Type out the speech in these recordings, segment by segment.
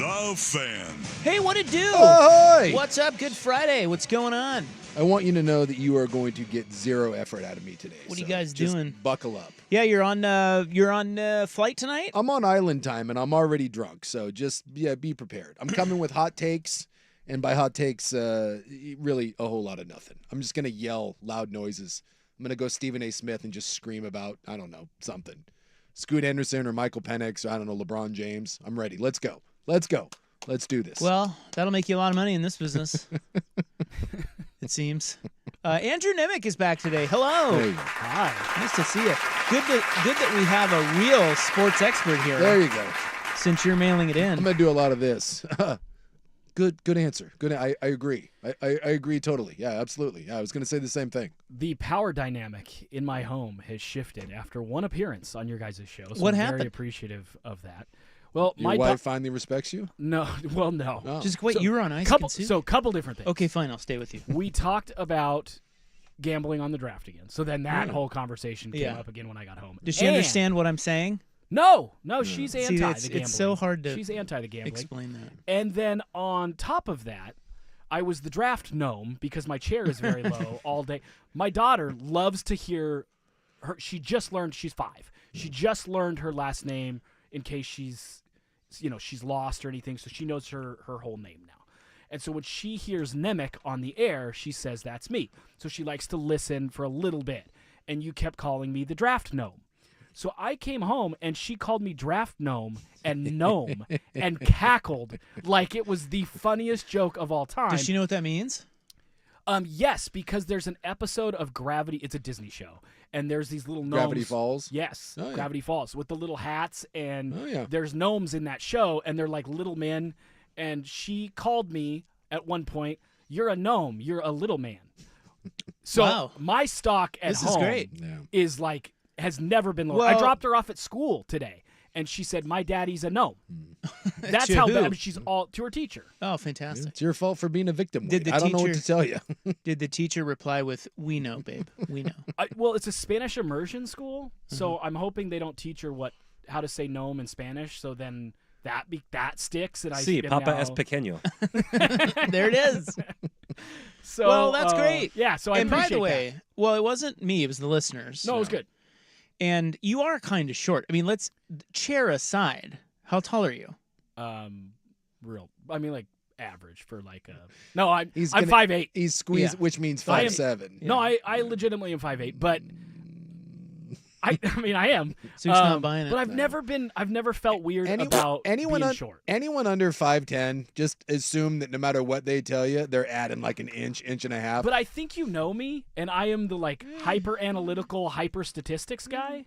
The Fan. Hey, what it do? Ahoy! What's up? Good Friday. What's going on? I want you to know that you are going to get zero effort out of me today. What are you so guys just doing? Buckle up. Yeah, you're on flight tonight? I'm on island time and I'm already drunk, so just be prepared. I'm coming with hot takes, and by hot takes, really a whole lot of nothing. I'm just gonna yell loud noises. I'm gonna go Stephen A. Smith and just scream about, I don't know, something. Scoot Henderson or Michael Penix or I don't know, LeBron James. I'm ready. Let's go. Let's do this. Well, that'll make you a lot of money in this business. It seems. Andrew Nimick is back today. Hello. Hey. Hi. Nice to see you. Good that we have a real sports expert here. There you go. Since you're mailing it in. I'm gonna do a lot of this. Good answer. Good. I agree. I agree totally. Yeah, absolutely. Yeah, I was gonna say the same thing. The power dynamic in my home has shifted after one appearance on your guys' show. So What I'm happened? very appreciative of that. Well, Your wife finally respects you? no. Oh. Just wait, you were on ice. Couple different things. Okay, fine. I'll stay with you. We talked about gambling on the draft again. So then that whole conversation came Yeah. up again when I got home. Does she understand what I'm saying? No, she's anti See, the it's gambling. so hard to She's anti the gambling. Explain that. And then on top of that, I was the draft gnome because my chair is very low all day. My daughter loves to hear her. She just learned, she's 5. She just learned her last name in case she's lost or anything. So she knows her whole name now. And so when she hears Nemick on the air, she says, that's me. So she likes to listen for a little bit. And you kept calling me the draft gnome. So I came home and she called me draft gnome and gnome and cackled like it was the funniest joke of all time. Does she know what that means? Yes, because there's an episode of Gravity. It's a Disney show, and there's these little gnomes. Gravity Falls? Yes, Oh, yeah. Gravity Falls with the little hats, and Oh, yeah. there's gnomes in that show, and they're like little men. And she called me at one point, "You're a gnome. You're a little man." So Wow. my stock at This is home great. Yeah. is like has never been lower. I Well- dropped her off at school today, and she said, "My daddy's a gnome." That's To how who? bad. I mean, she's all to her teacher. Oh, fantastic. It's your fault for being a victim. Did Wade. the I don't know what teacher- to tell you. Did the teacher reply with, "We know, babe. We know"? Well, it's a Spanish immersion school, so I'm hoping they don't teach her how to say gnome in Spanish. So then that sticks, and I Sí, am Papa now, es pequeño. There it is. So Well, that's great. Yeah, so I And by appreciate the way, well, it wasn't me. It was the listeners. that. No, it was good. And you are kind of short. I mean, let's chair aside. How tall are you? Like average for like a. No, I'm He's I'm gonna- 5'8". He's squeezed, Yeah. which means I am- 5'7". No, I legitimately am 5'8", but I am. So you're not buying it. But I've never felt weird about being short. Anyone under 5'10", just assume that no matter what they tell you, they're adding like an inch and a half. But I think you know me, and I am the hyper analytical, hyper statistics guy.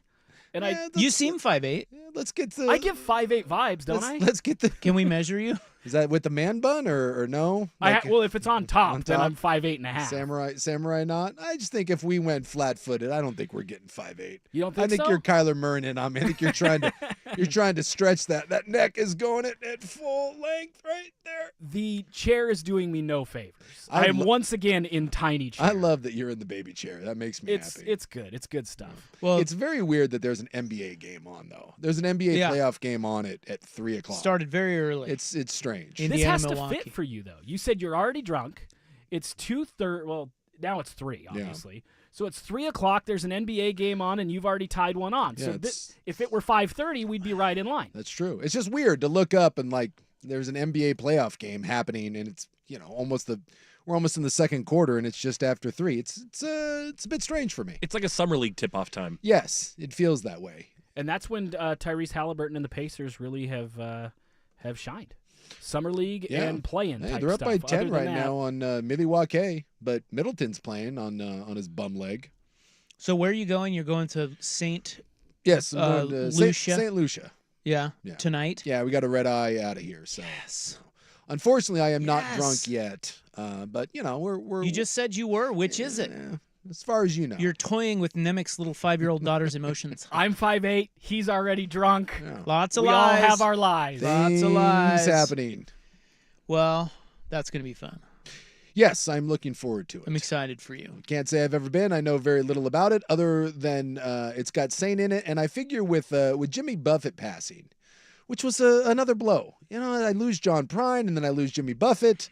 And Yeah, You seem 5'8". let's get the. I give 5'8" vibes, don't I? Let's get the. Can we measure you? Is that with the man bun or no? Well, if it's on top, on then top? I'm 5'8.5". Samurai knot. I just think if we went flat-footed, I don't think we're getting 5'8". You don't think I think so? you're Kyler Murray, and I think you're trying to stretch that. That neck is going at full length right there. The chair is doing me no favors. I I am lo- once again in tiny chair. I love that you're in the baby chair. That makes me happy. It's good. It's good stuff. Well, It's very weird that there's an NBA game on though. There's an NBA Yeah. playoff game on at 3:00. started very early. It's strange. In- This Indiana, has to Milwaukee. fit for you, though. You said you're already drunk. It's 2:30. Well, now it's 3, obviously. So it's 3:00. There's an NBA game on, and you've already tied one on. Yeah, So if it were 5:30, we'd be right in line. That's true. It's just weird to look up and there's an NBA playoff game happening, and it's we're almost in the second quarter, and it's just after 3. It's a bit strange for me. It's like a summer league tip-off time. Yes, it feels that way. And that's when Tyrese Halliburton and the Pacers really have shined. Summer League Yeah. and play-in Hey, type they're up stuff. by Other 10 than right that- now on Milwaukee, but Middleton's playing on his bum leg. So where are you going? You're going to Saint. Yes, I'm going to Lucia? St. Lucia. Yeah. Yeah. Tonight. Yeah, we got a red eye out of here. So Yes. unfortunately, I am not Yes. drunk yet. But we're You just said you were. Which is it? as far as you know. You're toying with Nemick's little 5-year-old daughter's emotions. I'm 5'8". He's already drunk. Yeah. Lots of We lies. all have our lies. Lots of lies. happening. Well, that's going to be fun. Yes, I'm looking forward to it. I'm excited for you. Can't say I've ever been. I know very little about it, other than it's got Saint in it. And I figure with Jimmy Buffett passing, which was another blow. I lose John Prine, and then I lose Jimmy Buffett.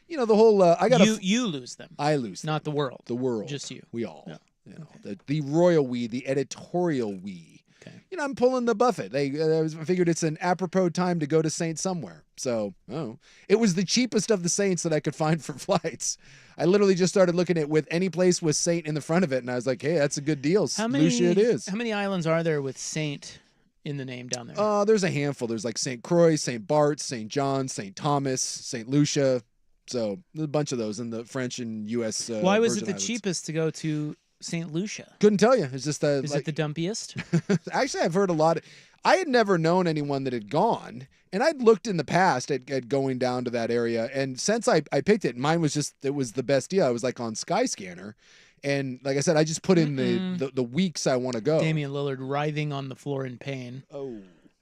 The whole I got you lose them. I lose them. Not the world. The world. Just you. We all. Yeah. Okay. The royal we, the editorial we. Okay. I'm pulling the Buffett. I figured it's an apropos time to go to Saint somewhere. So, it was the cheapest of the Saints that I could find for flights. I literally just started looking at with any place with Saint in the front of it, and I was like, hey, that's a good deal. Lucia it is. How many islands are there with Saint in the name down there? There's a handful. There's like St. Croix, St. Bart's, St. John, St. Thomas, St. Lucia. So there's a bunch of those in the French and U.S. Why was Virgin it the Islands. cheapest to go to St. Lucia? Couldn't tell you. It's just Is it the dumpiest? Actually, I've heard a lot. I had never known anyone that had gone, and I'd looked in the past at going down to that area. And since I picked it, mine was it was the best deal. I was like on Skyscanner, and like I said, I just put in the weeks I want to go. Damian Lillard writhing on the floor in pain. Oh,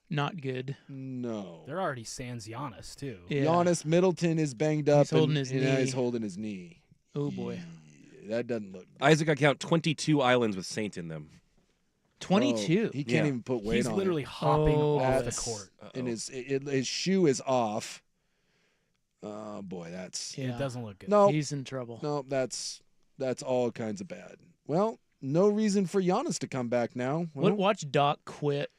not good. no. They're already sans Giannis too. Yeah. Giannis Middleton is banged up. He's holding his knee. He's holding his knee. Oh boy. That doesn't look good. Isaac, I count 22 islands with Saint in them. 22. He can't Yeah. even put weight He's on literally it. hopping off the That's- court. And his shoe is off. Oh boy, that's Yeah. It doesn't look good. no, He's in trouble. no, that's all kinds of bad. Well, no reason for Giannis to come back now. Well, Watch Doc quit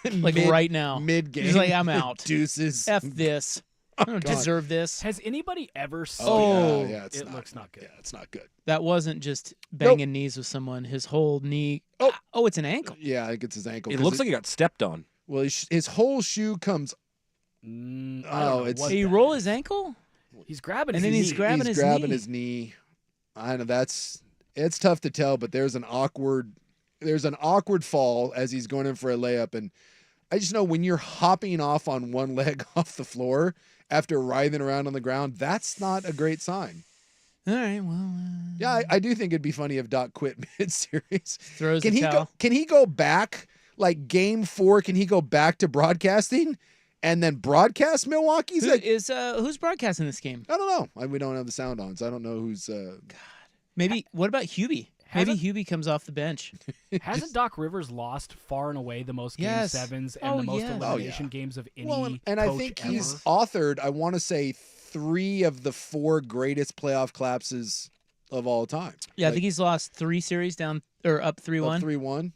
like mid- right now. mid-game. He's like, I'm out. Deuces. F this. I don't God. deserve this. Has anybody ever seen? Oh, yeah, it's it not, looks not good. Yeah, it's not good. That wasn't just banging knees with someone. His whole knee. Oh. Oh, it's an ankle. Yeah, I think it's his ankle. It 'cause looks like he got stepped on. well, his whole shoe comes. I don't Oh, know it's- what Did he that roll is. his ankle? He's grabbing And his then he's knee. grabbing He's his grabbing knee. his knee. I know it's tough to tell, but there's an awkward fall as he's going in for a layup, and I just know when you're hopping off on one leg off the floor after writhing around on the ground, that's not a great sign. All right, well. Yeah, I do think it'd be funny if Doc quit mid-series. Throws Can the he towel. Can he go back like Game 4? Can he go back to broadcasting and then broadcast Milwaukee's? Who's broadcasting this game? I don't know. We don't have the sound on, so I don't know who's. Maybe. What about Hubie? Maybe Hasn't- Hubie comes off the bench. Hasn't Doc Rivers lost far and away the most Yes. Game 7s and Oh, the most yes. elimination games of any Well, and I coach think ever? he's authored, I want to say, 3 of the 4 greatest playoff collapses of all time. Yeah, I Like, think he's lost 3 series down or up 3-1. 3-1.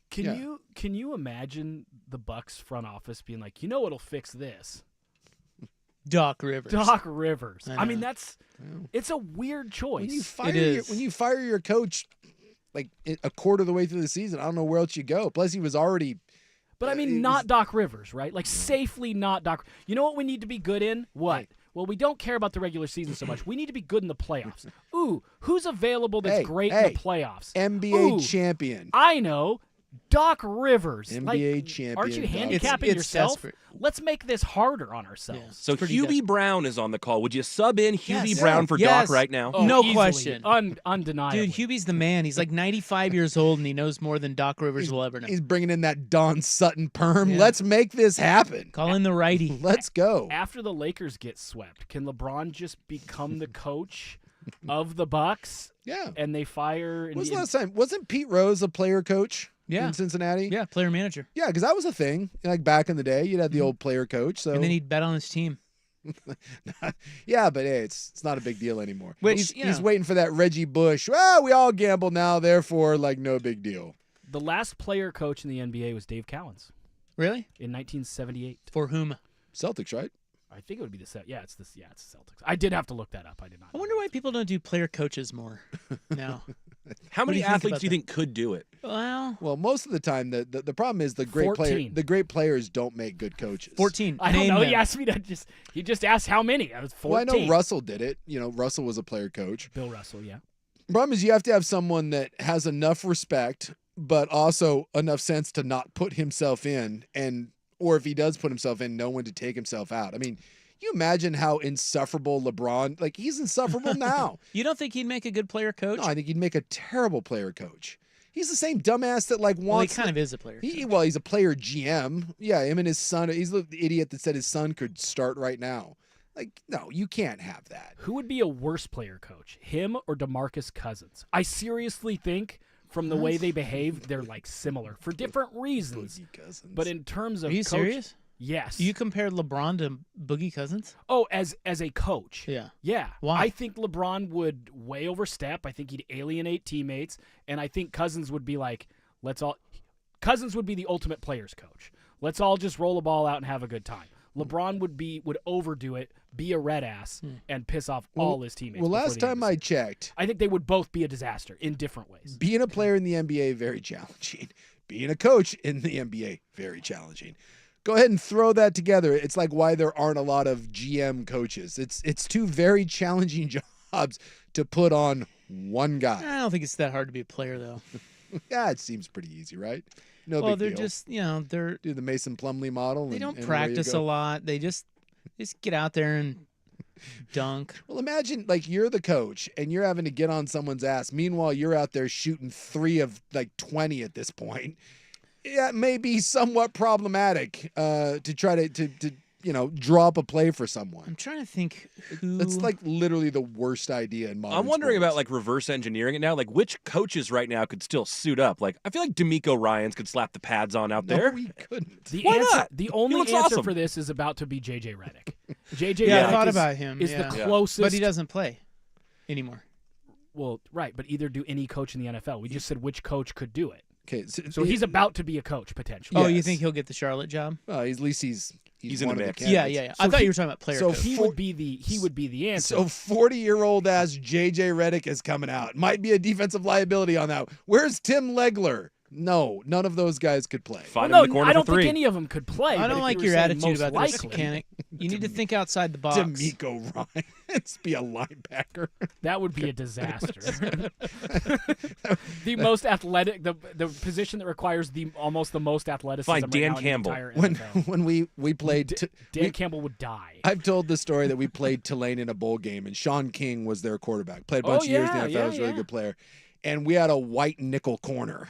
Can you imagine the Bucks front office being like, what'll fix this? Doc Rivers. Doc Rivers. I I mean, know. it's a weird When you choice. fire your coach like a quarter of the way through the season, I don't know where else you go. Plus, he was already. But I it mean, was- not Doc Rivers, right? Like safely not Doc. You know what we need to be good in? What? Hey. Well, we don't care about the regular season so much. We need to be good in the playoffs. Ooh, who's available that's Hey, great in hey. the playoffs? NBA Ooh, champion. I know. Doc Rivers. NBA like, champion, Aren't you Doc. handicapping It's yourself? desperate. Let's make this harder on ourselves. So pretty Hubie desperate. Brown is on the call. Would you sub in Hubie Yes. Brown for Yes. Doc right now? Oh, No easily. question. Undeniably. Dude, Hubie's the man. He's like 95 years old, and he knows more than Doc Rivers will ever know. He's bringing in that Don Sutton perm. Yeah. Let's make this happen. Call in the righty. Let's go. After the Lakers get swept, can LeBron just become the coach of the Bucks Yeah. and they fire? When was the last time? Wasn't Pete Rose a player coach Yeah. in Cincinnati? Yeah, player manager. Yeah, because that was a thing. Like back in the day, you'd have the old player coach. So And then he'd bet on his team. yeah, but hey, it's not a big deal anymore. Which, he's waiting for that Reggie Bush. Well, we all gamble now, therefore, like no big deal. The last player coach in the NBA was Dave Cowens Really? in 1978. For whom? Celtics, right? I think it would be the it's the Celtics. I did have to look that up. I did not. I wonder why people don't do player coaches more now. How What do many you think athletes about do you that? think could do it? Well, Well, most of the time, the problem is the great 14. the great players don't make good coaches. 14. I don't Name know. them. He asked me to he just asked how many. I was 14. Well, I know Russell did it. You know, Russell was a player coach. Bill Russell, yeah. Problem is, you have to have someone that has enough respect, but also enough sense to not put himself in, or if he does put himself in, know when to take himself out. I mean, you imagine how insufferable LeBron, like he's insufferable now. You don't think he'd make a good player coach? No, I think he'd make a terrible player coach. He's the same dumbass that like Well, he wants. kind of is a player. He's a player GM. Yeah, him and his son. He's the idiot that said his son could start right now. Like, no, you can't have that. Who would be a worse player coach, him or DeMarcus Cousins? I seriously think from the way they behave, they're like similar for different reasons. Boogie Cousins. But in terms of Are you coach- serious? Yes. You compared LeBron to Boogie Cousins? Oh, as a coach. Yeah. Yeah. Why? I think LeBron would way overstep. I think he'd alienate teammates. And I think Cousins would be like, Cousins would be the ultimate player's coach. Let's all just roll the ball out and have a good time. LeBron would overdo it, be a red ass, and piss off all his teammates. Well, before last the end time of the I season. checked, I think they would both be a disaster in different ways. being a player in the NBA, very challenging. Being a coach in the NBA, very challenging. Go ahead and throw that together. It's like why there aren't a lot of GM coaches. It's two very challenging jobs to put on one guy. I don't think it's that hard to be a player, though. Yeah, it seems pretty easy, right? No Well, big they're deal. just, they're Do the Mason Plumlee model. they don't and away you practice go. a lot. They just get out there and dunk. Well, imagine like you're the coach and you're having to get on someone's ass. Meanwhile, you're out there shooting 3 of like 20 at this point. Yeah, it may be somewhat problematic to try to draw up a play for someone. I'm trying to think who. That's like literally the worst idea in modern I'm wondering sports. about like reverse engineering it now. Like which coaches right now could still suit up? Like I feel like D'Amico Ryans could slap the pads on out No, there. we couldn't. Why answer, not? The He only looks answer awesome. for this is about to be JJ Redick. JJ Yeah, Redick I thought is, about him. is yeah. the closest. But he doesn't play anymore. Well, right, but either do any coach in the NFL. We just said which coach could do it. Okay, So he's about to be a coach potentially. Oh, you Yes. think he'll get the Charlotte job? at least he's He's in one the of mix. the Yeah. candidates. I thought you were talking about player so coach. He For- would be the answer. So 40-year-old ass JJ Redick is coming out. Might be a defensive liability on that. Where's Tim Legler? No, none of those guys could play. Find well, him in the corner I don't for 3. think any of them could play. I but don't if like you were your saying attitude most about this, likely, mechanic. You need to think outside the box. D'Amico Ryans be a linebacker. that would be a disaster. The most athletic, the position that requires almost the most athleticism. Fine, right Dan now in the Campbell. entire When NFL. when we played, Dan Campbell would die. I've told the story that we played Tulane in a bowl game, and Sean King was their quarterback. Played a bunch of years in the NFL. Was a really good player, and we had a white nickel corner.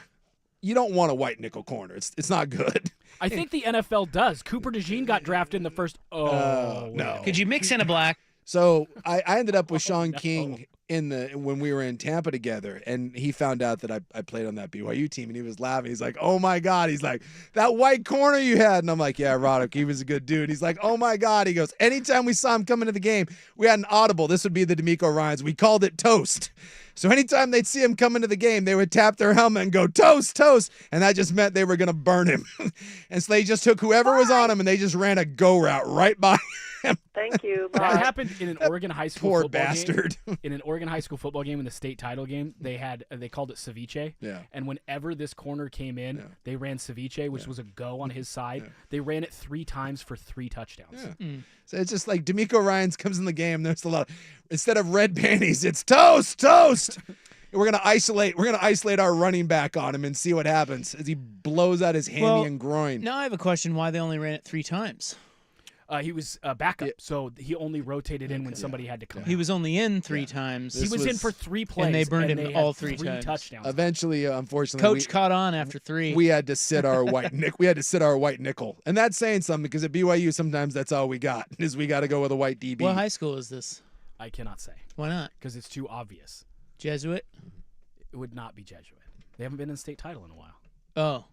You don't want a white nickel corner. It's not good. I think the NFL does. Cooper DeJean got drafted in the first. no. wait. Could you mix in a black? So I ended up with Sean King when we were in Tampa together, and he found out that I played on that BYU team, and he was laughing. He's like, "Oh my God!" He's like, "That white corner you had," and I'm like, "Yeah, Roddick, he was a good dude." He's like, "Oh my God!" He goes, "Anytime we saw him come into the game, we had an audible. This would be the D'Amico Ryans. We called it toast." So anytime they'd see him come into the game, they would tap their helmet and go, "Toast, toast," and that just meant they were going to burn him. And so they just took whoever was on him, and they just ran a go route right by him. Thank you. That Bye. happened in an Oregon high school Poor football bastard. game. In an Oregon high school football game in the state title game, they called it ceviche. Yeah. And whenever this corner came in, they ran ceviche, which was a go on his side. Yeah. They ran it 3 times for 3 touchdowns. Yeah. So it's just like D'Amico Ryans comes in the game. There's a lot. Instead of red panties, it's toast, toast. We're gonna isolate our running back on him and see what happens as he blows out his hammy and groin. Now I have a question: why they only ran it 3 times? He was backup, so he only rotated in when somebody had to come. He was only in 3 times. He was in for 3 plays, and they burned him had all 3 3 times. touchdowns. Eventually, unfortunately, Coach caught on after 3. we had to sit our white We had to sit our white nickel, and that's saying something because at BYU sometimes that's all we got is we got to go with a white DB. What high school is this? I cannot say Why not? because it's too obvious. Jesuit? It would not be Jesuit. They haven't been in state title in a while. Oh.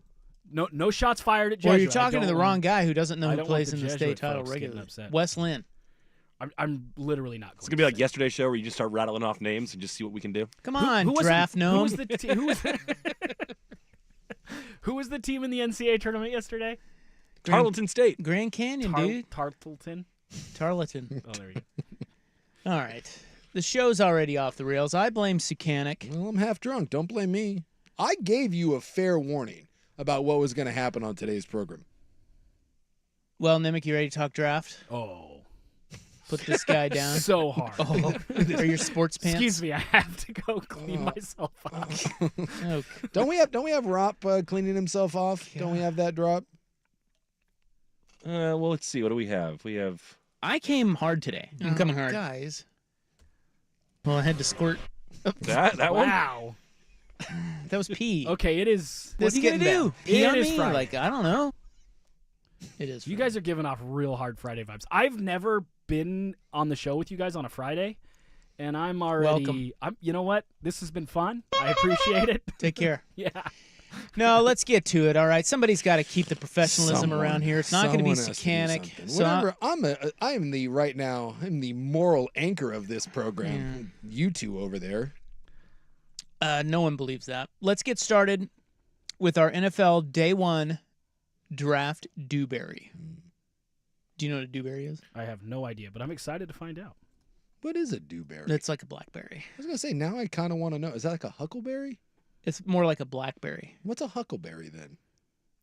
No shots fired at Jesuit. Well, you're I talking to don't the want- wrong guy who doesn't know I who don't plays want in the the state Jesuit title folks getting regularly. upset. Wes Lynn. I'm literally not going It's gonna be like yesterday's show where you just start rattling off names and just see what we can do. Come on, who was draft who gnome. was the who was the team in the NCAA tournament yesterday? Tarleton State. Grand Canyon, dude. Tarleton. Tarleton. Oh, there you go. All right. The show's already off the rails. I blame Sukanik. Well, I'm half drunk. Don't blame me. I gave you a fair warning about what was going to happen on today's program. Well, Nimick, you ready to talk draft? Oh, Put this guy down. so hard. Oh, are your sports pants? Excuse me, I have to go clean myself up. Oh, Don't we have Rop cleaning himself off? Don't we have that drop? Well, let's see. What do we have? We have. I came hard today. I'm coming hard. Guys. Well, I had to squirt. That one? Wow. That was pee. Okay, it is. What's he getting gonna do? down. Pee It on is me? Friday. Like, I don't know. It is. You Friday. guys are giving off real hard Friday vibes. I've never been on the show with you guys on a Friday, and I'm already. Welcome. You know what? This has been fun. I appreciate it. Take care. Yeah. No, let's get to it. All right, somebody's got to keep the professionalism around here. It's not going to be Someone has to do Sacanic. something. So Whatever. I'm the moral anchor of this program. You two over there. no one believes that. Let's get started with our NFL Day 1 draft dewberry. Do you know what a dewberry is? I have no idea, but I'm excited to find out. What is a dewberry? It's like a blackberry. I was gonna say now I kind of want to know. Is that like a huckleberry? It's more like a blackberry. What's a huckleberry then?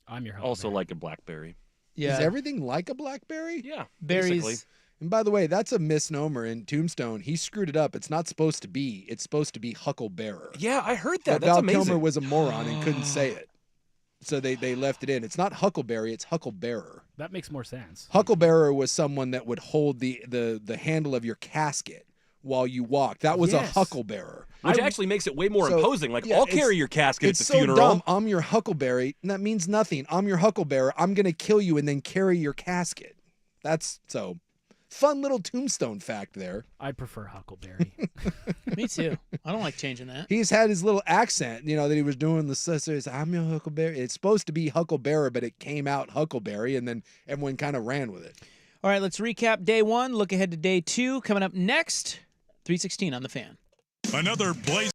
I'm your Also Huckleberry. like a blackberry. Yeah, Is everything like a blackberry? Yeah, berries. basically. And by the way, that's a misnomer in Tombstone. He screwed it up. It's not supposed to be. It's supposed to be hucklebearer. Yeah, I heard that. But That's Val amazing. Kilmer was a moron and couldn't say it. So they left it in. It's not huckleberry, it's hucklebearer. That makes more sense. Hucklebearer was someone that would hold the handle of your casket while you walk. That was Yes. a hucklebearer. Which actually makes it way more So, imposing. Like, yeah, I'll it's- carry your casket at It's the so funeral. dumb. I'm your huckleberry. And that means nothing. I'm your hucklebearer. I'm going to kill you and then carry your casket. That's so fun little Tombstone fact there. I prefer Huckleberry. Me too. I don't like changing that. He's had his little accent, that he was doing the sisters. I'm your huckleberry. It's supposed to be hucklebearer, but it came out huckleberry, and then everyone kind of ran with it. All right, let's recap Day 1. Look ahead to Day 2. Coming up next, 316 on the Fan. Another blaze.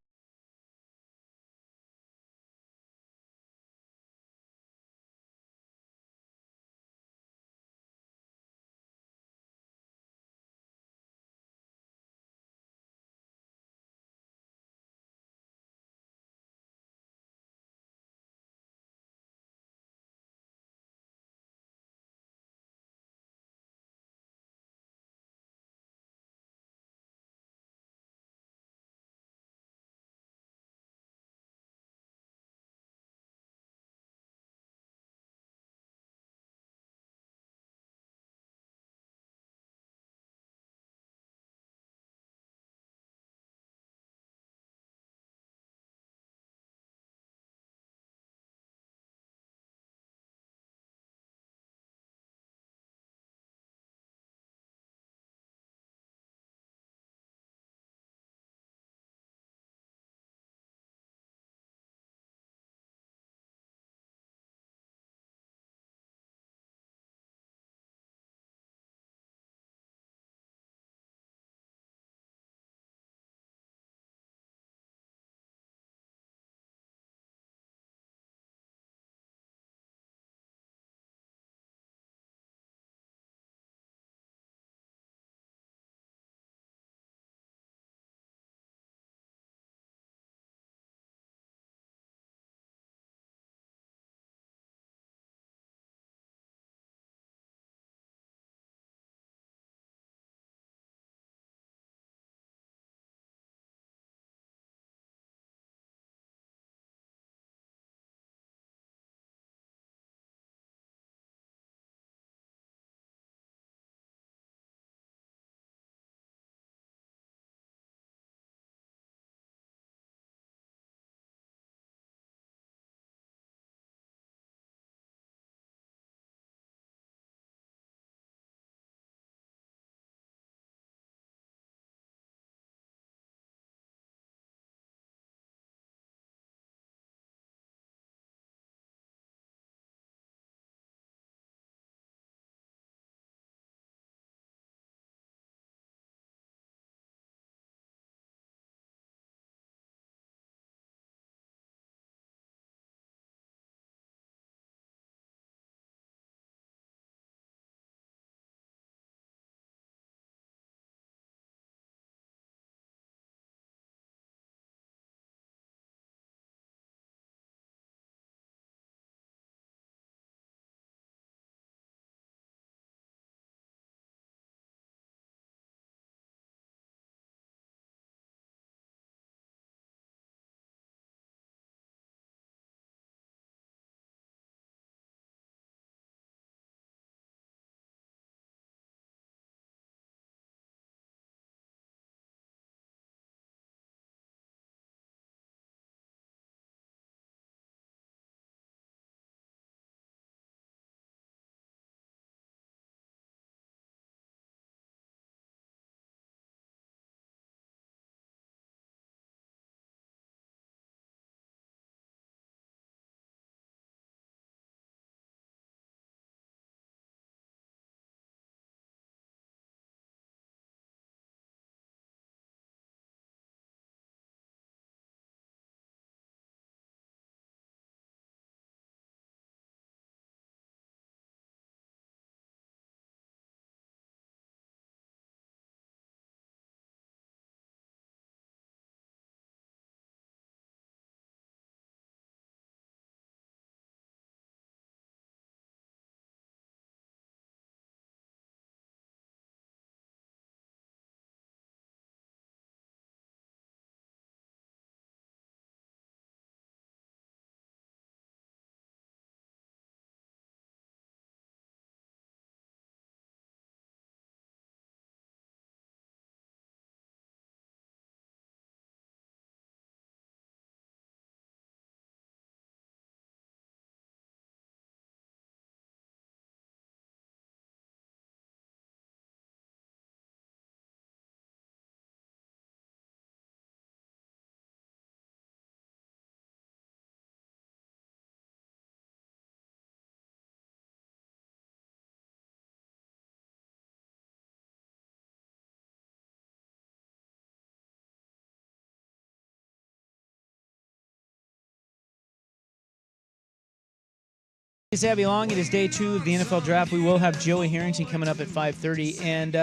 It's Abby Long. It is day 2 of the NFL draft. We will have Joey Harrington coming up at 5:30, and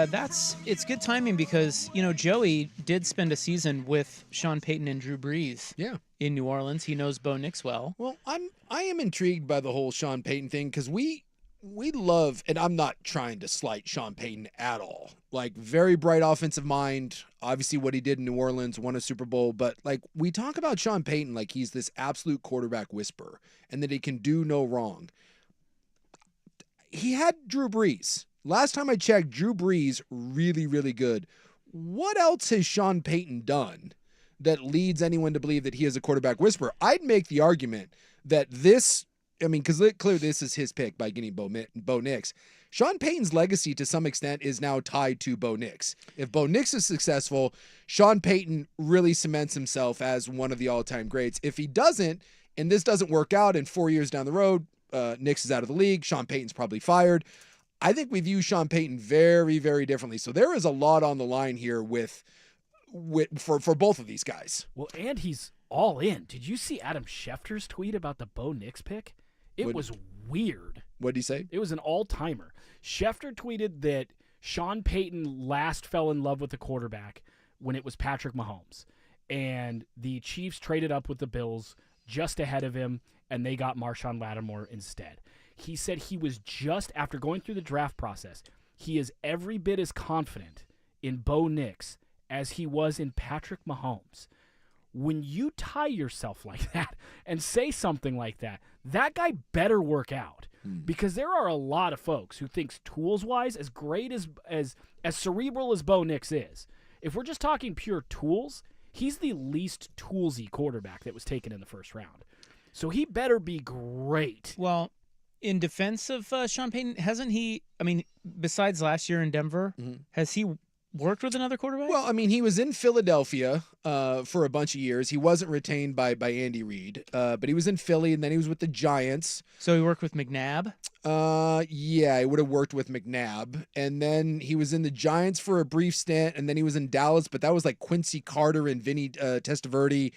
it's good timing because Joey did spend a season with Sean Payton and Drew Brees. Yeah. In New Orleans, he knows Bo Nix well. Well, I am intrigued by the whole Sean Payton thing because we love, and I'm not trying to slight Sean Payton at all. Like, very bright offensive mind. Obviously, what he did in New Orleans, won a Super Bowl. But, like, we talk about Sean Payton like he's this absolute quarterback whisperer and that he can do no wrong. He had Drew Brees. Last time I checked, Drew Brees, really, really good. What else has Sean Payton done that leads anyone to believe that he is a quarterback whisperer? I'd make the argument that this, because clearly this is his pick by getting Bo Nix. Sean Payton's legacy to some extent is now tied to Bo Nix. If Bo Nix is successful, Sean Payton really cements himself as one of the all-time greats. If he doesn't, and this doesn't work out, and 4 years down the road, Nix is out of the league, Sean Payton's probably fired. I think we view Sean Payton very, very differently. So there is a lot on the line here for both of these guys. Well, and he's all in. Did you see Adam Schefter's tweet about the Bo Nix pick? It was weird. What did he say? It was an all-timer. Schefter tweeted that Sean Payton last fell in love with the quarterback when it was Patrick Mahomes. And the Chiefs traded up with the Bills just ahead of him, and they got Marshawn Lattimore instead. He said he was just, after going through the draft process, he is every bit as confident in Bo Nix as he was in Patrick Mahomes. When you tie yourself like that and say something like that, that guy better work out. Because there are a lot of folks who thinks tools-wise, as great as cerebral as Bo Nix is, if we're just talking pure tools, he's the least toolsy quarterback that was taken in the first round. So he better be great. Well, in defense of Sean Payton, hasn't he, besides last year in Denver, has he worked with another quarterback? Well, he was in Philadelphia for a bunch of years. He wasn't retained by Andy Reid, but he was in Philly, and then he was with the Giants. So he worked with McNabb? Yeah, he would have worked with McNabb. And then he was in the Giants for a brief stint, and then he was in Dallas, but that was like Quincy Carter and Vinny Testaverde,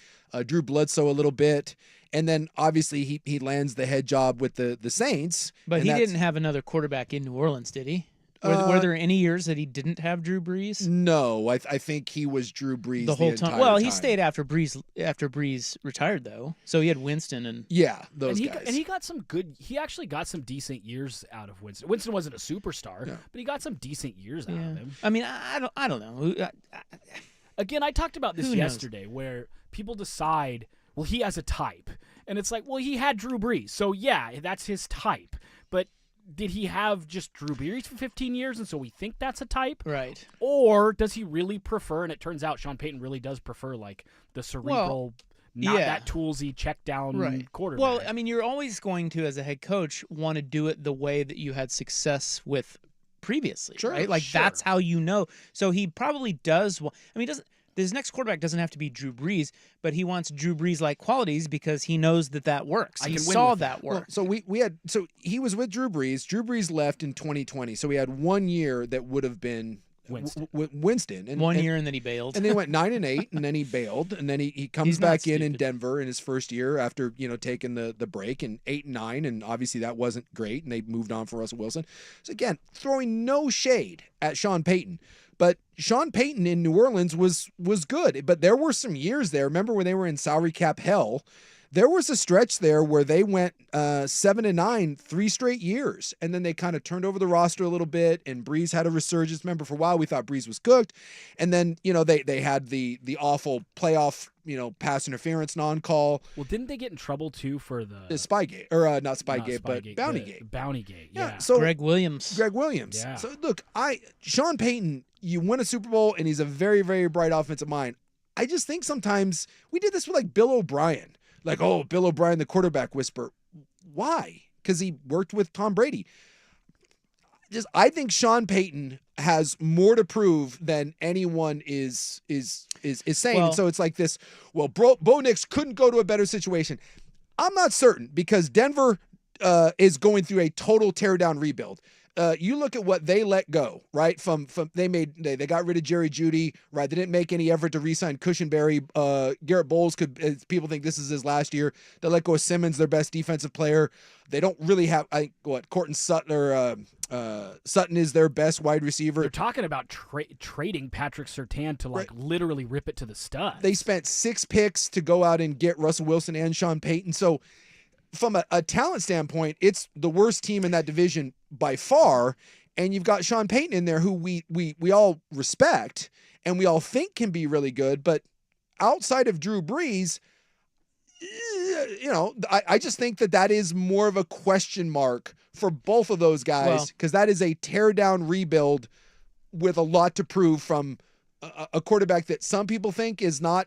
Drew Bledsoe a little bit. And then, obviously, he lands the head job with the Saints. But he didn't have another quarterback in New Orleans, did he? Were there any years that he didn't have Drew Brees? No, I think he was Drew Brees the whole entire time. Well, time. he stayed after Brees retired, though. So he had Winston and those guys. And he got some good. He actually got some decent years out of Winston. Winston wasn't a superstar, but he got some decent years out of him. I don't know. Again, I talked about this yesterday, where people decide, well, he has a type, and it's like, well, he had Drew Brees, so yeah, that's his type, but. Did he have just Drew Brees for 15 years, and so we think that's a type? Right. Or does he really prefer, and it turns out Sean Payton really does prefer, like, the cerebral, that toolsy, check-down quarterback. Well, you're always going to, as a head coach, want to do it the way that you had success with previously, right? Like, that's how you know. So he probably does his next quarterback doesn't have to be Drew Brees, but he wants Drew Brees-like qualities because he knows that works. He saw that work. Well, so he was with Drew Brees. Drew Brees left in 2020, so we had 1 year that would have been Winston. And 1 year, and then he bailed. And they went 9-8, and then he bailed, and then he comes back in Denver in his first year after taking the break, and 8-9, and obviously that wasn't great, and they moved on for Russell Wilson. So again, throwing no shade at Sean Payton. But Sean Payton in New Orleans was good. But there were some years there. Remember when they were in salary cap hell? There was a stretch there where they went 7-9 3 straight years. And then they kind of turned over the roster a little bit, and Brees had a resurgence. Remember, for a while we thought Brees was cooked. And then, they had the awful playoff, pass interference non-call. Well, didn't they get in trouble too for the Spygate, or not Spygate, but Bountygate. Bountygate, yeah. So Greg Williams. Yeah. So look, Sean Payton, you win a Super Bowl, and he's a very, very bright offensive mind. I just think sometimes we did this with like Bill O'Brien. Like, oh, Bill O'Brien, the quarterback whisperer. Why? Because he worked with Tom Brady. I think Sean Payton has more to prove than anyone is saying. Well, and so it's like this, well, Bo Nix couldn't go to a better situation. I'm not certain, because Denver is going through a total teardown rebuild. you look at what they let go, right? From they got rid of Jerry Jeudy, right? They didn't make any effort to re-sign Cushenberry. Garrett Bowles people think this is his last year. They let go of Simmons, their best defensive player. They don't really have Cortland Sutton or Sutton is their best wide receiver. They're talking about trading Patrick Surtain to literally rip it to the studs. They spent 6 picks to go out and get Russell Wilson and Sean Payton. So from a talent standpoint, it's the worst team in that division by far. And you've got Sean Payton in there who we all respect and we all think can be really good. But outside of Drew Brees, I just think that is more of a question mark for both of those guys because that is a tear down rebuild with a lot to prove from a quarterback that some people think is not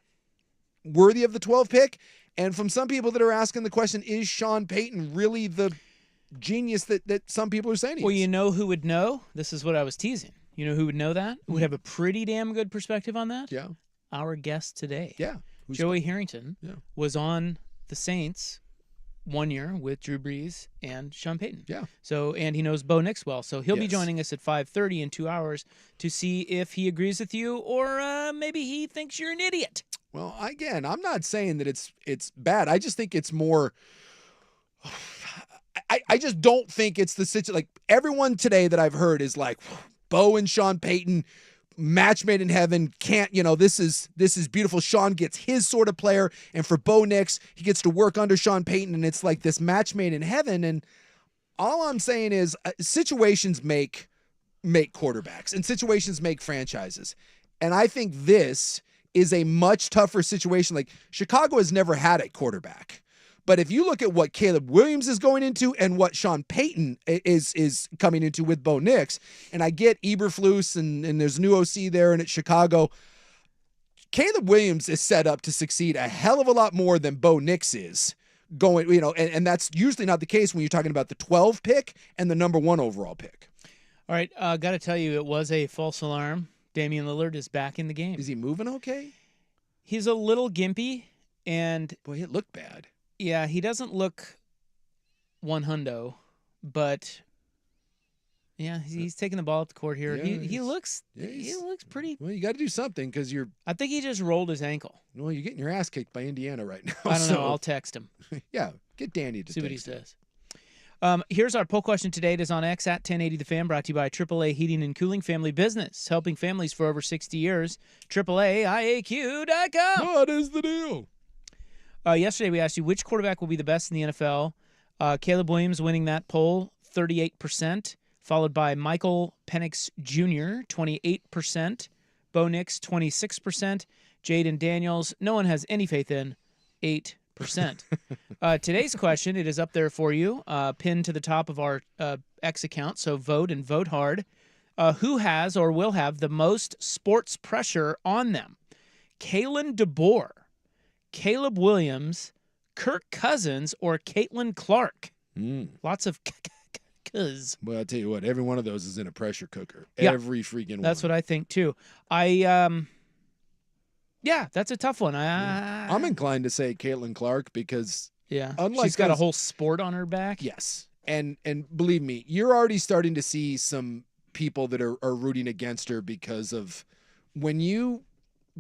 worthy of the 12th pick. And from some people that are asking the question, is Sean Payton really the genius that some people are saying he is? Well, you know who would know? This is what I was teasing. You know who would know that? Who would have a pretty damn good perspective on that? Yeah. Our guest today. Yeah. Joey Harrington was on the Saints 1 year with Drew Brees and Sean Payton. Yeah. So, and he knows Bo Nix well. So he'll be joining us at 5:30 in 2 hours to see if he agrees with you or maybe he thinks you're an idiot. Well, again, I'm not saying that it's bad. I just think it's more. I just don't think it's the situation. Like everyone today that I've heard is like, Bo and Sean Payton, match made in heaven. Can't this is beautiful. Sean gets his sort of player, and for Bo Nix, he gets to work under Sean Payton, and it's like this match made in heaven. And all I'm saying is, situations make quarterbacks, and situations make franchises. And I think this is a much tougher situation. Like Chicago has never had a quarterback. But if you look at what Caleb Williams is going into and what Sean Payton is coming into with Bo Nix, and I get Eberflus and there's new OC there and at Chicago, Caleb Williams is set up to succeed a hell of a lot more than Bo Nix is going, and that's usually not the case when you're talking about the 12 pick and the number 1 overall pick. All right, got to tell you, it was a false alarm. Damian Lillard is back in the game. Is he moving okay? He's a little gimpy, and boy, it looked bad. Yeah, he doesn't look 100, but yeah, he's taking the ball up the court here. Yeah, he looks pretty. Well, you got to do something because I think he just rolled his ankle. Well, you're getting your ass kicked by Indiana right now. I don't know. I'll text him. Yeah, get Danny to see what he him. says. Here's our poll question today. It is on X at 1080 The Fan, brought to you by AAA Heating and Cooling Family Business, helping families for over 60 years. AAAIAQ.com. What is the deal? Yesterday we asked you which quarterback will be the best in the NFL. Caleb Williams winning that poll, 38%, followed by Michael Penix Jr., 28%, Bo Nix, 26%, Jaden Daniels, no one has any faith in, 8%. Today's question, it is up there for you, pinned to the top of our X account, so vote and vote hard. Who has or will have the most sports pressure on them? Kalen DeBoer, Caleb Williams, Kirk Cousins, or Caitlin Clark? Lots of cuz. Well, I'll tell you what, every one of those is in a pressure cooker. Yeah, every freaking one. That's what I think, too. Yeah, that's a tough one. I'm inclined to say Caitlin Clark because she's got a whole sport on her back. Yes. And believe me, you're already starting to see some people that are rooting against her because of when you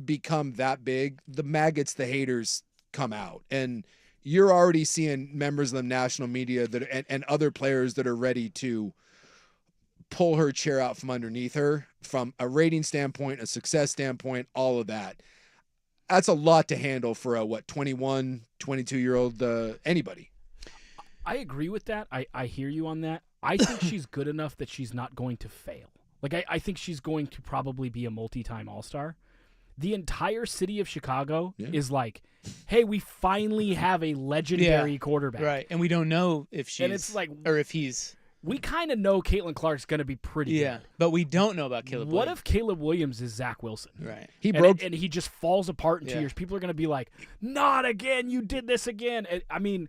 become that big, the maggots, the haters come out. And you're already seeing members of the national media and other players that are ready to pull her chair out from underneath her from a rating standpoint, a success standpoint, all of that. That's a lot to handle for a 21, 22-year-old anybody. I agree with that. I hear you on that. I think she's good enough that she's not going to fail. Like I think she's going to probably be a multi-time All-Star. The entire city of Chicago is like, hey, we finally have a legendary quarterback. Right. And we don't know if she's and it's like, or if he's. We kind of know Caitlin Clark's going to be pretty good. But we don't know about Caleb What Williams. if Caleb Williams is Zach Wilson? Right. And he just falls apart in 2 years. People are going to be like, not again, you did this again. I mean,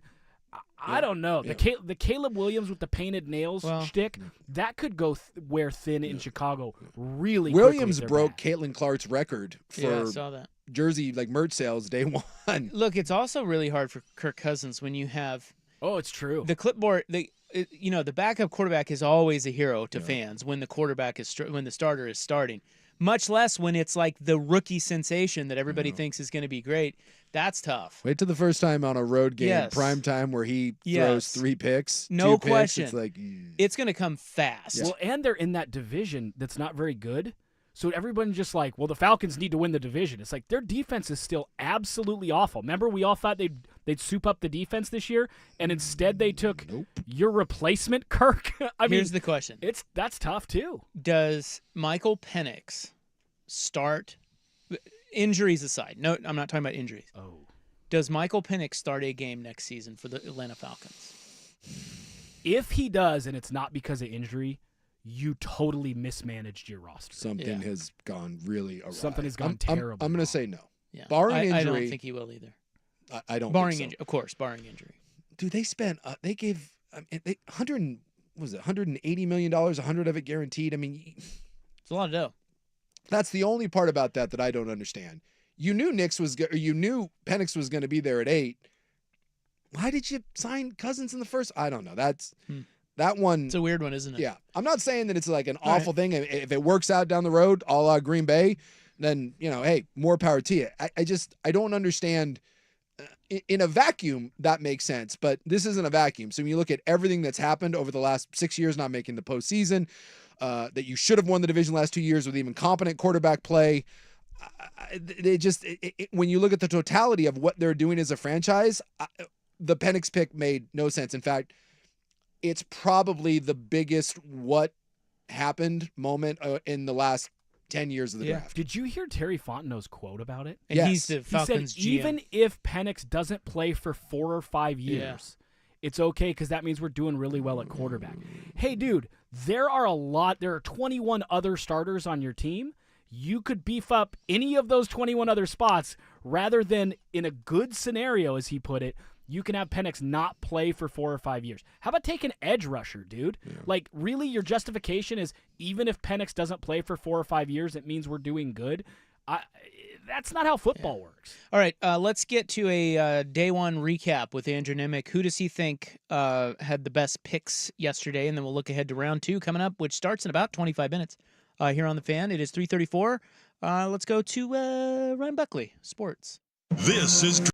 I don't know. Yeah. The Caleb Williams with the painted nails shtick, that could go wear thin in Chicago really Williams quickly. broke Caitlin Clark's record for I saw that. jersey merch sales day one. Look, it's also really hard for Kirk Cousins when you have Oh, it's true. the clipboard. the backup quarterback is always a hero to Yeah. fans when the quarterback is when the starter is starting. Much less when it's like the rookie sensation that everybody Yeah. thinks is going to be great. That's tough. Wait till the first time on a road game, Yes. Primetime, where he throws Yes. 3 picks. No 2 picks. question. It's like, It's going to come fast. Well, and they're in that division that's not very good. So everyone's just like, well, the Falcons need to win the division. It's like their defense is still absolutely awful. Remember, we all thought they'd soup up the defense this year, and instead they took your replacement, Kirk. Here's the question. That's tough too. Does Michael Penix start, injuries aside, no, I'm not talking about injuries. Oh. Does Michael Penix start a game next season for the Atlanta Falcons? If he does, and it's not because of injury, you totally mismanaged your roster. something has gone really awry. Something has gone I'm terrible going to wrong. say no. Yeah. Barring I injury. don't think he will either. I don't Barring think so. injury, of course, barring injury. Dude, they spent, they gave, they 100, what was it, $180 million, 100 of it guaranteed. I mean, It's a lot of dough. that's the only part about that I don't understand. You knew you knew Penix was going to be there at 8. Why did you sign Cousins in the first? I don't know. That one. It's a weird one, isn't it? Yeah. I'm not saying that it's like an All awful thing. If it works out down the road, a la Green Bay, then, hey, more power to you. I don't understand. In a vacuum, that makes sense, but this isn't a vacuum. So when you look at everything that's happened over the last 6 years, not making the postseason, that you should have won the division the last 2 years with even competent quarterback play, when you look at the totality of what they're doing as a franchise, the Penix pick made no sense. In fact, it's probably the biggest what happened moment in the last 10 years of the draft. Did you hear Terry Fontenot's quote about it? And Yes. he's the Falcons he said, GM. even if Penix doesn't play for 4 or 5 years, it's okay because that means we're doing really well at quarterback. Hey, dude, there are 21 other starters on your team. You could beef up any of those 21 other spots rather than, in a good scenario, as he put it, you can have Penix not play for 4 or 5 years. How about take an edge rusher, dude? Yeah. Like, really, your justification is even if Penix doesn't play for 4 or 5 years, it means we're doing good? That's not how football works. All right, let's get to a day one recap with Andrew Nimick. Who does he think had the best picks yesterday? And then we'll look ahead to round 2 coming up, which starts in about 25 minutes here on The Fan. It is 3:34. Let's go to Ryan Buckley, sports. This is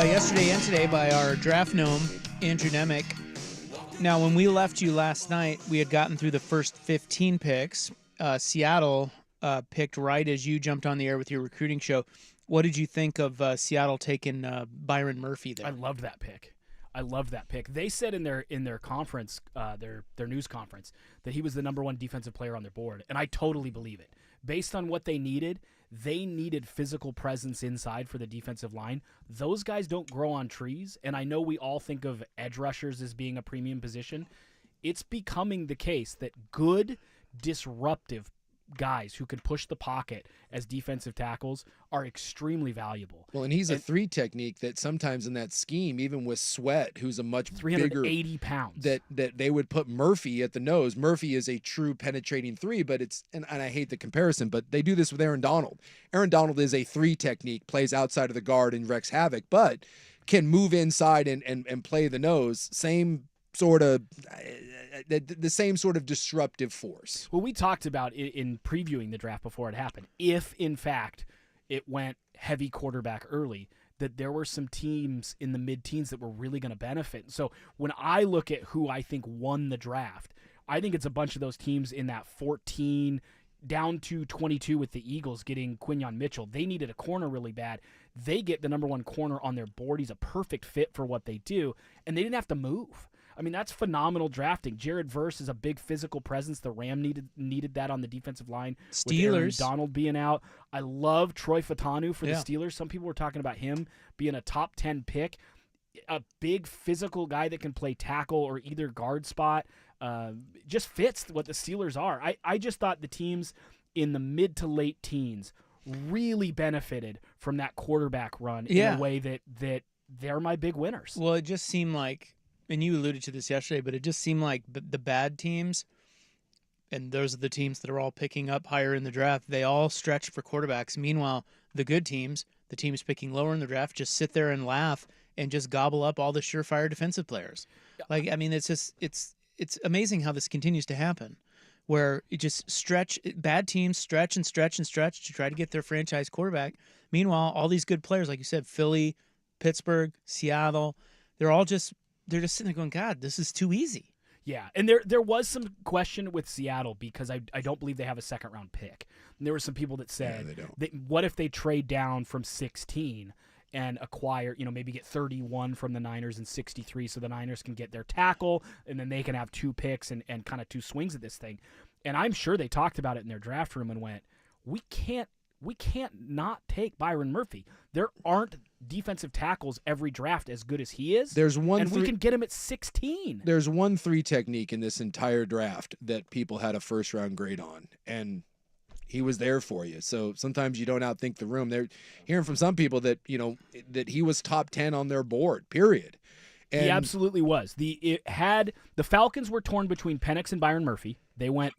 yesterday and today by our draft gnome, Andrew Nemec. Now, when we left you last night, we had gotten through the first 15 picks. Seattle picked right as you jumped on the air with your recruiting show. What did you think of Seattle taking Byron Murphy there? I loved that pick. They said in their conference, their news conference, that he was the number one defensive player on their board, and I totally believe it. Based on what they needed physical presence inside for the defensive line. Those guys don't grow on trees, and I know we all think of edge rushers as being a premium position. It's becoming the case that good, disruptive guys who can push the pocket as defensive tackles are extremely valuable. Well, and he's a 3 technique that sometimes in that scheme, even with Sweat, who's a much 380 bigger, pounds, that they would put Murphy at the nose. Murphy is a true penetrating 3, but it's, and I hate the comparison, but they do this with Aaron Donald. Aaron Donald is a 3 technique, plays outside of the guard and wreaks havoc, but can move inside and play the nose. Same sort of the same sort of disruptive force. Well, we talked about in previewing the draft before it happened. If, in fact, it went heavy quarterback early, that there were some teams in the mid-teens that were really going to benefit. So when I look at who I think won the draft, I think it's a bunch of those teams in that 14 down to 22 with the Eagles getting Quinyon Mitchell. They needed a corner really bad. They get the number one corner on their board. He's a perfect fit for what they do, and they didn't have to move. I mean, that's phenomenal drafting. Jared Verse is a big physical presence. The Ram needed that on the defensive line. Steelers. With Aaron Donald being out. I love Troy Fatanu for the Yeah. Steelers. Some people were talking about him being a top 10 pick. A big physical guy that can play tackle or either guard spot. Just fits what the Steelers are. I just thought the teams in the mid to late teens really benefited from that quarterback run in a way that they're my big winners. Well, it just seemed like, and you alluded to this yesterday, but it just seemed like the bad teams, and those are the teams that are all picking up higher in the draft, they all stretched for quarterbacks. Meanwhile, the good teams, the teams picking lower in the draft, just sit there and laugh and just gobble up all the surefire defensive players. Like, I mean, it's amazing how this continues to happen, where it just bad teams stretch and stretch and stretch to try to get their franchise quarterback. Meanwhile, all these good players, like you said, Philly, Pittsburgh, Seattle, they're just sitting there going, God, this is too easy. Yeah, and there was some question with Seattle because I don't believe they have a second-round pick. And there were some people that said, what if they trade down from 16 and acquire, maybe get 31 from the Niners and 63 so the Niners can get their tackle, and then they can have 2 picks and kind of 2 swings at this thing. And I'm sure they talked about it in their draft room and went, we can't not take Byron Murphy. There aren't defensive tackles every draft as good as he is. We can get him at 16. There's 1 3 technique in this entire draft that people had a first round grade on, and he was there for you. So sometimes you don't outthink the room. They're hearing from some people that that he was top 10 on their board. Period. And he absolutely was. The Falcons were torn between Penix and Byron Murphy. They went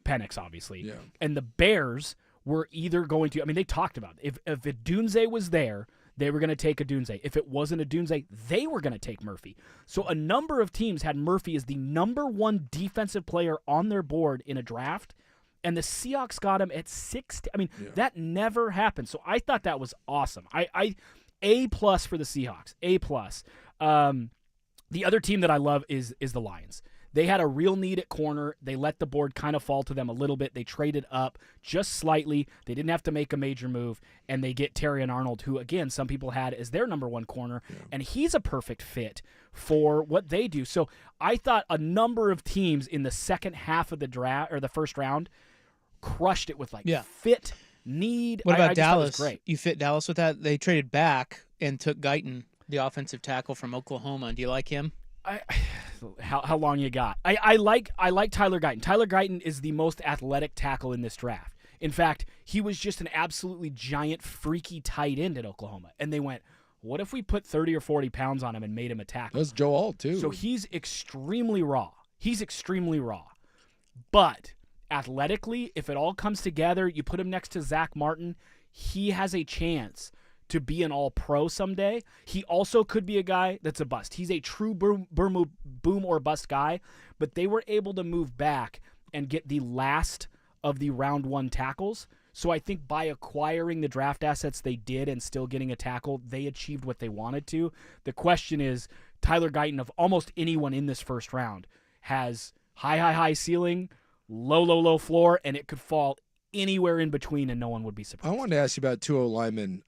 Penix, obviously. Yeah. And the Bears were either going to, they talked about it. If Adunze was there, they were going to take Adunze. If it wasn't Adunze, they were going to take Murphy. So a number of teams had Murphy as the number 1 defensive player on their board in a draft, and the Seahawks got him at 60. That never happened. So I thought that was awesome. A+ for the Seahawks. A+. The other team that I love is the Lions. They had a real need at corner. They let the board kind of fall to them a little bit. They traded up just slightly. They didn't have to make a major move, and they get Terrion Arnold, who, again, some people had as their number 1 corner, and he's a perfect fit for what they do. So I thought a number of teams in the second half of the draft or the first round crushed it with fit, need. What about I just thought it was Dallas? great. You fit Dallas with that? They traded back and took Guyton, the offensive tackle from Oklahoma. Do you like him? How long you got? I like Tyler Guyton. Tyler Guyton is the most athletic tackle in this draft. In fact, he was just an absolutely giant, freaky tight end at Oklahoma. And they went, what if we put 30 or 40 pounds on him and made him a tackle? That's Joe Alt, too. So he's extremely raw. But athletically, if it all comes together, you put him next to Zach Martin, he has a chance to be an all-pro someday. He also could be a guy that's a bust. He's a true boom or bust guy, but they were able to move back and get the last of the round 1 tackles So I think by acquiring the draft assets they did and still getting a tackle, they achieved what they wanted to. The question is, Tyler Guyton, of almost anyone in this first round, has high ceiling, low floor, and it could fall anywhere in between and no one would be surprised. I wanted to ask you about 2 linemen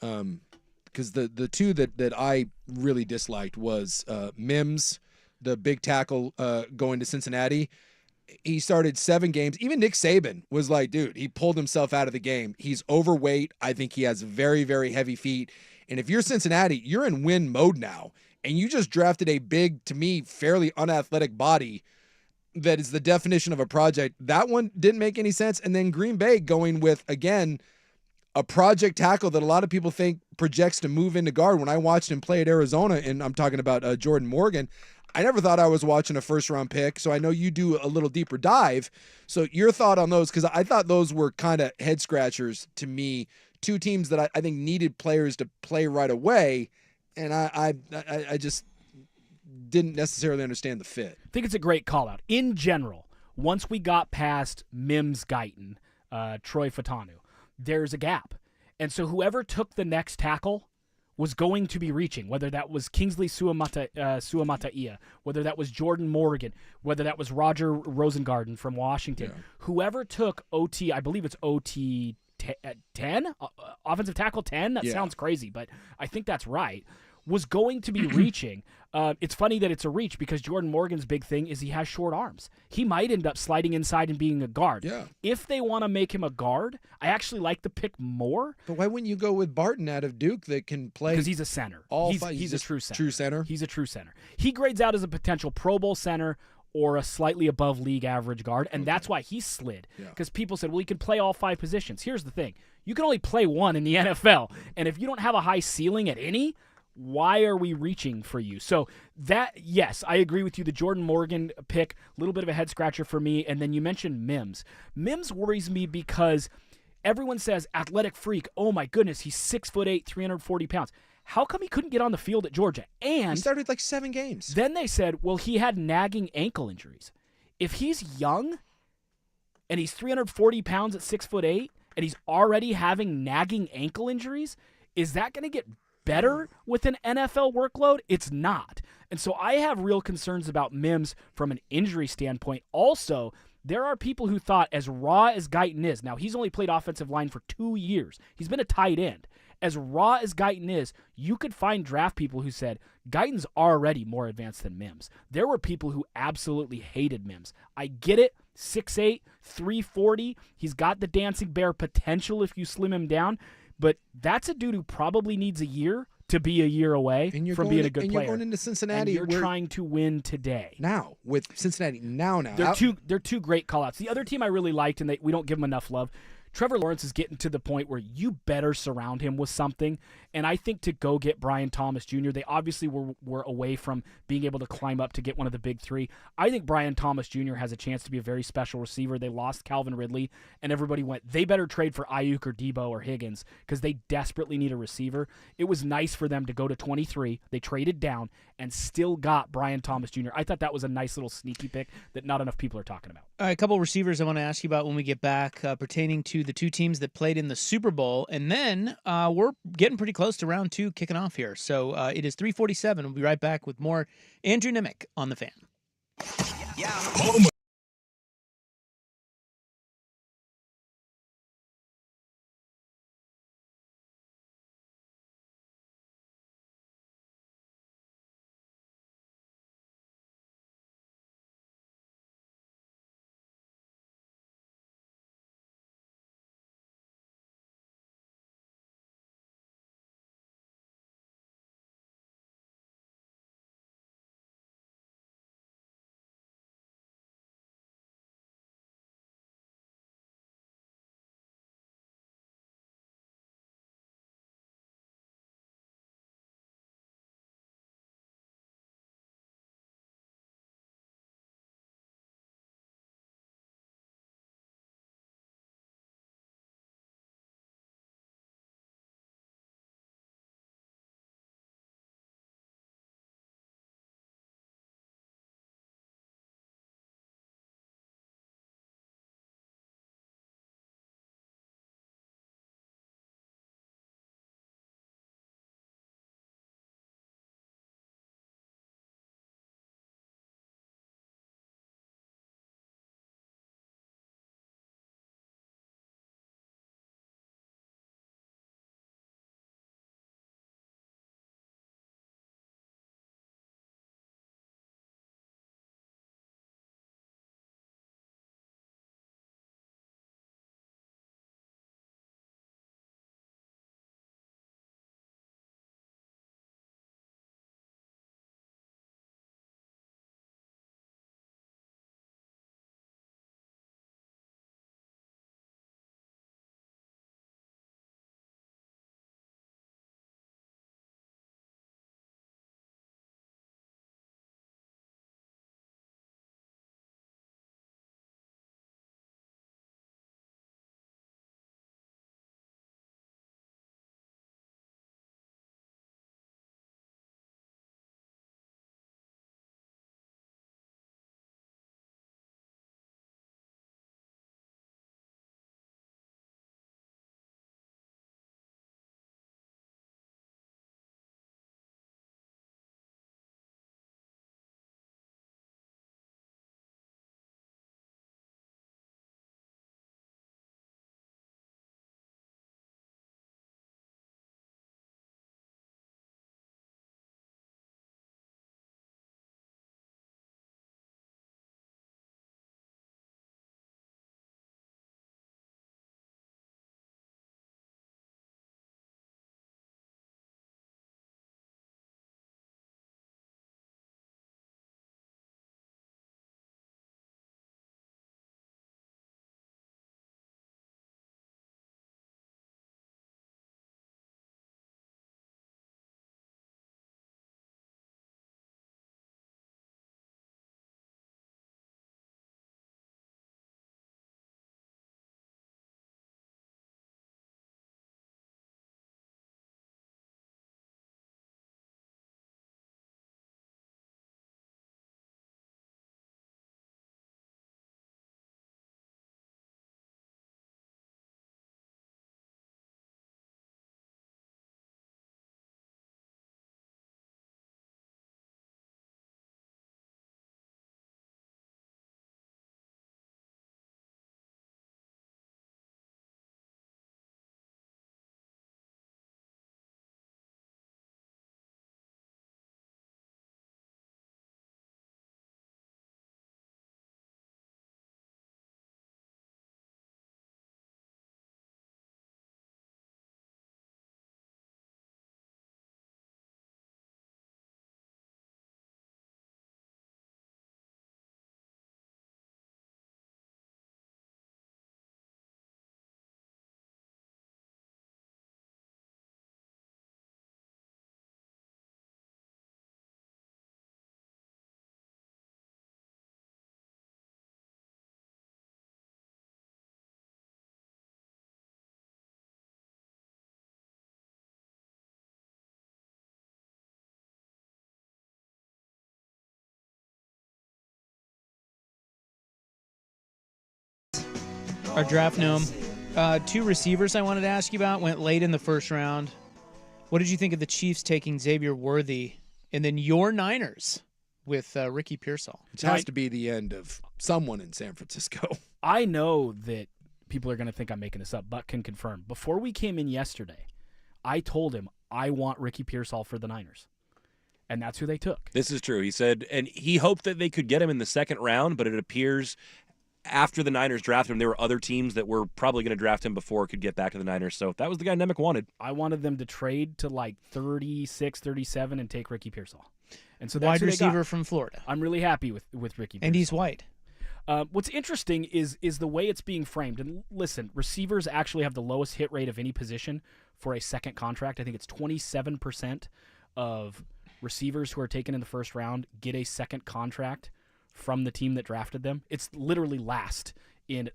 because the two that I really disliked was Mims, the big tackle going to Cincinnati. He started 7 games. Even Nick Saban was like, dude, he pulled himself out of the game. He's overweight. I think he has very, very heavy feet. And if you're Cincinnati, you're in win mode now. And you just drafted a big, to me, fairly unathletic body that is the definition of a project. That one didn't make any sense. And then Green Bay going with, again, a project tackle that a lot of people think projects to move into guard. When I watched him play at Arizona, and I'm talking about Jordan Morgan, I never thought I was watching a first-round pick, so I know you do a little deeper dive. So your thought on those, because I thought those were kind of head-scratchers to me, 2 teams that I think needed players to play right away, and I just didn't necessarily understand the fit. I think it's a great call-out. In general, once we got past Mims Guyton, Troy Fatanu, there's a gap. And so whoever took the next tackle was going to be reaching, whether that was Kingsley Suamataia, whether that was Jordan Morgan, whether that was Roger Rosengarten from Washington. Yeah. Whoever took OT, I believe it's OT 10, offensive tackle 10, that sounds crazy, but I think that's right, was going to be reaching. It's funny that it's a reach because Jordan Morgan's big thing is he has short arms. He might end up sliding inside and being a guard. Yeah. If they want to make him a guard, I actually like the pick more. But why wouldn't you go with Barton out of Duke that can play? Because he's a center. He's a true center. True center? He's a true center. He grades out as a potential Pro Bowl center or a slightly above league average guard, and that's why he slid. Because people said, well, he can play all 5 positions. Here's the thing. You can only play one in the NFL, and if you don't have a high ceiling at any, why are we reaching for you? So that, yes, I agree with you. The Jordan Morgan pick, a little bit of a head-scratcher for me, and then you mentioned Mims. Mims worries me because everyone says athletic freak. Oh, my goodness, he's 6'8", 340 pounds. How come he couldn't get on the field at Georgia? And he started like 7 games. Then they said, well, he had nagging ankle injuries. If he's young and he's 340 pounds at 6'8", and he's already having nagging ankle injuries, is that going to get better with an NFL workload? It's not. And so I have real concerns about Mims from an injury standpoint. Also, there are people who thought, as raw as Guyton is, now he's only played offensive line for 2 years. He's been a tight end. As raw as Guyton is, you could find draft people who said, Guyton's already more advanced than Mims. There were people who absolutely hated Mims. I get it. 6'8", 340. He's got the dancing bear potential if you slim him down. But that's a dude who probably needs a year to be a year away from being a good player. You're going into Cincinnati. And you're trying to win today. Now, with Cincinnati, now. They're two great call-outs. The other team I really liked, and we don't give them enough love, Trevor Lawrence is getting to the point where you better surround him with something. And I think to go get Brian Thomas Jr., they obviously were away from being able to climb up to get one of the big 3. I think Brian Thomas Jr. has a chance to be a very special receiver. They lost Calvin Ridley, and everybody went, they better trade for Ayuk or Debo or Higgins because they desperately need a receiver. It was nice for them to go to 23. They traded down and still got Brian Thomas Jr. I thought that was a nice little sneaky pick that not enough people are talking about. All right, a couple receivers I want to ask you about when we get back pertaining to the 2 teams that played in the Super Bowl. And then we're getting pretty close to round 2 kicking off here. So it is 3:47. We'll be right back with more Andrew Nimick on The Fan. Yeah. Our draft gnome. 2 receivers I wanted to ask you about went late in the first round. What did you think of the Chiefs taking Xavier Worthy, and then your Niners with Ricky Pearsall? It has to be the end of someone in San Francisco. I know that people are going to think I'm making this up, but can confirm. Before we came in yesterday, I told him I want Ricky Pearsall for the Niners. And that's who they took. This is true. He said, and he hoped that they could get him in the second round, but it appears after the Niners drafted him, there were other teams that were probably going to draft him before it could get back to the Niners. So that was the guy Nemec wanted. I wanted them to trade to like 36, 37 and take Ricky Pearsall. And so that's wide who they receiver got. from Florida. I'm really happy with Ricky Pearsall. And he's white. What's interesting is the way it's being framed. And listen, receivers actually have the lowest hit rate of any position for a second contract. I think it's 27% of receivers who are taken in the first round get a second contract from the team that drafted them. It's literally last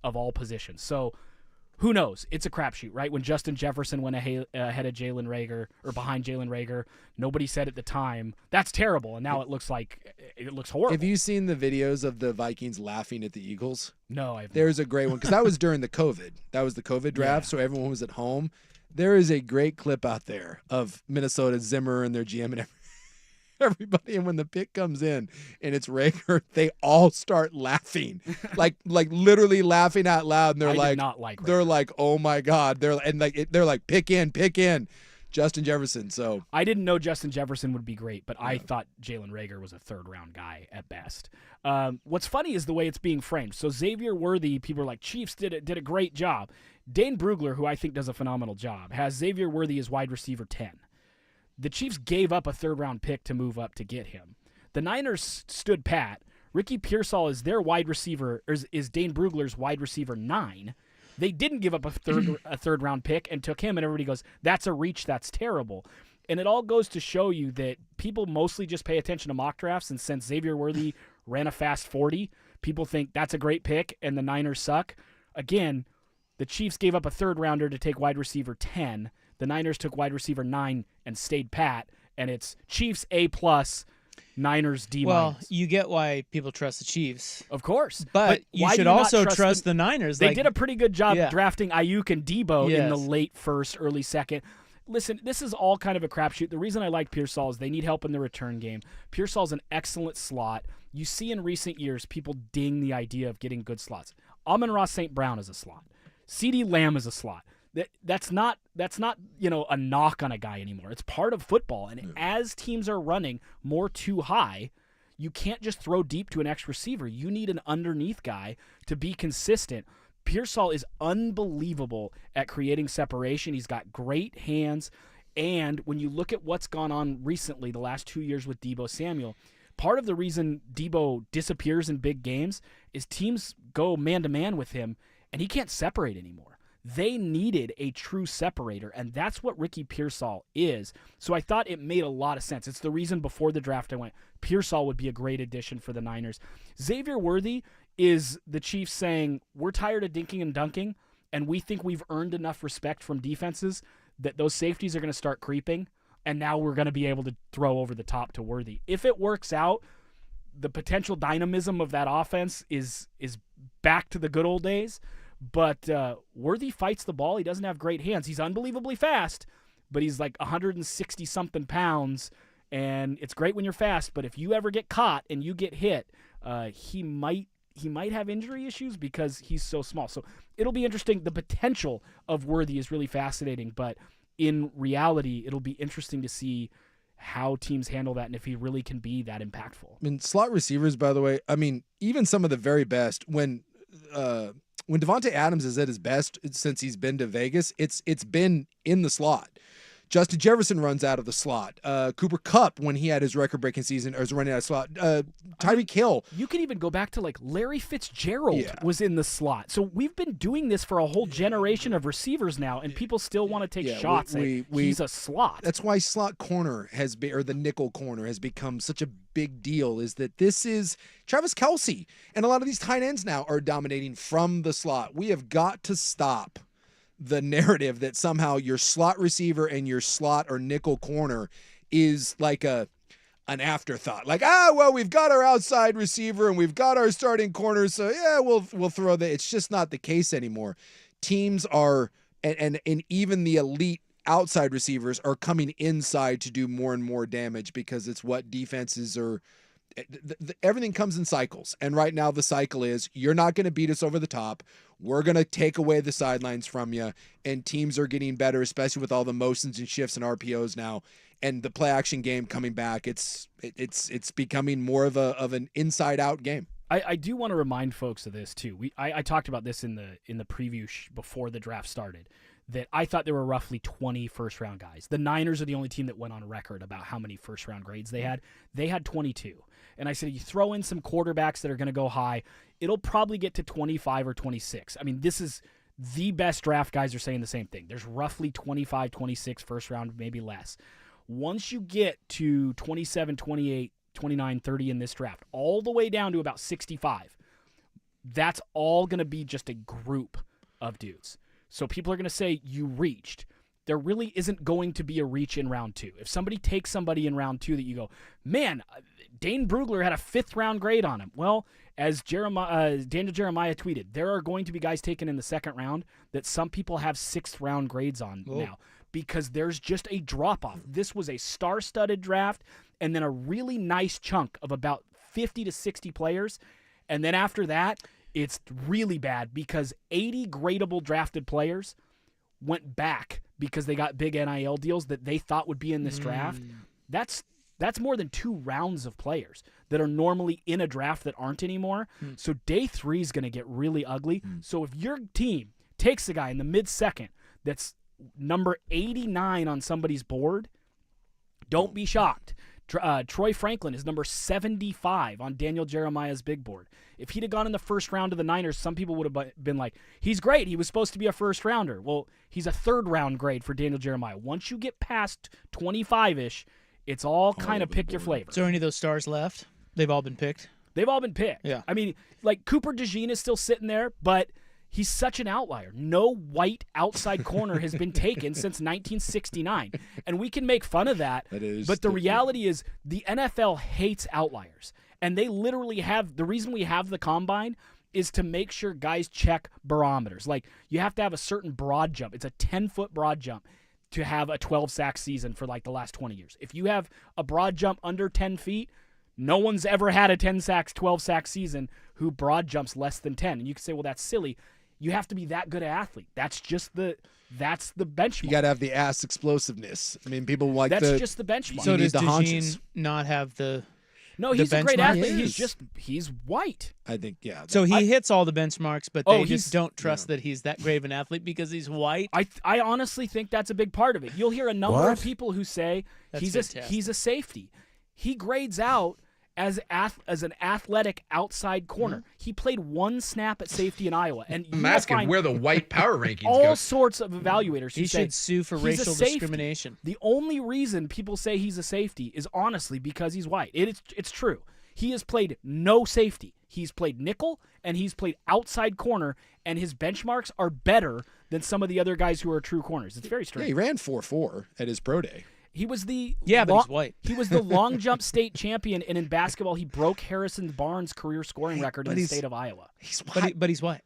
of all positions. So who knows? It's a crapshoot, right? When Justin Jefferson went ahead of Jalen Reagor or behind Jalen Reagor, nobody said at the time, that's terrible. And now it looks horrible. Have you seen the videos of the Vikings laughing at the Eagles? No, I've There's a great one because that was during the COVID. That was the COVID draft, so everyone was at home. There is a great clip out there of Minnesota Zimmer and their GM and everybody, and when the pick comes in and it's Rager, they all start laughing, like literally laughing out loud, and they're I did not like they're Rager. like, oh my god, they're like pick in Justin Jefferson. So I didn't know Justin Jefferson would be great, but I thought Jalen Reagor was a third-round guy at best. What's funny is the way it's being framed. So Xavier Worthy, people are like, Chiefs did a great job. Dane Brugler, who I think does a phenomenal job, has Xavier Worthy as wide receiver 10. The Chiefs gave up a third-round pick to move up to get him. The Niners stood pat. Ricky Pearsall is their wide receiver, or is Dane Brugler's wide receiver 9. They didn't give up a third-round pick and took him, and everybody goes, that's a reach, that's terrible. And it all goes to show you that people mostly just pay attention to mock drafts, and since Xavier Worthy ran a fast 40, people think that's a great pick, and the Niners suck. Again, the Chiefs gave up a third-rounder to take wide receiver 10. The Niners took wide receiver 9 and stayed pat, and it's Chiefs A+, Niners D-. Well, you get why people trust the Chiefs. Of course. But you why do should not also trust the Niners. They did a pretty good job Yeah. drafting Ayuk and Debo in the Yes. late first, early second. Listen, this is all kind of a crapshoot. The reason I like Pearsall is they need help in the return game. Pearsall's an excellent slot. You see in recent years people ding the idea of getting good slots. Amon-Ra St. Brown is a slot. CeeDee Lamb is a slot. That's not a knock on a guy anymore. It's part of football. And as teams are running more too high, you can't just throw deep to an X receiver. You need an underneath guy to be consistent. Pearsall is unbelievable at creating separation. He's got great hands. And when you look at what's gone on recently, the last 2 years with Deebo Samuel, part of the reason Deebo disappears in big games is teams go man-to-man with him, and he can't separate anymore. They needed a true separator, and that's what Ricky Pearsall is. So I thought it made a lot of sense. It's the reason before the draft I went, Pearsall would be a great addition for the Niners. Xavier Worthy is the Chiefs saying, we're tired of dinking and dunking, and we think we've earned enough respect from defenses that those safeties are going to start creeping, and now we're going to be able to throw over the top to Worthy. If it works out, the potential dynamism of that offense is back to the good old days. But Worthy fights the ball. He doesn't have great hands. He's unbelievably fast, but he's like 160-something pounds, and it's great when you're fast. But if you ever get caught and you get hit, he might have injury issues because he's so small. So it'll be interesting. The potential of Worthy is really fascinating, but in reality, it'll be interesting to see how teams handle that and if he really can be that impactful. I mean, slot receivers, by the way, even some of the very best, when Devontae Adams is at his best since he's been to Vegas, it's been in the slot. Justin Jefferson runs out of the slot. Cooper Kupp, when he had his record-breaking season, is running out of slot. Tyreek Hill. You can even go back to like Larry Fitzgerald was in the slot. So we've been doing this for a whole generation of receivers now, and people still want to take shots at he's a slot. That's why slot corner has been, or the nickel corner has become such a big deal, is that this is Travis Kelce. And a lot of these tight ends now are dominating from the slot. We have got to stop the narrative that somehow your slot receiver and your slot or nickel corner is like a an afterthought. Like, well, we've got our outside receiver and we've got our starting corner, so yeah, we'll throw that. It's just not the case anymore. Teams are, and even the elite outside receivers are coming inside to do more and more damage because it's what defenses are. Everything comes in cycles, and right now the cycle is you're not going to beat us over the top. We're going to take away the sidelines from you, and teams are getting better, especially with all the motions and shifts and RPOs now, and the play action game coming back. It's becoming more of an inside out game. I do want to remind folks of this too. I talked about this in the preview before the draft started, that I thought there were roughly 20 first-round guys. The Niners are the only team that went on record about how many first-round grades they had. They had 22. And I said, you throw in some quarterbacks that are going to go high, it'll probably get to 25 or 26. I mean, this is the best draft guys are saying the same thing. There's roughly 25, 26 first-round, maybe less. Once you get to 27, 28, 29, 30 in this draft, all the way down to about 65, that's all going to be just a group of dudes. So people are going to say you reached. There really isn't going to be a reach in round 2. If somebody takes somebody in round 2 that you go, man, Dane Brugler had a 5th-round grade on him. Well, as Daniel Jeremiah tweeted, there are going to be guys taken in the 2nd round that some people have 6th-round grades on now because there's just a drop-off. This was a star-studded draft and then a really nice chunk of about 50 to 60 players. And then after that, it's really bad because 80 gradable drafted players went back because they got big NIL deals that they thought would be in this draft. That's more than 2 rounds of players that are normally in a draft that aren't anymore. So day 3 is going to get really ugly. So if your team takes a guy in the mid-second that's number 89 on somebody's board, don't be shocked. Troy Franklin is number 75 on Daniel Jeremiah's big board. If he'd have gone in the 1st round of the Niners, some people would have been like, he's great. He was supposed to be a 1st rounder. Well, he's a 3rd round grade for Daniel Jeremiah. Once you get past 25-ish, it's all kind of pick your flavor. Is there any of those stars left? They've all been picked? They've all been picked. Yeah. I mean, like Cooper DeJean is still sitting there, but he's such an outlier. No white outside corner has been taken since 1969. And we can make fun of that, but the reality is the NFL hates outliers. And they literally have – the reason we have the combine is to make sure guys check barometers. Like, you have to have a certain broad jump. It's a 10-foot broad jump to have a 12-sack season for, like, the last 20 years. If you have a broad jump under 10 feet, no one's ever had a 10-sack, 12-sack season who broad jumps less than 10. And you can say, well, that's silly. You have to be that good an athlete. That's the benchmark. You got to have the ass explosiveness. I mean, people like that's just the benchmark. So does DeJean not have the? No, he's a great benchmark? athlete. He's white. I think, yeah. So he hits all the benchmarks, but they just don't trust that he's that great of an athlete because he's white. I honestly think that's a big part of it. You'll hear a number of people who say he's a safety. He grades out as an athletic outside corner. He played 1 snap at safety in Iowa. And I'm asking where the white power rankings go. All sorts of evaluators who he say should sue for he's racial a safety. discrimination. The only reason people say he's a safety is honestly because he's white. It's true. He has played no safety. He's played nickel, and he's played outside corner, and his benchmarks are better than some of the other guys who are true corners. It's very strange. Yeah, he ran 4.4 at his pro day. He was the but he's white. He was the long jump state champion, and in basketball, he broke Harrison Barnes' career scoring record in the state of Iowa. He's white. But he's white.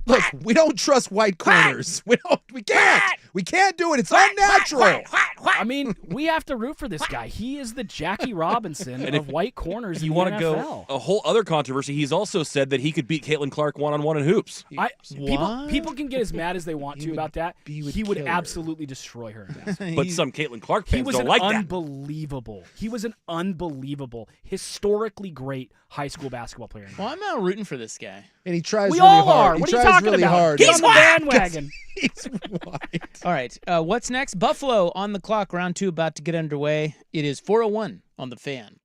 Look, we don't trust white corners. We can't do it. It's unnatural. I mean, we have to root for this guy. He is the Jackie Robinson of white corners. You want to go a whole other controversy? He's also said that he could beat Caitlin Clark one-on-one in hoops. People can get as mad as they want to about that. He would absolutely destroy her. But some Caitlin Clark fans don't like that. He was an unbelievable, historically great high school basketball player. Well, I'm not rooting for this guy. And he tries we really all hard. are. What he are you tries talking really about? hard. He's on the bandwagon. He's white. All right. What's next? Buffalo on the clock. Round 2 about to get underway. It is 4:01 on the Fan.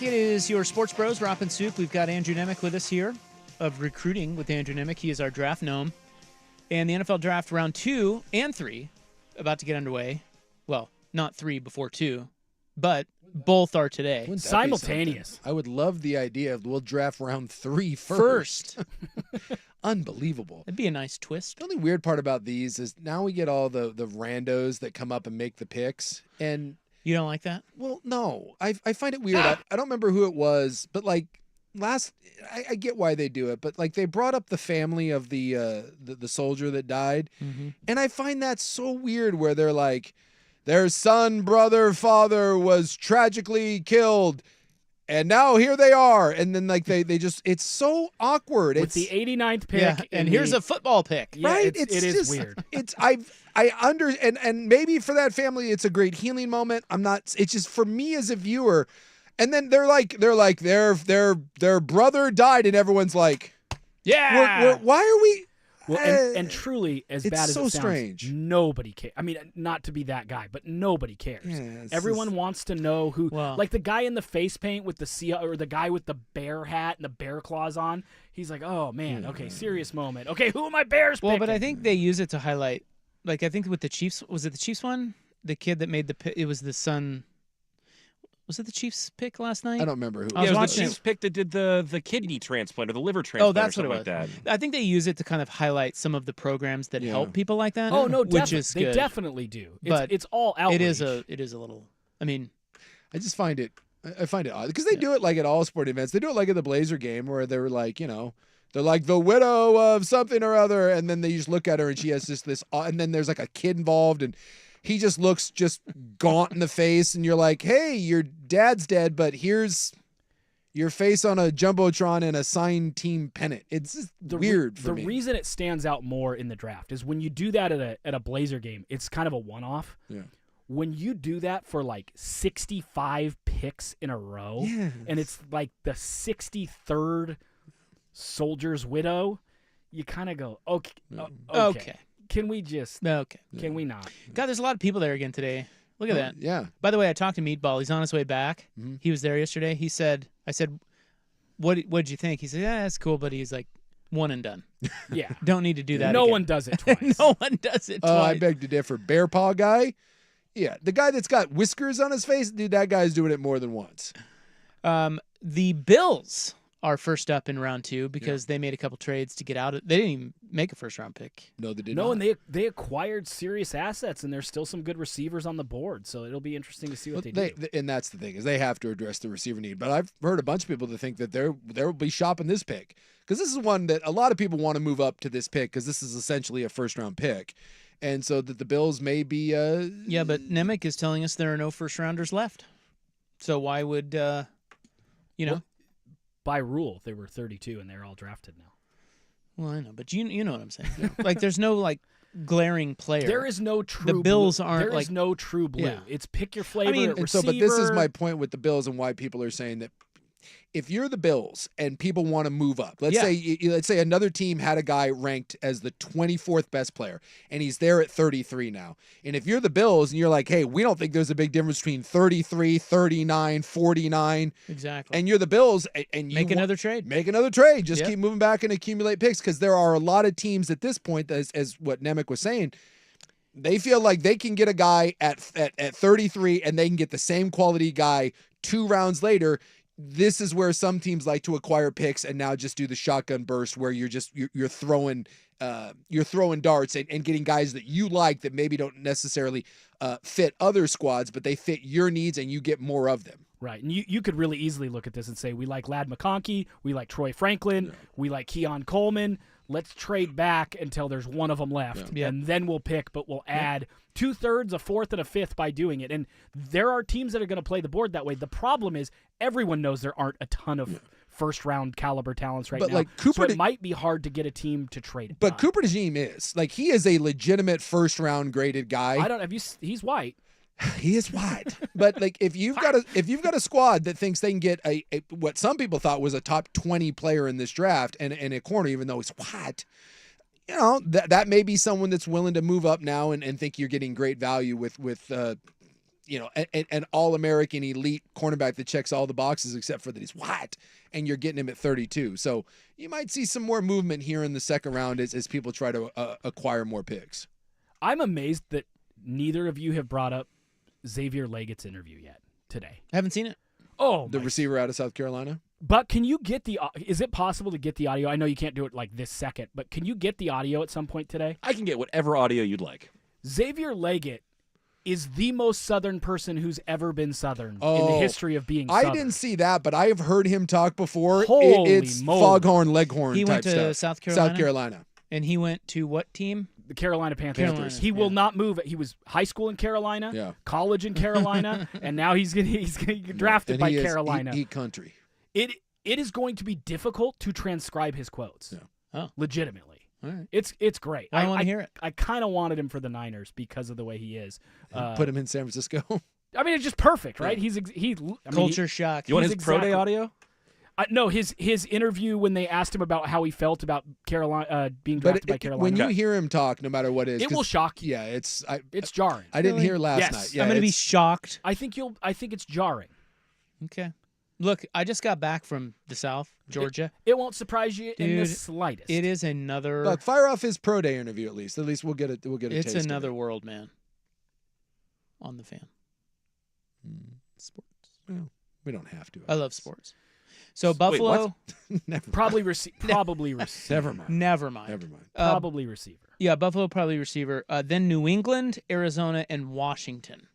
back. It is your Sports Bros, Rop and Soup. We've got Andrew Nemec with us here of Recruiting with Andrew Nemec. He is our draft gnome. And the NFL Draft round 2 and 3 about to get underway. Well, not 3 before 2, but both are today. Wouldn't that be Simultaneous. something? I would love the idea of we'll draft round 3 first. Unbelievable. That'd be a nice twist. The only weird part about these is now we get all the randos that come up and make the picks. And, You don't like that? well, no. I find it weird. I don't remember who it was, but, like, I get why they do it, but, like, they brought up the family of the soldier that died. Mm-hmm. And I find that so weird where they're like, their son, brother, father was tragically killed, and now here they are. And then, like, they just, it's so awkward. With the 89th pick. Yeah, and here's a football pick. Yeah, right? It is just, weird. It's, and maybe for that family, it's a great healing moment. It's just for me as a viewer. And then they're like, their brother died, and everyone's like, Yeah. why are we? Well, and truly, as it's bad as so it sounds, strange. nobody cares. I mean, not to be that guy, but nobody cares. Yeah, it's Everyone just- wants to know who, Well- like the guy in the face paint with the sea, or the guy with the bear hat and the bear claws on. He's like, oh man, okay, serious moment. Okay, who am I Bears Well, picking? but I think they use it to highlight, like, I think with the Chiefs, was it the Chiefs one? The kid that made the pick, it was the son. Was it the Chiefs pick last night? I don't remember who. I was Yeah, it was watching the it. Chiefs pick that did the kidney transplant or the liver transplant. Oh, that's or what it something was. like that. I think they use it to kind of highlight some of the programs that Yeah. help people like that. oh no, which is they good. definitely do. But It's all outrage. It is a little. I mean, I just find it. I find it odd because they do it like at all sporting events. They do it like at the Blazer game where they're like, they're like the widow of something or other, and then they just look at her and she has just this, and then there's like a kid involved, and he just looks just gaunt in the face, and you're like, hey, your dad's dead, but here's your face on a jumbotron and a signed team pennant. It's just weird for me. The reason it stands out more in the draft is when you do that at a Blazer game, it's kind of a one-off. Yeah. When you do that for like 65 picks in a row, and it's like the 63rd soldier's widow, you kind of go, okay, okay. Can we just? Okay. Can we not? God, there's a lot of people there again today. Look at that. Yeah. By the way, I talked to Meatball. He's on his way back. Mm-hmm. He was there yesterday. He said, I said, what'd you think? He said, yeah, that's cool, but he's like, one and done. Yeah. Don't need to do that No again. one does it twice. No one does it Oh, twice. I beg to differ. Bear paw guy? Yeah. The guy that's got whiskers on his face, dude, that guy's doing it more than once. The Bills are first up in round 2 because they made a couple trades to get out of. They didn't even make a first round pick. No, they did No, not. and they acquired serious assets, and there's still some good receivers on the board, so it'll be interesting to see what they do. And that's the thing is they have to address the receiver need. But I've heard a bunch of people that think that they'll be shopping this pick because this is one that a lot of people want to move up to this pick because this is essentially a first round pick, and so that the Bills may be. Yeah, but Nemec is telling us there are no first rounders left. So why would Well, by rule, there were 32, and they're all drafted now. Well, I know, but you know what I'm saying. Like, there's no like glaring player. There is no true. The Bills blue. aren't There is like no true blue. Yeah. It's pick your flavor. mean, And receiver. so, but this is my point with the Bills and why people are saying that if you're the Bills and people want to move up, let's say another team had a guy ranked as the 24th best player and he's there at 33 now. And if you're the Bills and you're like, hey, we don't think there's a big difference between 33, 39, 49, exactly. and you're the Bills and you Make another trade. Make another trade. Just Yep. keep moving back and accumulate picks because there are a lot of teams at this point, as what Nemec was saying, they feel like they can get a guy at 33 and they can get the same quality guy 2 rounds later. This is where some teams like to acquire picks and now just do the shotgun burst where you're throwing darts and getting guys that you like that maybe don't necessarily fit other squads, but they fit your needs and you get more of them. Right, and you could really easily look at this and say, we like Ladd McConkey, we like Troy Franklin, we like Keon Coleman. Let's trade back until there's one of them left, Yeah. and then we'll pick, but we'll add 2/3, a fourth, and a fifth by doing it. And there are teams that are going to play the board that way. The problem is everyone knows there aren't a ton of first-round caliber talents right But, now, like, Cooper so it did- might be hard to get a team to trade. But Cooper DeJean is like he is a legitimate first round graded guy. I don't have you. He's white. He is white. But like if you've got a squad that thinks they can get a what some people thought was a top 20 player in this draft and a corner, even though he's white, that may be someone that's willing to move up now and think you're getting great value with an all-American elite cornerback that checks all the boxes except for that he's white, and you're getting him at 32. So you might see some more movement here in the second round as people try to acquire more picks. I'm amazed that neither of you have brought up Xavier Leggett's interview yet today. I haven't seen it. Oh, The receiver out of South Carolina? But can you get is it possible to get the audio? I know you can't do it like this second, but can you get the audio at some point today? I can get whatever audio you'd like. Xavier Leggett is the most Southern person who's ever been Southern in the history of being Southern. I didn't see that, but I have heard him talk before. Holy It's moly. foghorn, leghorn He type went to stuff. South Carolina? South Carolina. And he went to what team? The Carolina Panthers. Carolina, He will not move. He was high school in Carolina, Yeah. college in Carolina, and now he's getting drafted And by he is Carolina. Heat country. It is going to be difficult to transcribe his quotes. Yeah. Oh. Legitimately. All right. It's great. I want to hear it. I kind of wanted him for the Niners because of the way he is. Put him in San Francisco. I mean, it's just perfect, right? Yeah. Culture shock. You want his He's pro day exactly- audio? No, his interview when they asked him about how he felt about Carolina being But drafted by Carolina. when you hear him talk, no matter what it is, it will shock you. Yeah, it's jarring. I didn't Really? hear last Yes. night. Yeah, I'm going to be it's- shocked. I think it's jarring. Okay. Look, I just got back from the South, Georgia. It won't surprise you in the Dude, slightest. It is another. Look, fire off his pro day interview at least. At least we'll get it. We'll get a It's taste of another it. world, man. On the fan. Sports. Well, we don't have to. I love sports. So Wait, Buffalo. what? Never mind. Probably receiver. Never mind. Never mind. Never mind. Probably receiver. Yeah, Buffalo probably receiver. Then New England, Arizona, and Washington.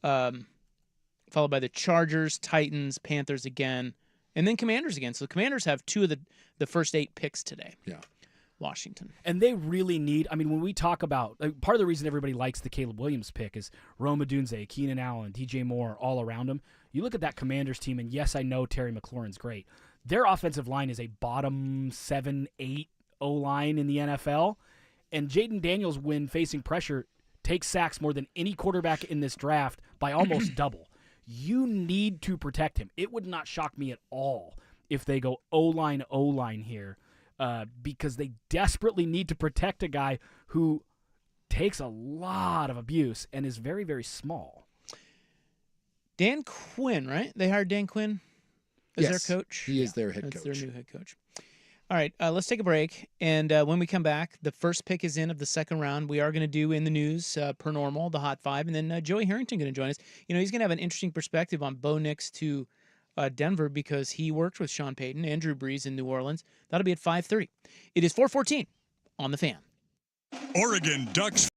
Followed by the Chargers, Titans, Panthers again, and then Commanders again. So the Commanders have two of the first 8 picks today. Yeah. Washington. And they really need. I mean, when we talk about part of the reason everybody likes the Caleb Williams pick is Rome Odunze, Keenan Allen, DJ Moore, all around him. You look at that Commanders team, and yes, I know Terry McLaurin's great. Their offensive line is a bottom 7-8 O-line in the NFL, and Jaden Daniels, when facing pressure, takes sacks more than any quarterback in this draft by almost double. You need to protect him. It would not shock me at all if they go O-line here. Because they desperately need to protect a guy who takes a lot of abuse and is very, very small. Dan Quinn, right? They hired Dan Quinn as Yes, their coach. He is their head That's coach. their new head coach. All right, let's take a break. And when we come back, the first pick is in of the second round. We are going to do in the news, per normal, the Hot 5. And then Joey Harrington going to join us. You know, he's going to have an interesting perspective on Bo Nix to Denver because he worked with Sean Payton and Drew Brees in New Orleans. That'll be at 5:30. It is 4:14 on the Fan. Oregon Ducks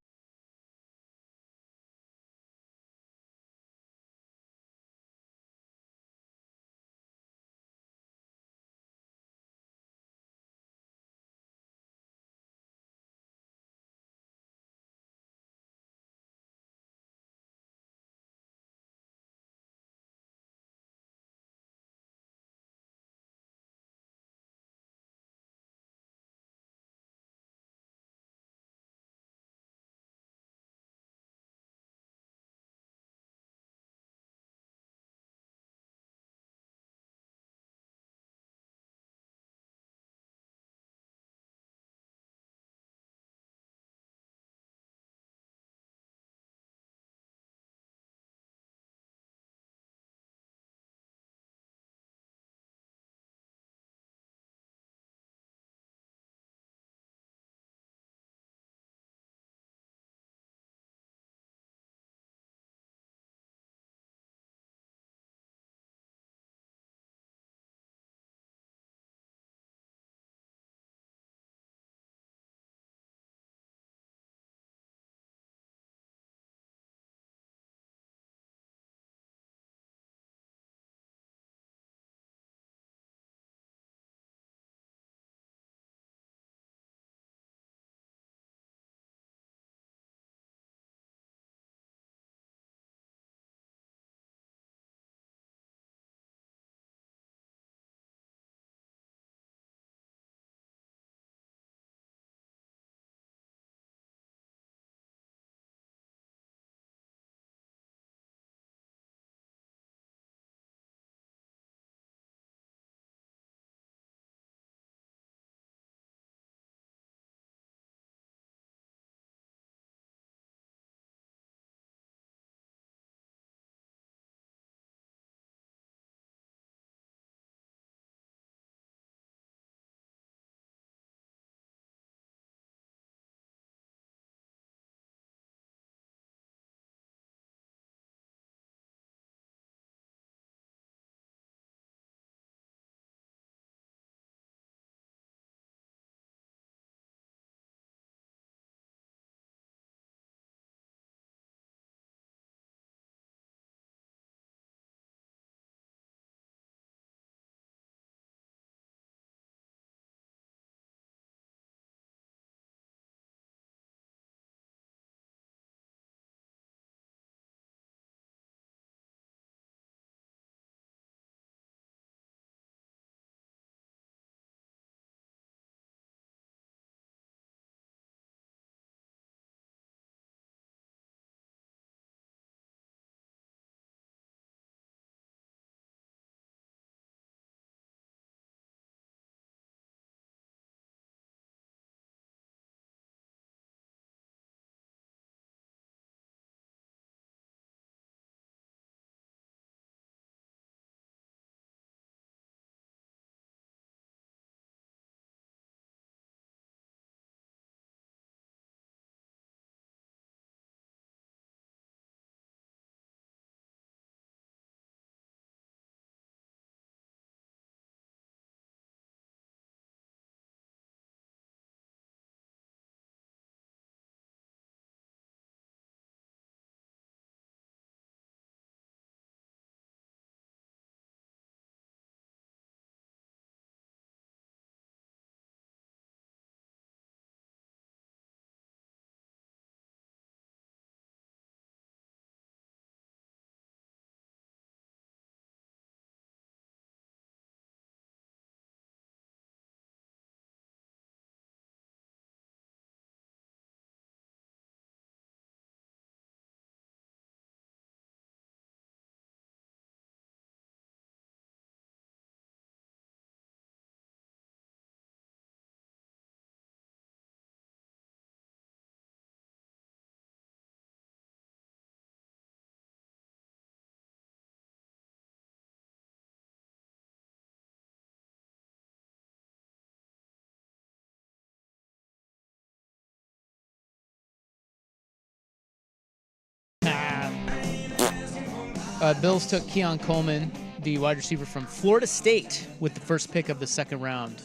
Bills took Keon Coleman, the wide receiver from Florida State, with the first pick of the second round.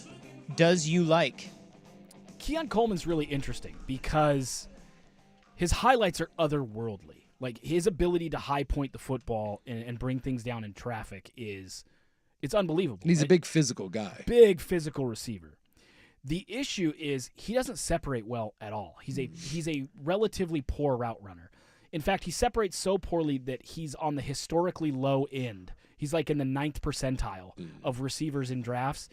Does you like? Keon Coleman's really interesting because his highlights are otherworldly. Like, his ability to high point the football and bring things down in traffic it's unbelievable. He's a big physical guy. Big physical receiver. The issue is he doesn't separate well at all. He's a relatively poor route runner. In fact, he separates so poorly that he's on the historically low end. He's like in the 9th percentile of receivers in drafts.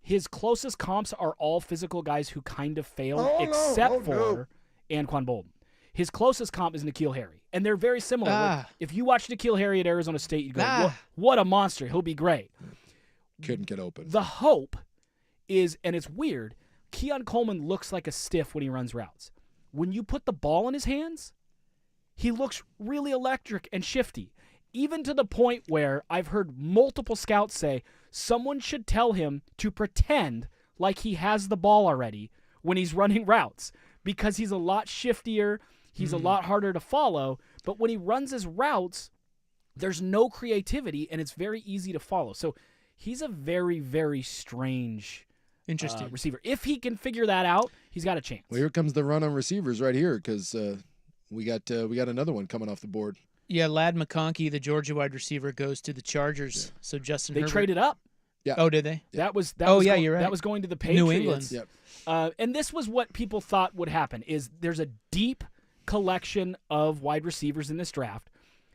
His closest comps are all physical guys who kind of failed, except for Anquan Bolden. His closest comp is N'Keal Harry, and they're very similar. If you watch N'Keal Harry at Arizona State, you go, what a monster. He'll be great. Couldn't get open. The hope is, and it's weird, Keon Coleman looks like a stiff when he runs routes. When you put the ball in his hands, he looks really electric and shifty, even to the point where I've heard multiple scouts say someone should tell him to pretend like he has the ball already when he's running routes, because he's a lot shiftier, he's a lot harder to follow, but when he runs his routes, there's no creativity, and it's very easy to follow. So he's a very, very strange receiver. If he can figure that out, he's got a chance. Well, here comes the run on receivers right here, because we got another one coming off the board. Yeah, Ladd McConkey, the Georgia wide receiver, goes to the Chargers. Yeah. So Justin They Herbert. traded up. Yeah. Oh, did they? That was you're right. That was going to the Patriots. New England. Yep. And this was what people thought would happen, is there's a deep collection of wide receivers in this draft.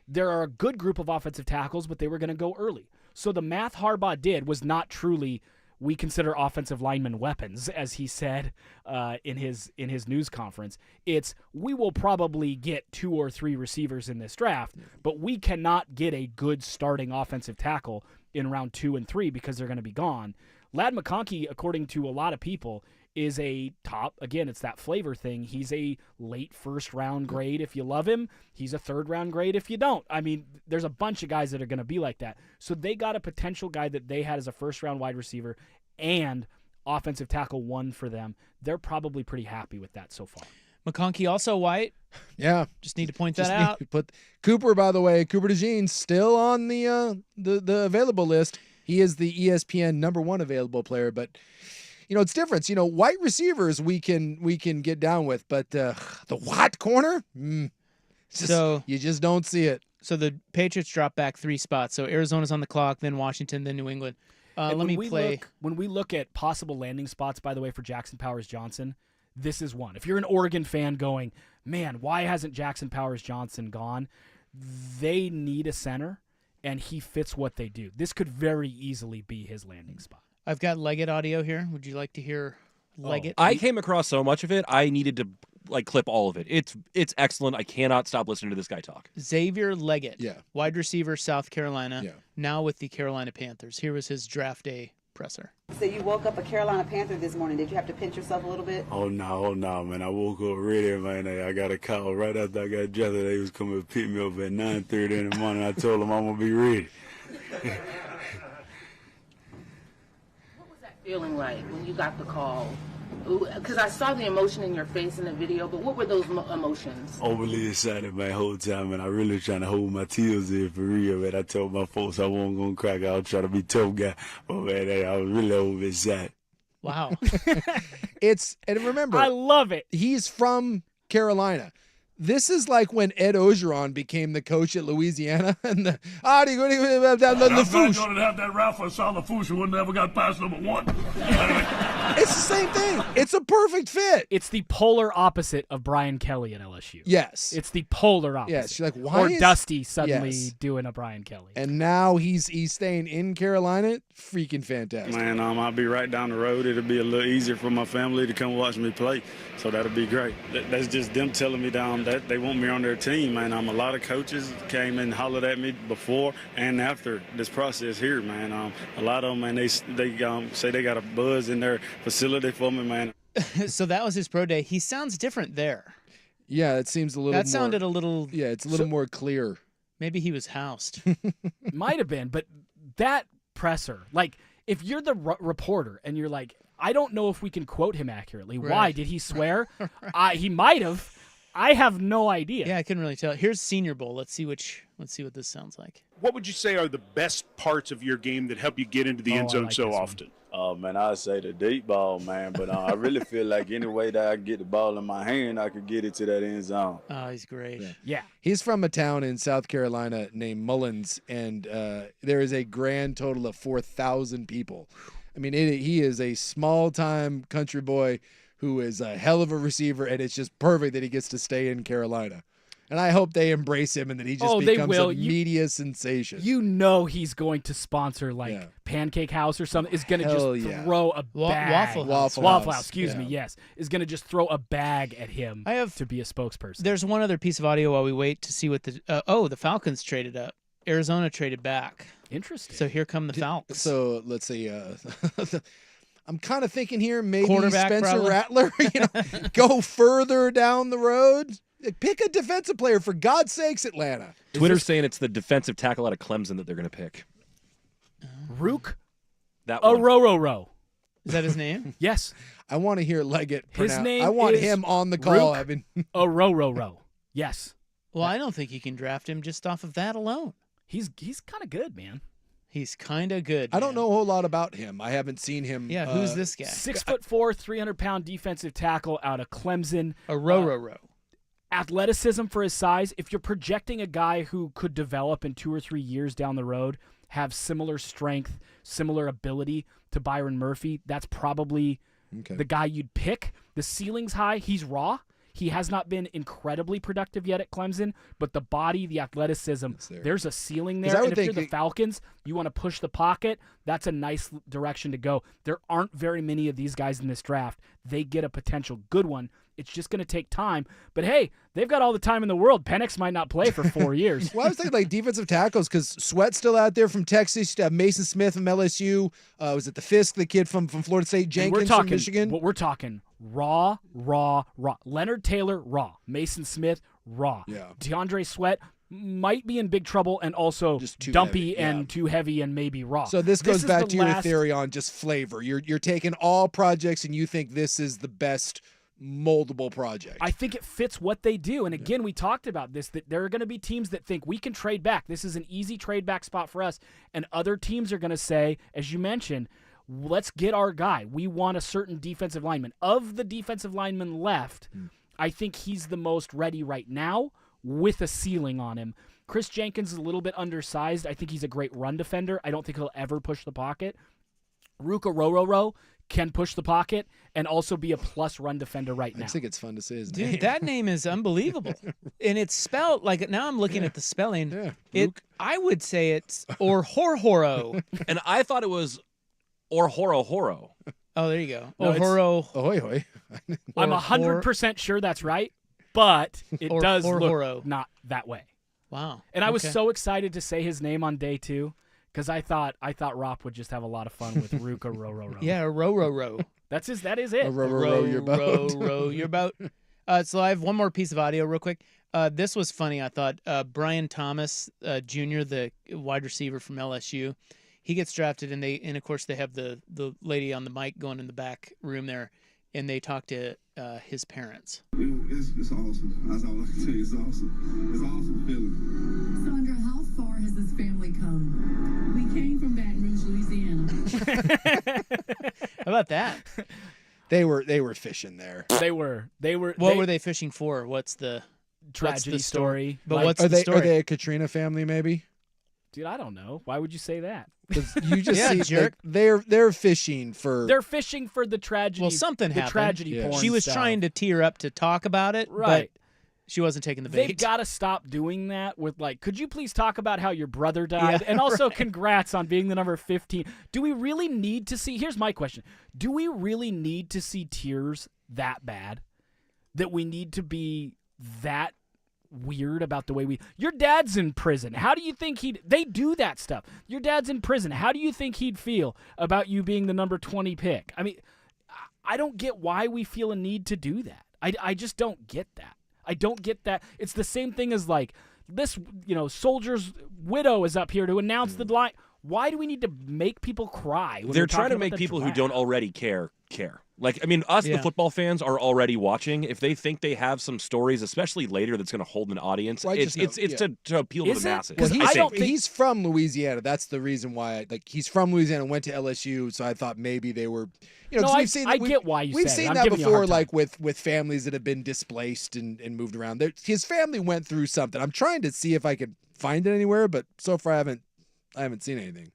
There are a good group of offensive tackles, but they were going to go early. So the math Harbaugh did was not truly, we consider offensive linemen weapons, as he said in his news conference. It's, we will probably get 2 or 3 receivers in this draft, but we cannot get a good starting offensive tackle in round 2 and 3 because they're going to be gone. Ladd McConkey, according to a lot of people, is a top, again, it's that flavor thing. He's a late first-round grade if you love him. He's a third-round grade if you don't. I mean, there's a bunch of guys that are going to be like that. So they got a potential guy that they had as a first-round wide receiver and offensive tackle 1 for them. They're probably pretty happy with that so far. McConkey also white. Yeah. Just need to point that out. Put Cooper, by the way, Cooper DeJean, still on the available list. He is the ESPN #1 available player, but it's different. White receivers we can get down with, but the white corner, so you just don't see it. So the Patriots drop back 3 spots. So Arizona's on the clock, then Washington, then New England. Let me play. When we look at possible landing spots, by the way, for Jackson Powers Johnson, this is one. If you're an Oregon fan going, man, why hasn't Jackson Powers Johnson gone? They need a center, and he fits what they do. This could very easily be his landing spot. I've got Leggett audio here. Would you like to hear Leggett? I came across so much of it, I needed to clip all of it. It's excellent. I cannot stop listening to this guy talk. Xavier Leggett, Yeah. wide receiver, South Carolina, Yeah. now with the Carolina Panthers. Here was his draft day presser. So you woke up a Carolina Panther this morning. Did you have to pinch yourself a little bit? Oh no, man. I woke up ready, man. I got a call right after I got dressed. They was coming to pick me up at 9:30 in the morning. I told them I'm going to be ready. What was that feeling like when you got the call? Because I saw the emotion in your face in the video, but what were those emotions? Overly excited, man, whole time, and I really trying to hold my tears in for real, man. I told my folks I wasn't going to cry. I was trying to be a tough guy, but man, I was really over excited. Wow. And remember, I love it. He's from Carolina. This is like when Ed Ogeron became the coach at Louisiana, and the I'm not Fouche. going to have that raffle saw the Fouche who would never got past #1. It's the same thing. It's a perfect fit. It's the polar opposite of Brian Kelly at LSU. Yes. It's the polar opposite. Yes. She's like, why or is Dusty suddenly Yes. doing a Brian Kelly. And now he's staying in Carolina. Freaking fantastic. Man, I'll be right down the road. It'll be a little easier for my family to come watch me play, so that'll be great. That's just them telling me that they want me on their team, man. A lot of coaches came and hollered at me before and after this process here, man. A lot of them, man, they say they got a buzz in their facility for me, man. So that was his pro day. He sounds different there. Yeah, it seems a little That more. sounded a little. Yeah, it's a little more clear. Maybe he was housed. Might have been, but that presser, like, if you're the reporter and you're like, I don't know if we can quote him accurately. Right. Why? Did he swear? He might have. I have no idea. Yeah, I couldn't really tell. Here's Senior Bowl. Let's see which Let's see what this sounds like. What would you say are the best parts of your game that help you get into the end zone so often? Oh, man, I'd say the deep ball, man. But I really feel like any way that I get the ball in my hand, I could get it to that end zone. Oh, he's great. Yeah. He's from a town in South Carolina named Mullins, and there is a grand total of 4,000 people. I mean, he is a small-time country boy who is a hell of a receiver, and it's just perfect that he gets to stay in Carolina. And I hope they embrace him and that he just becomes a media sensation. You know he's going to sponsor Pancake House or something. Is going to just throw a bag. Waffle House. Excuse me. Yes, is going to just throw a bag at him. To be a spokesperson. There's one other piece of audio while we wait to see what the Falcons traded up. Arizona traded back. Interesting. So here come the Falcons. So let's see. I'm kind of thinking here maybe Quarterback, Spencer probably. Rattler. Go further down the road. Pick a defensive player, for God's sakes, Atlanta. Twitter's saying it's the defensive tackle out of Clemson that they're going to pick. Rook? That one. Row. Is that his name? Yes. I want to hear Leggett pronounce. His name I want is him on the call. Row. Yes. Well, I don't think you can draft him just off of that alone. He's kind of good, man. He's kind of good. I don't know a whole lot about him. I haven't seen him. Yeah, who's this guy? 6'4", 300-pound defensive tackle out of Clemson. Row. Athleticism for his size. If you're projecting a guy who could develop in 2 or 3 years down the road, have similar strength, similar ability to Byron Murphy, that's probably the guy you'd pick. The ceiling's high. He's raw. He has not been incredibly productive yet at Clemson, but the body, the athleticism, there's a ceiling there. And if you're the Falcons, you want to push the pocket, that's a nice direction to go. There aren't very many of these guys in this draft. They get a potential good one. It's just going to take time. But, hey, they've got all the time in the world. Penix might not play for 4 years. Well, I was thinking defensive tackles because Sweat's still out there from Texas. You have Mason Smith from LSU. Was it the Fisk, the kid from Florida State? Jenkins from Michigan? We're talking raw. Leonard Taylor, raw. Mason Smith, raw. Yeah. DeAndre Sweat might be in big trouble and also just too dumpy heavy, and too heavy and maybe raw. So this goes back to your theory on just flavor. You're taking all projects and you think this is the best moldable project. I think it fits what they do. And again, we talked about this, that there are going to be teams that think we can trade back. This is an easy trade back spot for us. And other teams are going to say, as you mentioned, let's get our guy. We want a certain defensive lineman. Of the defensive linemen left, I think he's the most ready right now with a ceiling on him. Chris Jenkins is a little bit undersized. I think he's a great run defender. I don't think he'll ever push the pocket. Ruka Row can push the pocket and also be a plus run defender right now. I think it's fun to say his name. Dude, that name is unbelievable. And it's spelled like, now I'm looking at the spelling. I would say it's Orhoro. And I thought it was Orhoro. Oh, there you go. No, Orhoro. Ahoy, hoy. I'm 100% sure that's right, but it does Orhoro. look not that way. Wow. And I was so excited to say his name on day 2. Because I thought Rop would just have a lot of fun with Ruka Row. Yeah, row. That is it. Row your boat. Row your boat. So I have one more piece of audio real quick. This was funny, I thought. Brian Thomas Jr., the wide receiver from LSU, he gets drafted, and of course they have the lady on the mic going in the back room there, and they talk to his parents. It's awesome. That's all I can tell you. It's awesome. It's an awesome feeling. Sandra, how far has this family come? We came from Baton Rouge, Louisiana. How about that? They were fishing there. They were. What were they fishing for? What's the tragedy story? But what's the story? Are they a Katrina family? Maybe. Dude, I don't know. Why would you say that? Because you just see jerk. They're fishing for. They're fishing for the tragedy. Well, something the happened. Tragedy porn. She was stuff. trying to tear up to talk about it, right? But she wasn't taking the bait. They've got to stop doing that with could you please talk about how your brother died? And also congrats on being the number 15. Do we really need to see, here's my question. Do we really need to see tears that bad? That we need to be that weird about the way your dad's in prison. How do you think they do that stuff? Your dad's in prison. How do you think he'd feel about you being the number 20 pick? I mean, I don't get why we feel a need to do that. I just don't get that. I don't get that. It's the same thing as this, soldier's widow is up here to announce the line. Why do we need to make people cry? They're trying to make people who don't already care. Like, I mean, us, the Yeah. football fans, are already watching. If they think they have some stories, especially later, that's going to hold an audience, Well, I just it's know- to appeal to Is the it? masses. Well, 'Cause he's, I don't think- he's from Louisiana. That's the reason why. Like, he's from Louisiana, went to LSU, so I thought maybe they were. You know, No, 'cause I- we've seen. I get why you We've said it. seen I'm that giving you a hard before, time. like with families that have been displaced and moved around. His family went through something. I'm trying to see if I could find it anywhere, but so far I haven't seen anything.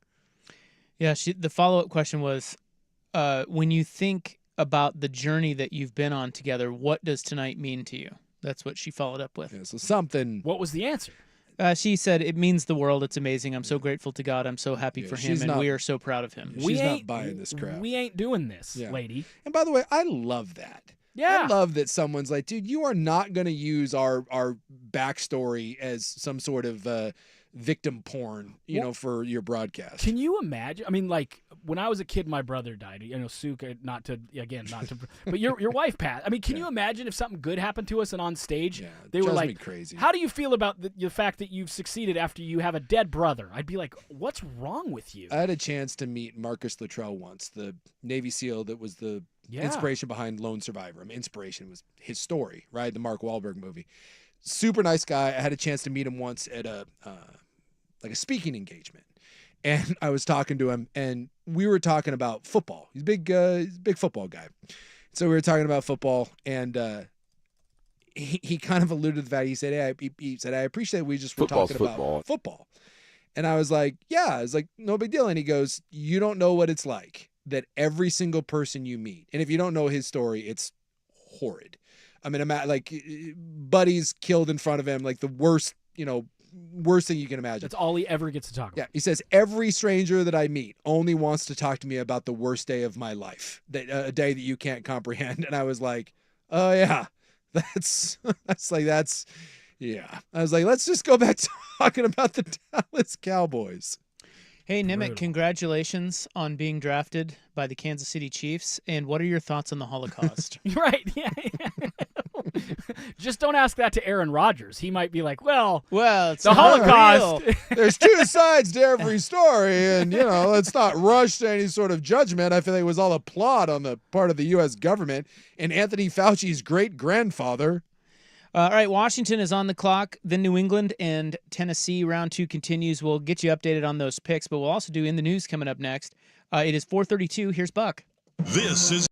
Yeah, the follow-up question was, when you think about the journey that you've been on together, what does tonight mean to you? That's what she followed up with. Yeah, so something. What was the answer? She said, it means the world. It's amazing. I'm so grateful to God. I'm so happy for him, she's and not- we are so proud of him. She's not buying this crap. We ain't doing this, Yeah. lady. And by the way, I love that. Yeah. I love that someone's like, dude, you are not going to use our backstory as some sort of victim porn, you know, for your broadcast. Can you imagine? I mean, like when I was a kid, my brother died. You know, Sue, not to, but your wife, Pat. I mean, can you imagine if something good happened to us and on stage they were drives like, me crazy. how do you feel about the fact that you've succeeded after you have a dead brother? I'd be like, what's wrong with you? I had a chance to meet Marcus Luttrell once, the Navy SEAL that was the inspiration behind Lone Survivor. I mean, inspiration was his story, right? The Mark Wahlberg movie. Super nice guy. I had a chance to meet him once at a speaking engagement, and I was talking to him, and we were talking about football. He's a big football guy. So we were talking about football, and he kind of alluded to the fact. He said, I appreciate we just were talking about football. And I was like, yeah. I was like, no big deal. And he goes, you don't know what it's like that every single person you meet, and if you don't know his story, it's horrid. I mean, like buddies killed in front of him, like the worst thing you can imagine. That's all he ever gets to talk about. Yeah, he says every stranger that I meet only wants to talk to me about the worst day of my life, a day that you can't comprehend. And I was like, oh yeah, yeah. I was like, let's just go back to talking about the Dallas Cowboys. Hey, Nimmick, congratulations on being drafted by the Kansas City Chiefs. And what are your thoughts on the Holocaust? Right, yeah. Just don't ask that to Aaron Rodgers. He might be like, well, it's the Holocaust. There's two sides to every story, and, let's not rush to any sort of judgment. I feel like it was all a plot on the part of the U.S. government and Anthony Fauci's great-grandfather. All right, Washington is on the clock. Then New England and Tennessee. Round 2 continues. We'll get you updated on those picks, but we'll also do In the News coming up next. It is 4:32. Here's Buck. This is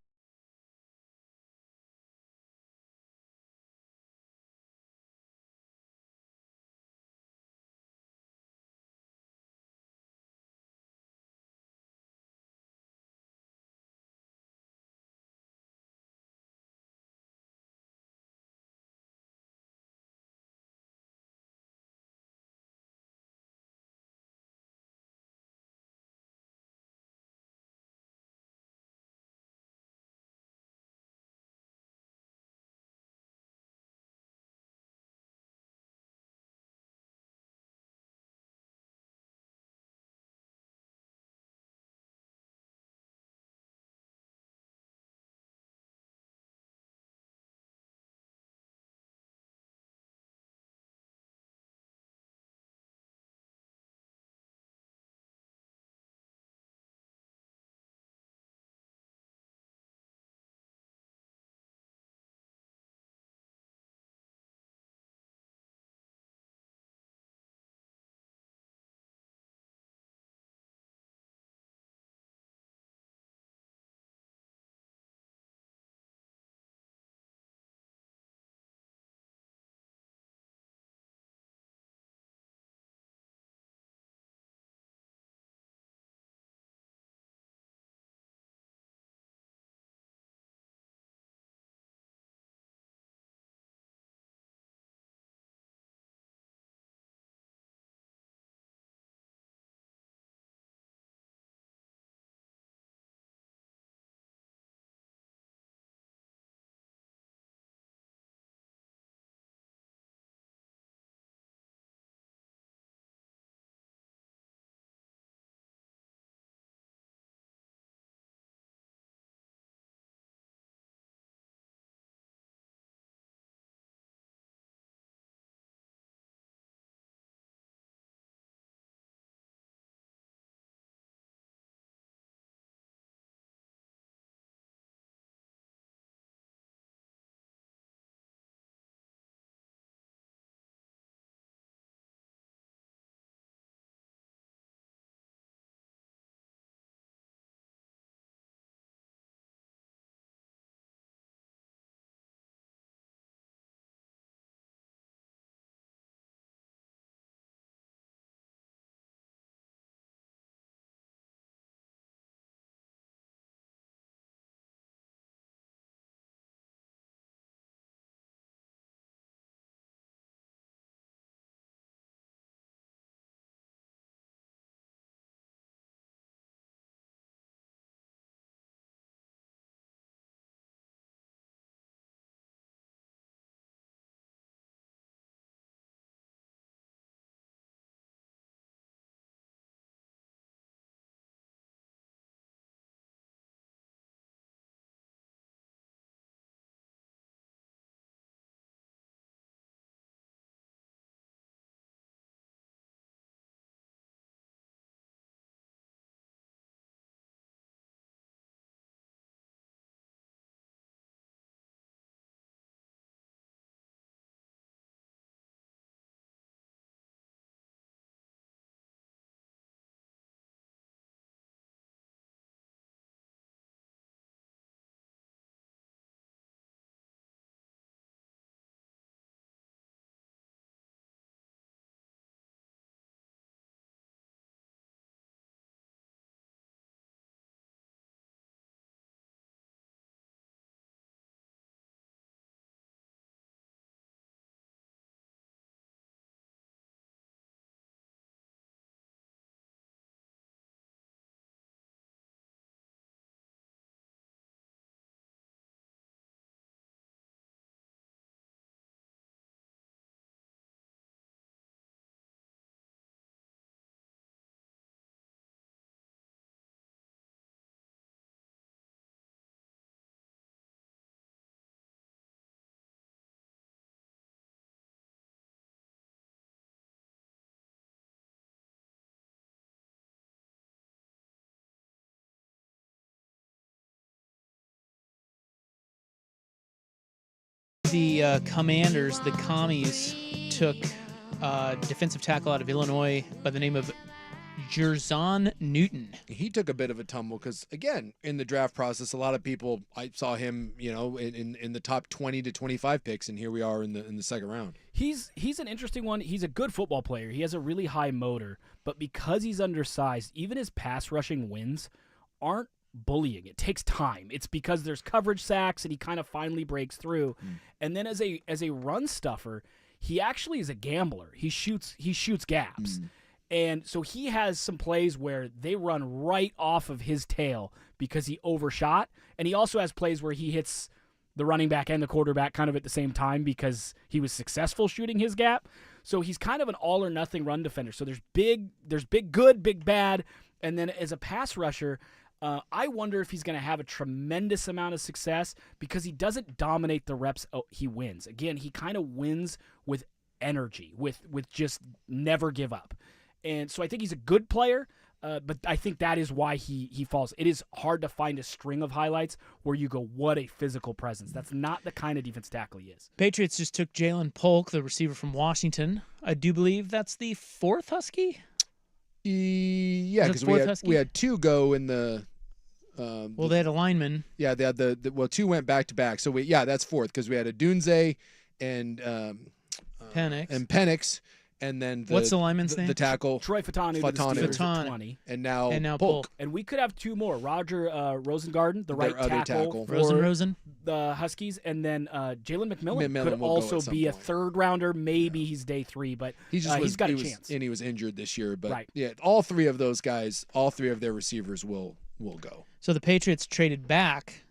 the Commanders, the Commies, took defensive tackle out of Illinois by the name of Jerzon Newton. He took a bit of a tumble because, again, in the draft process, a lot of people, I saw him, in the top 20 to 25 picks, and here we are in the second round. He's an interesting one. He's a good football player. He has a really high motor, but because he's undersized, even his pass rushing wins aren't bullying. It takes time. It's because there's coverage sacks, and he kind of finally breaks through. And then as a run stuffer, he actually is a gambler. He shoots gaps. And so he has some plays where they run right off of his tail because he overshot. And he also has plays where he hits the running back and the quarterback kind of at the same time because he was successful shooting his gap. So he's kind of an all or nothing run defender. So there's big good, big bad. And then as a pass rusher, I wonder if he's going to have a tremendous amount of success because he doesn't dominate the reps he wins. Again, he kind of wins with energy, with just never give up. And so I think he's a good player, but I think that is why he falls. It is hard to find a string of highlights where you go, what a physical presence. That's not the kind of defense tackle he is. Patriots just took Jalen Polk, the receiver from Washington. I do believe that's the fourth Husky? Yeah, because we had two go in the... they had a lineman. Yeah, they had two went back-to-back. So, that's fourth because we had a Dunze and Penix. And then what's the lineman's name? The tackle. Troy Fatanu. Fatanu. 20. And now Polk. And we could have two more. Roger Rosengarten, the right tackle. Rosen. The Huskies. And then Jalen McMillan could also be a third rounder. Maybe he's day 3, but he's got a chance. And he was injured this year. But right. Yeah, all three of those guys, all three of their receivers will go. So the Patriots traded back.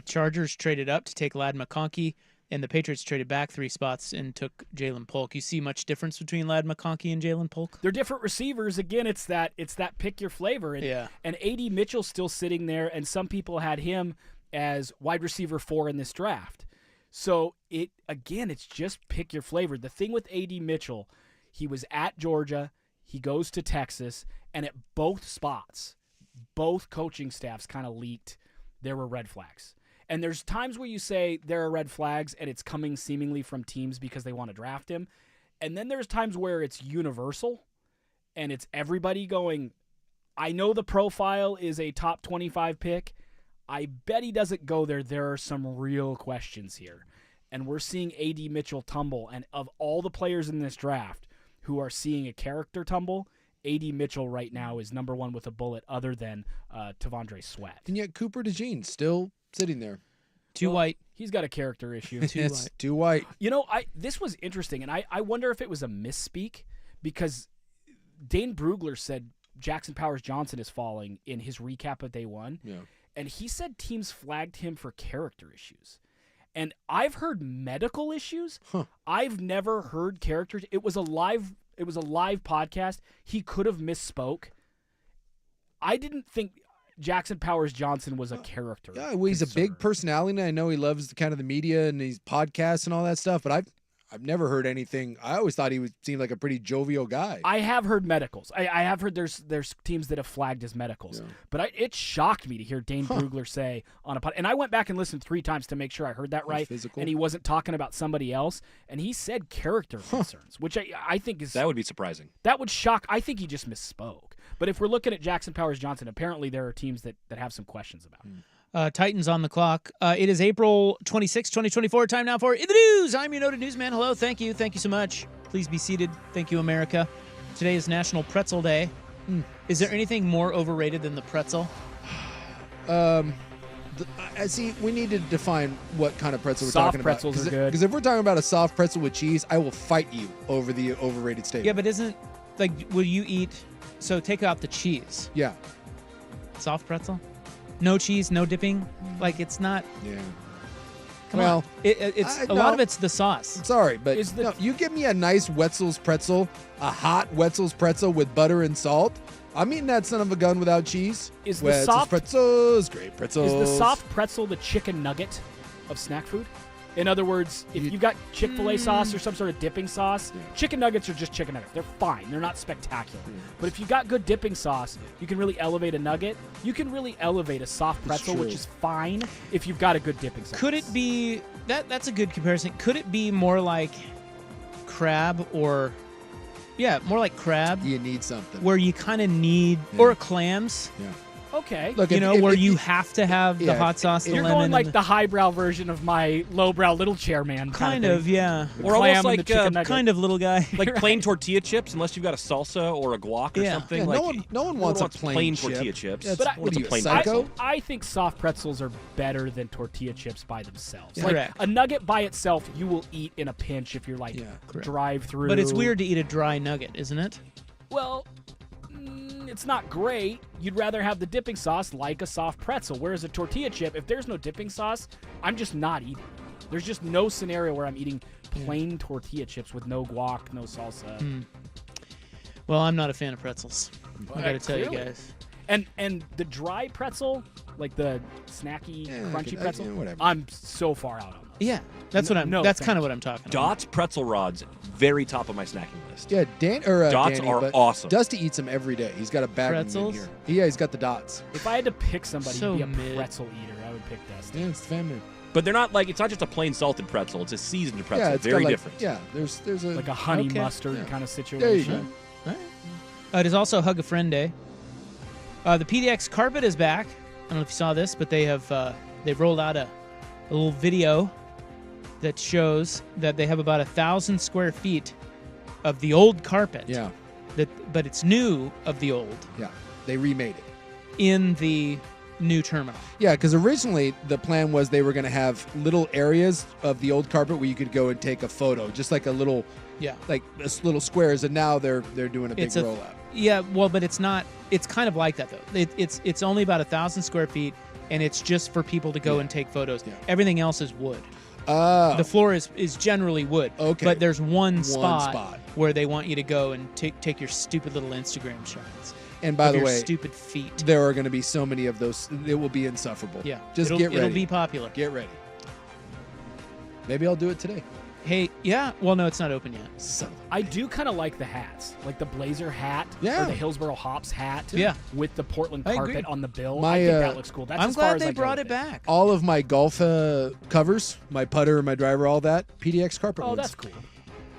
Chargers traded up to take Ladd McConkey. And the Patriots traded back 3 spots and took Jalen Polk. You see much difference between Ladd McConkey and Jalen Polk? They're different receivers. Again, it's that pick your flavor. And A.D. Mitchell's still sitting there, and some people had him as wide receiver 4 in this draft. So it's just pick your flavor. The thing with A.D. Mitchell, he was at Georgia, he goes to Texas, and at both spots, both coaching staffs kind of leaked there were red flags. And there's times where you say there are red flags and it's coming seemingly from teams because they want to draft him. And then there's times where it's universal and it's everybody going, I know the profile is a top 25 pick. I bet he doesn't go there. There are some real questions here. And we're seeing A.D. Mitchell tumble. And of all the players in this draft who are seeing a character tumble, A.D. Mitchell right now is number 1 with a bullet other than Tavondre Sweat. And yet Cooper DeJean still sitting there. Too white. He's got a character issue. Too white. This was interesting, and I wonder if it was a misspeak because Dane Brugler said Jackson Powers Johnson is falling in his recap of day 1. Yeah. And he said teams flagged him for character issues. And I've heard medical issues. I've never heard characters. It was a live podcast. He could have misspoke. I didn't think Jackson Powers Johnson was a character. Yeah, well, he's a big personality. And I know he loves the media and these podcasts and all that stuff, but I've never heard anything. I always thought he seemed like a pretty jovial guy. I have heard medicals. I have heard there's teams that have flagged his medicals. Yeah. But it shocked me to hear Dane Brugler say on a pod. And I went back and listened 3 times to make sure I heard that right. Physical. And he wasn't talking about somebody else. And he said character concerns, which I think is... That would be surprising. That would shock. I think he just misspoke. But if we're looking at Jackson Powers Johnson, apparently there are teams that have some questions about him. Titans on the clock. It is April 26, 2024. Time now for In the News. I'm your noted newsman. Hello. Thank you. Thank you so much. Please be seated. Thank you, America. Today is National Pretzel Day. Is there anything more overrated than the pretzel? See, we need to define what kind of pretzel we're soft talking about. Soft pretzels are good. Because if we're talking about a soft pretzel with cheese, I will fight you over the overrated statement. Yeah, but will you eat... So take out the cheese. Yeah. Soft pretzel? No cheese, no dipping? It's not... Yeah. Come on. It's a lot of it's the sauce. Sorry, but you give me a nice Wetzel's pretzel, a hot Wetzel's pretzel with butter and salt, I'm eating that son of a gun without cheese. Is the soft pretzels, great pretzels. Is the soft pretzel the chicken nugget of snack food? In other words, if you've got Chick-fil-A sauce or some sort of dipping sauce, chicken nuggets are just chicken nuggets. They're fine. They're not spectacular. But if you've got good dipping sauce, you can really elevate a nugget. You can really elevate a soft pretzel, which is fine if you've got a good dipping sauce. Could it be that's a good comparison? Could it be more like crab or more like crab? You need something. Where you kind of need or clams. Yeah. Okay. Look, where you have to have the hot sauce, the You're lemon. going like the highbrow version of my lowbrow little chairman. Kind of, yeah. Or almost like kind of little guy. Like plain tortilla chips, unless you've got a salsa or a guac or something. Yeah, like, no one wants a plain tortilla chips. Yeah, but what are you, plain psycho? I think soft pretzels are better than tortilla chips by themselves. Yeah. Like Correct. a nugget by itself, you will eat in a pinch if you're like drive through. But it's weird to eat a dry nugget, isn't it? Well, it's not great. You'd rather have the dipping sauce like a soft pretzel, whereas a tortilla chip, if there's no dipping sauce, I'm just not eating. There's just no scenario where I'm eating plain tortilla chips with no guac, no salsa. Well, I'm not a fan of pretzels. I got to tell you guys. And the dry pretzel, like the snacky, crunchy pretzel, whatever. I'm so far out on those. Yeah, that's what that's kind of what I'm talking about. Dots pretzel rods, very top of my snacking list. Yeah, Dots Danny, are but awesome. Dusty eats them every day. He's got a bag Pretzels? of them in here. Yeah, he's got the dots. If I had to pick somebody So to be a mid. pretzel eater, I would pick Dusty. Yeah, it's family. But they're not it's not just a plain salted pretzel. It's a seasoned pretzel. Yeah, it's very got different. Yeah, there's a Like a honey mustard kind of situation. There you go. It is also Hug a Friend Day. The PDX carpet is back. I don't know if you saw this, but they've rolled out a little video that shows that they have about 1,000 square feet of the old carpet. Yeah. But it's new of the old. Yeah, they remade it in the new terminal. Yeah, because originally the plan was they were going to have little areas of the old carpet where you could go and take a photo, just like a little, like little squares. And now they're doing a big rollout. Yeah, well, but it's not. It's kind of like that though. It's only about 1,000 square feet, and it's just for people to go and take photos. Yeah. Everything else is wood. The floor is generally wood. Okay. But there's one spot where they want you to go and take your stupid little Instagram shots. And by the way, stupid feet. There are going to be so many of those. It will be insufferable. Yeah. Just get ready. It'll be popular. Get ready. Maybe I'll do it today. Hey, yeah. Well, no, it's not open yet. I do kind of like the hats, like the Blazer hat or the Hillsboro Hops hat. Yeah. With the Portland I carpet agree. on the bill. My, I think that looks cool. That's I'm as far glad as they I go brought with it back. All of my golf covers, my putter, my driver, all that, PDX carpet Oh, woods. that's cool.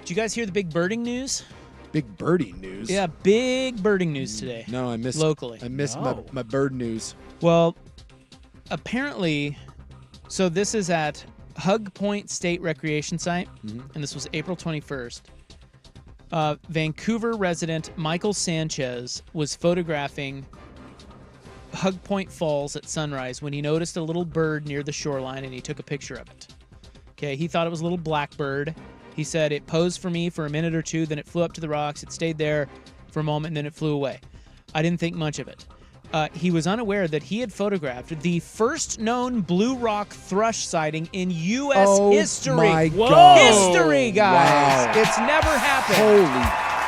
Did you guys hear the big birding news? Big birdie news. Yeah, big birding news today. No, I missed locally. I missed my bird news. Well, apparently, so this is at Hug Point State Recreation Site, and this was April 21st. Vancouver resident Michael Sanchez was photographing Hug Point Falls at sunrise when he noticed a little bird near the shoreline, and he took a picture of it. Okay, he thought it was a little blackbird. He said it posed for me for a minute or two, then it flew up to the rocks. It stayed there for a moment, and then it flew away. I didn't think much of it. He was unaware that he had photographed the first known blue rock thrush sighting in U.S. history. My God. History, guys. Wow. It's never happened. Holy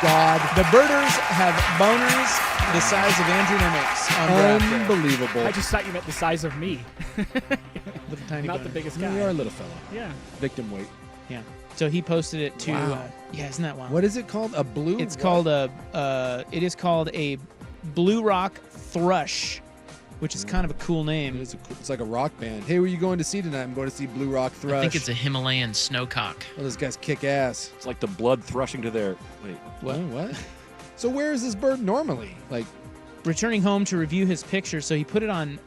God. The birders have boners the size of Andrew Nicks on draft day. Unbelievable. I just thought you meant the size of me. Little tiny Not boner. the biggest You guy. are a little fella. Yeah. Victim weight. Yeah. So he posted it to. Wow. Yeah, isn't that wild? What is it called? A blue? It's called a. It is called a blue rock thrush, which is kind of a cool name. It's like a rock band. Hey, where are you going to see tonight? I'm going to see Blue Rock Thrush. I think it's a Himalayan snowcock. Oh, those guys kick ass. It's like the blood thrushing to their. Wait, what? So where is this bird normally? Like, returning home to review his picture, so he put it on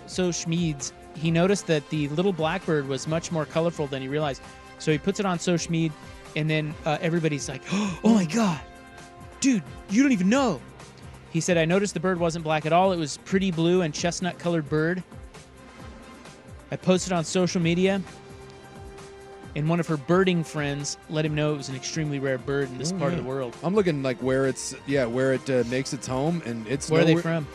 social medias. He noticed that the little blackbird was much more colorful than he realized. So he puts it on social media, and then everybody's like, "Oh my God, dude, you don't even know." He said, "I noticed the bird wasn't black at all. It was pretty blue and chestnut-colored bird. I posted on social media, and one of her birding friends let him know it was an extremely rare bird in this part of the world." I'm looking like where it makes its home, and it's Where are they from?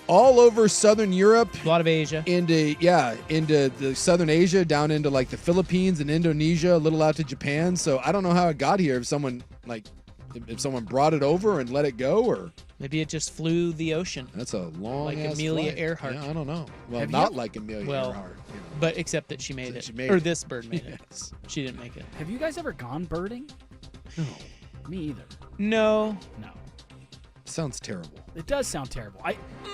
All over Southern Europe, A lot of Asia. into the Southern Asia, down into like the Philippines and Indonesia, a little out to Japan. So I don't know how it got here. If someone brought it over and let it go, or Maybe it just flew the ocean. that's a long Like ass Amelia flight. Earhart. Yeah, I don't know. Well, Have not you- like Amelia Well, Earhart. But except that she made So it. she made Or it. this bird made Yes. it. She didn't make it. Have you guys ever gone birding? No. Me either. No. No. Sounds terrible. It does sound terrible.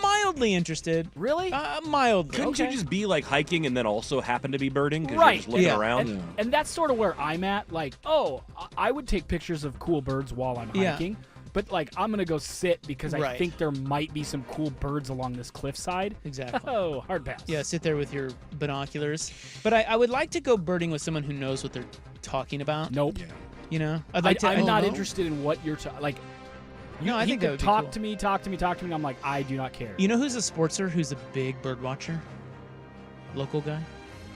Mildly interested. Really? Mildly. Couldn't you just be like hiking and then also happen to be birding because Right. you're just looking around? And that's sort of where I'm at. Like, I would take pictures of cool birds while I'm Yeah. hiking. But, like, I'm going to go sit because I Right. think there might be some cool birds along this cliffside. Exactly. Oh, hard pass. Yeah, sit there with your binoculars. But I would like to go birding with someone who knows what they're talking about. Nope. Yeah. You know? I'd like to. I'm not no. interested in what you're like. No, I he think that could would be talk cool. to me, and I'm like, I do not care. You know who's a sportser who's a big bird watcher? Local guy?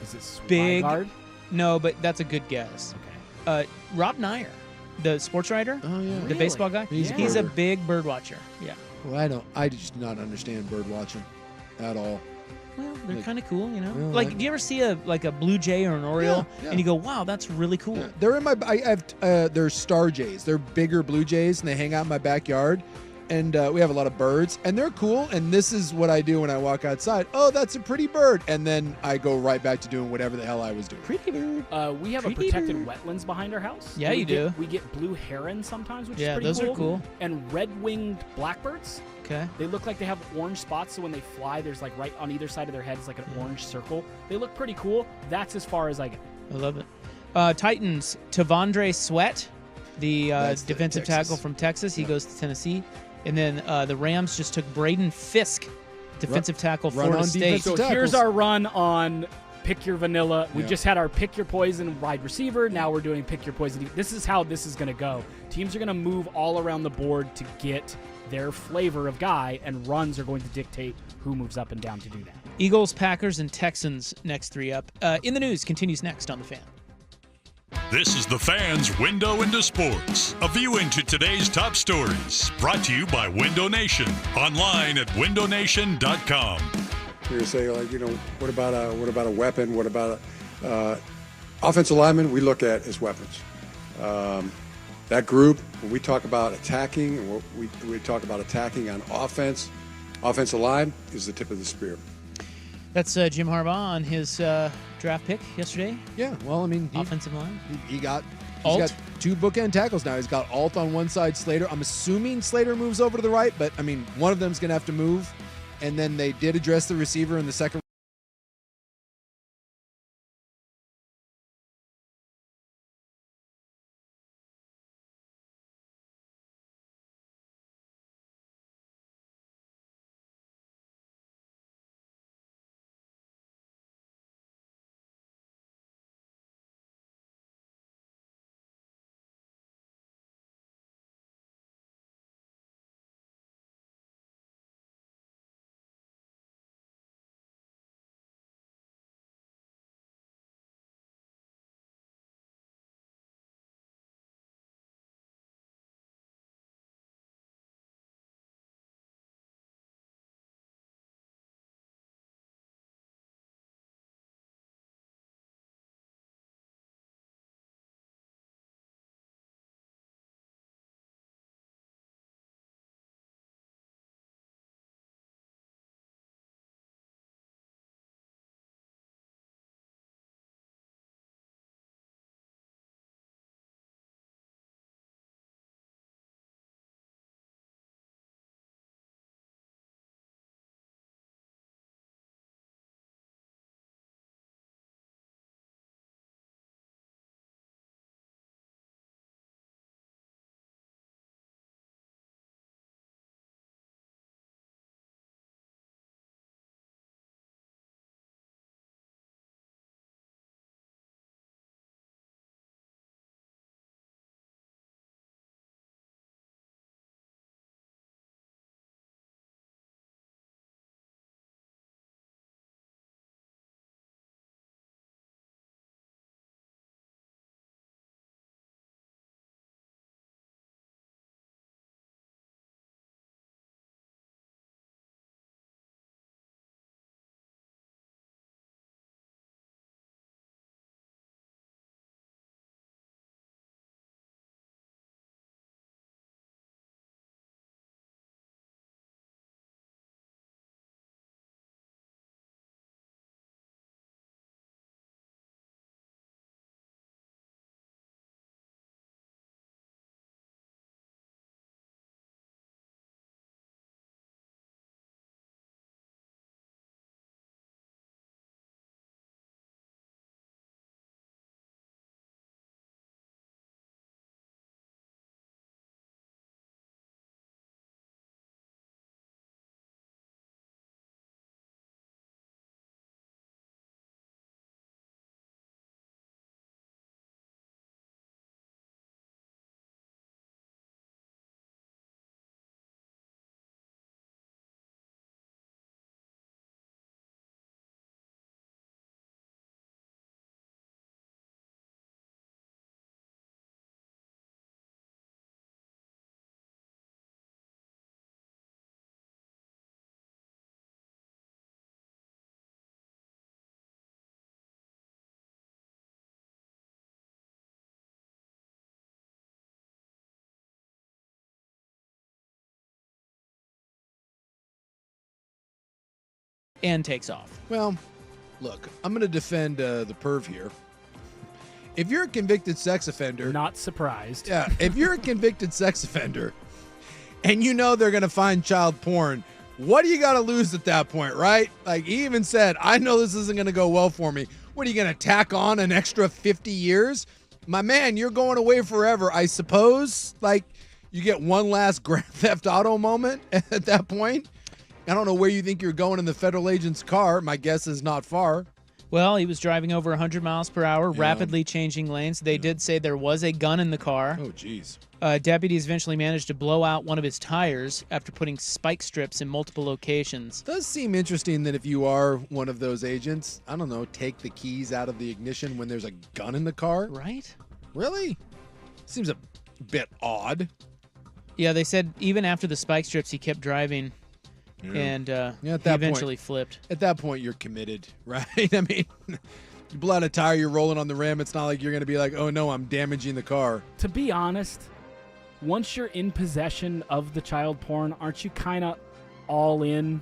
Is it Big. Swigard? No, but that's a good guess. Okay. Rob Nyer, the sports writer, Oh yeah. the baseball guy. He's a He's a birder. big bird watcher. Yeah. Well, I just do not understand bird watching at all. Well, they're Like- kind of cool, you know. Well, Like, do you ever see a blue jay or an oriole, Yeah. and you go, "Wow, that's really cool." Yeah. They're in my. I have. They're star jays. They're bigger blue jays, and they hang out in my backyard. And we have a lot of birds, and they're cool. And this is what I do when I walk outside. Oh, that's a pretty bird. And then I go right back to doing whatever the hell I was doing. Pretty bird. We have Pretty a protected bird. wetlands behind our house. Yeah, And you we do. We get blue heron sometimes, which Yeah, is pretty those cool. are cool. And red-winged blackbirds. Okay. They look like they have orange spots, so when they fly, there's like right on either side of their heads like an orange circle. They look pretty cool. That's as far as I get. I love it. Titans, Tavondre Sweat, the That's the defensive Texas. tackle from Texas. He goes to Tennessee. And then the Rams just took Braden Fisk, defensive tackle, run Florida on State. defensive So here's tackles. our run on Pick Your Vanilla. We Yeah. just had our Pick Your Poison wide receiver. Now we're doing Pick Your Poison. This is how this is going to go. Teams are going to move all around the board to get their flavor of guy, and runs are going to dictate who moves up and down to do that. Eagles, Packers, and Texans next three up. In the News continues next on The Fan. This is the Fan's Window into Sports, a view into today's top stories. Brought to you by Window Nation, online at windownation.com. You say, like, you know, what about a weapon? What about offensive linemen? We look at as weapons. That group, when we talk about attacking, and we talk about attacking on offense, offensive line is the tip of the spear. That's Jim Harbaugh on his draft pick yesterday. Yeah. Well, I mean, Offensive line. He's got Alt. two bookend tackles now. He's got Alt on one side, Slater. I'm assuming Slater moves over to the right, but I mean, one of them's going to have to move. And then they did address the receiver in the second and takes off. Well, look, I'm going to defend the perv here. If you're a convicted sex offender... Not surprised. Yeah, if you're a convicted sex offender and you know they're going to find child porn, what do you got to lose at that point, right? Like, he even said, I know this isn't going to go well for me. What, are you going to tack on an extra 50 years? My man, you're going away forever. I suppose, like, you get one last Grand Theft Auto moment at that point. I don't know where you think you're going in the federal agent's car. My guess is not far. Well, he was driving over 100 miles per hour, rapidly changing lanes. They did say there was a gun in the car. Oh, geez. Deputies eventually managed to blow out one of his tires after putting spike strips in multiple locations. Does seem interesting that if you are one of those agents, I don't know, take the keys out of the ignition when there's a gun in the car? Right? Really? Seems a bit odd. Yeah, they said even after the spike strips, he kept driving. And he eventually flipped. At that point, you're committed, right? I mean, you blow out a tire, you're rolling on the rim. It's not like you're going to be like, oh, no, I'm damaging the car. To be honest, once you're in possession of the child porn, aren't you kind of all in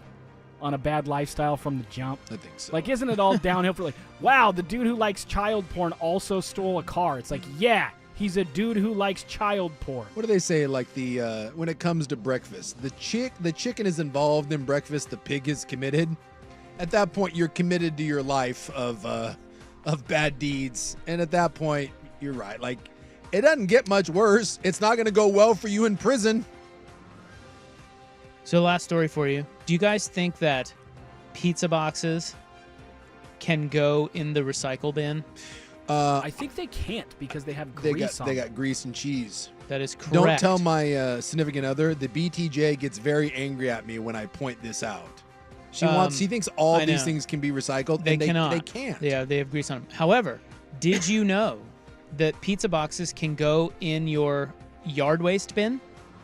on a bad lifestyle from the jump? I think so. Like, isn't it all downhill for like, wow, the dude who likes child porn also stole a car. It's like, yeah. He's a dude who likes child porn. What do they say? Like when it comes to breakfast, the chicken is involved in breakfast. The pig is committed. At that point, you're committed to your life of bad deeds. And at that point, you're right. Like, it doesn't get much worse. It's not going to go well for you in prison. So, last story for you. Do you guys think that pizza boxes can go in the recycle bin? I think they can't because they have grease on They them. got grease and cheese. That is correct. Don't tell my significant other. The BTJ gets very angry at me when I point this out. She thinks all these things can be recycled. They and cannot. They can't. Yeah, they have grease on them. However, did you know that pizza boxes can go in your yard waste bin?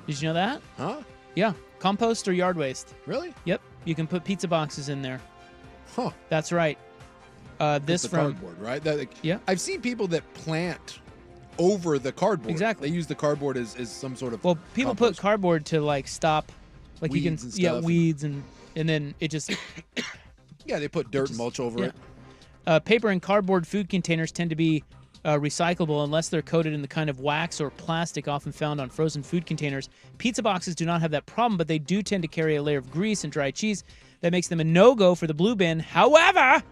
Did you know that? Huh? Yeah. Compost or yard waste. Really? Yep. You can put pizza boxes in there. Huh. That's right. This the from cardboard, right? Yeah. I've seen people that plant over the cardboard. Exactly. They use the cardboard as some sort of. Well, people put cardboard to like stop, like weeds you can and stuff. weeds and then it just. Yeah, they put dirt and mulch over it. Paper and cardboard food containers tend to be recyclable unless they're coated in the kind of wax or plastic often found on frozen food containers. Pizza boxes do not have that problem, but they do tend to carry a layer of grease and dry cheese that makes them a no-go for the blue bin. However,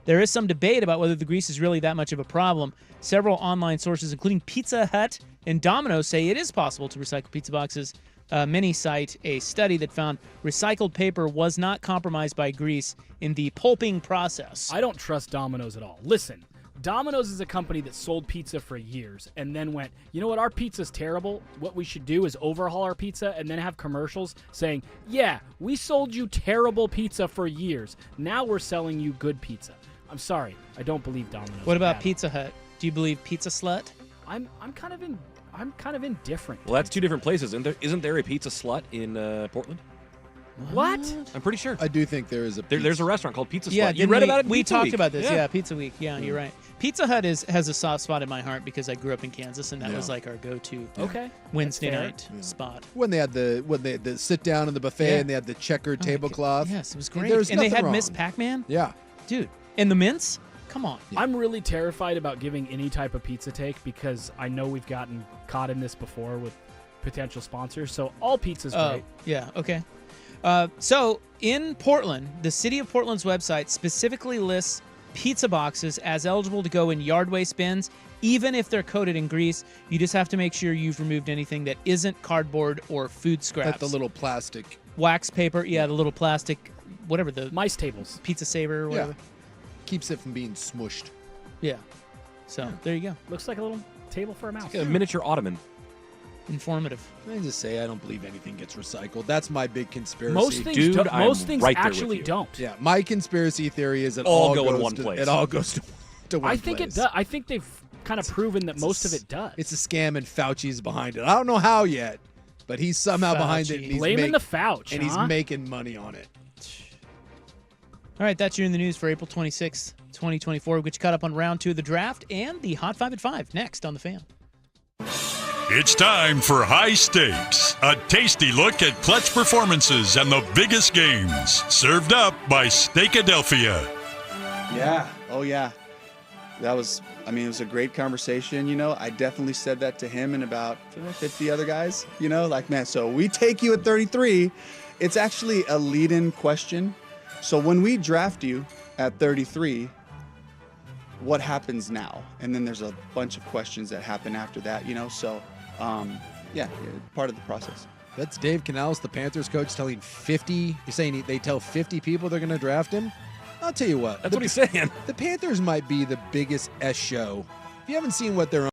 there is some debate about whether the grease is really that much of a problem. Several online sources, including Pizza Hut and Domino's, say it is possible to recycle pizza boxes. Many cite a study that found recycled paper was not compromised by grease in the pulping process. I don't trust Domino's at all. Listen, Domino's is a company that sold pizza for years and then went, you know what, our pizza's terrible. What we should do is overhaul our pizza and then have commercials saying, yeah, we sold you terrible pizza for years. Now we're selling you good pizza. I'm sorry, I don't believe Domino's. What about Pizza Hut? Do you believe Pizza Slut? I'm kind of indifferent. Well, that's two different places. Isn't there a pizza slut in Portland? What? I'm pretty sure. I do think there is a. There's a restaurant called Pizza Slut. Yeah, you read about it. In we Pizza talked Week. about this. Yeah. Yeah, Pizza Week. Yeah, you're right. Pizza Hut has a soft spot in my heart because I grew up in Kansas, and that was like our go-to Wednesday night spot. When they had the sit down in the buffet and they had the checkered tablecloth. Yes, it was great. And they had Miss Pac-Man. Yeah, dude, and the mints. Come on. Yeah. I'm really terrified about giving any type of pizza take because I know we've gotten caught in this before with potential sponsors. So all pizza's great. Yeah. Okay. So in Portland, the city of Portland's website specifically lists pizza boxes as eligible to go in yard waste bins, even if they're coated in grease. You just have to make sure you've removed anything that isn't cardboard or food scraps. Like the little plastic. Wax paper. Yeah, the little plastic, whatever the. Mice tables. Pizza saver or whatever. Yeah. Keeps it from being smushed. Yeah. So there you go. Looks like a little table for a mouse. Like a miniature ottoman. Informative. I just say I don't believe anything gets recycled. That's my big conspiracy. Most things, Dude, most things right actually don't. Yeah, my conspiracy theory is it all all go goes in one to, place. It all goes to one I think place. it does. I think they've kind of proven that most of it does. It's a scam, and Fauci's behind it. I don't know how yet, but he's somehow behind it. And he's blaming the Fauci, and he's making money on it. All right, that's your in the news for April 26th, 2024. We'll get you caught up on round 2 of the draft and the Hot 5 at 5 next on The Fan. It's time for High Stakes, a tasty look at clutch performances and the biggest games. Served up by Steakadelphia. Yeah. Oh, yeah. It was a great conversation. I definitely said that to him and about 50 other guys. Man, so we take you at 33. It's actually a lead-in question. So when we draft you at 33, what happens now? And then there's a bunch of questions that happen after that, So, part of the process. That's Dave Canales, the Panthers coach, telling 50. You're saying they tell 50 people they're going to draft him? I'll tell you what. That's what he's saying. The Panthers might be the biggest S show. If you haven't seen what they're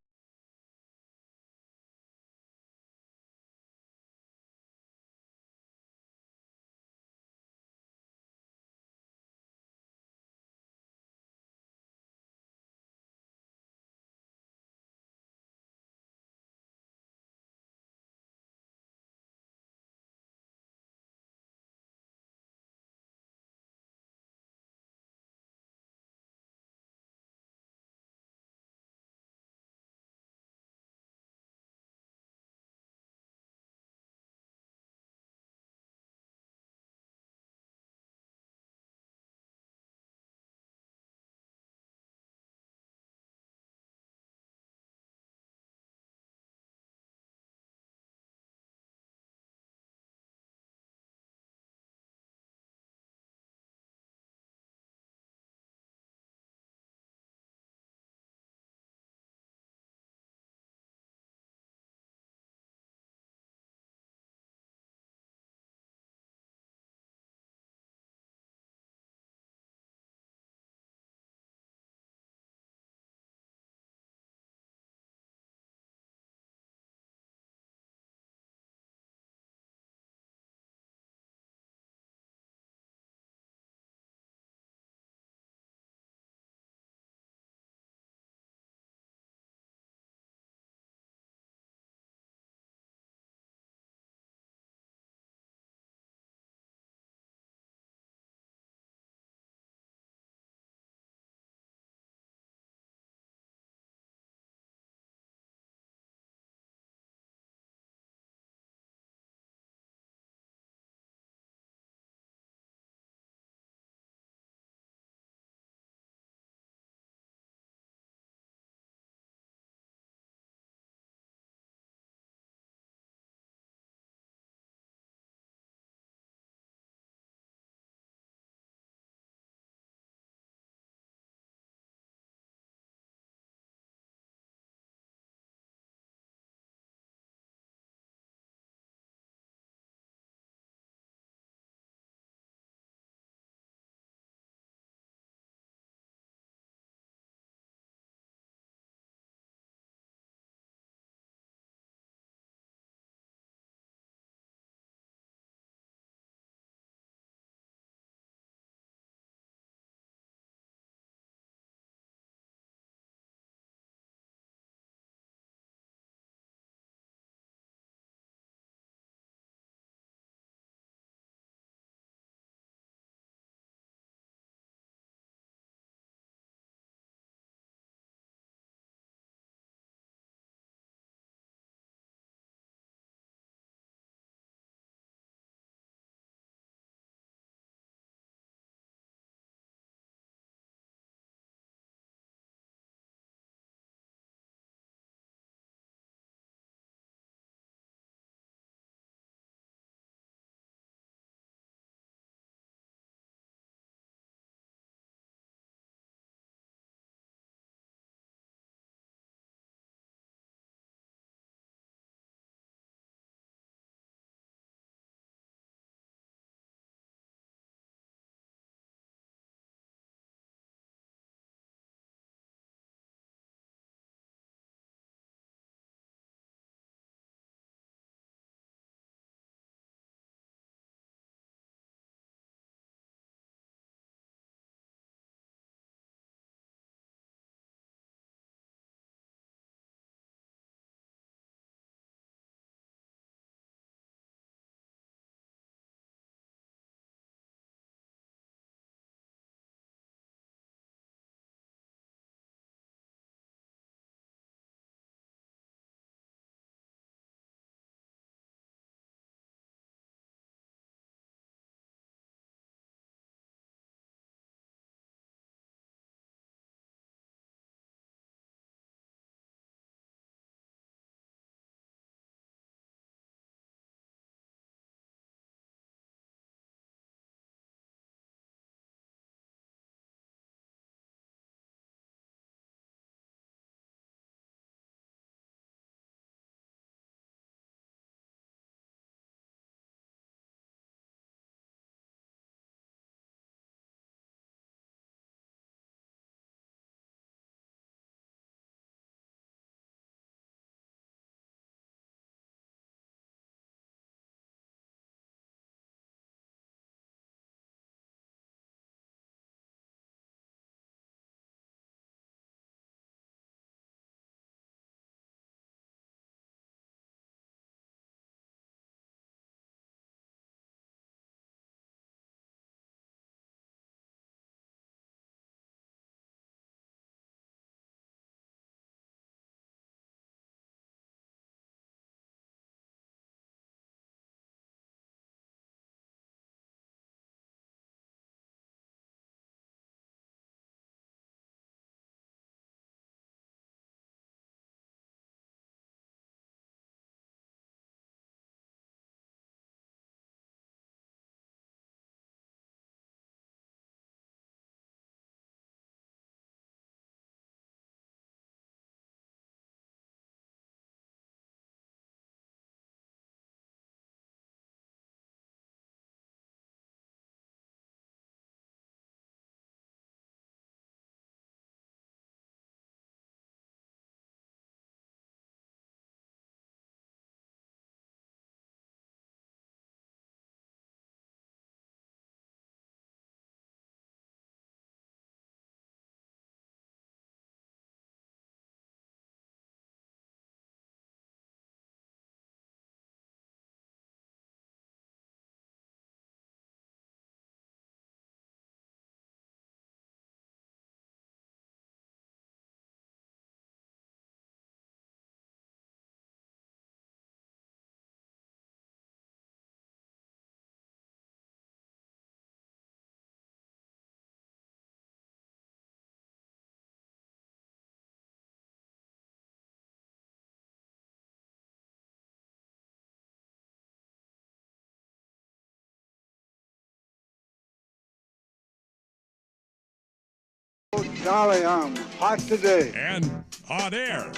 Golly, I'm hot today. And on air.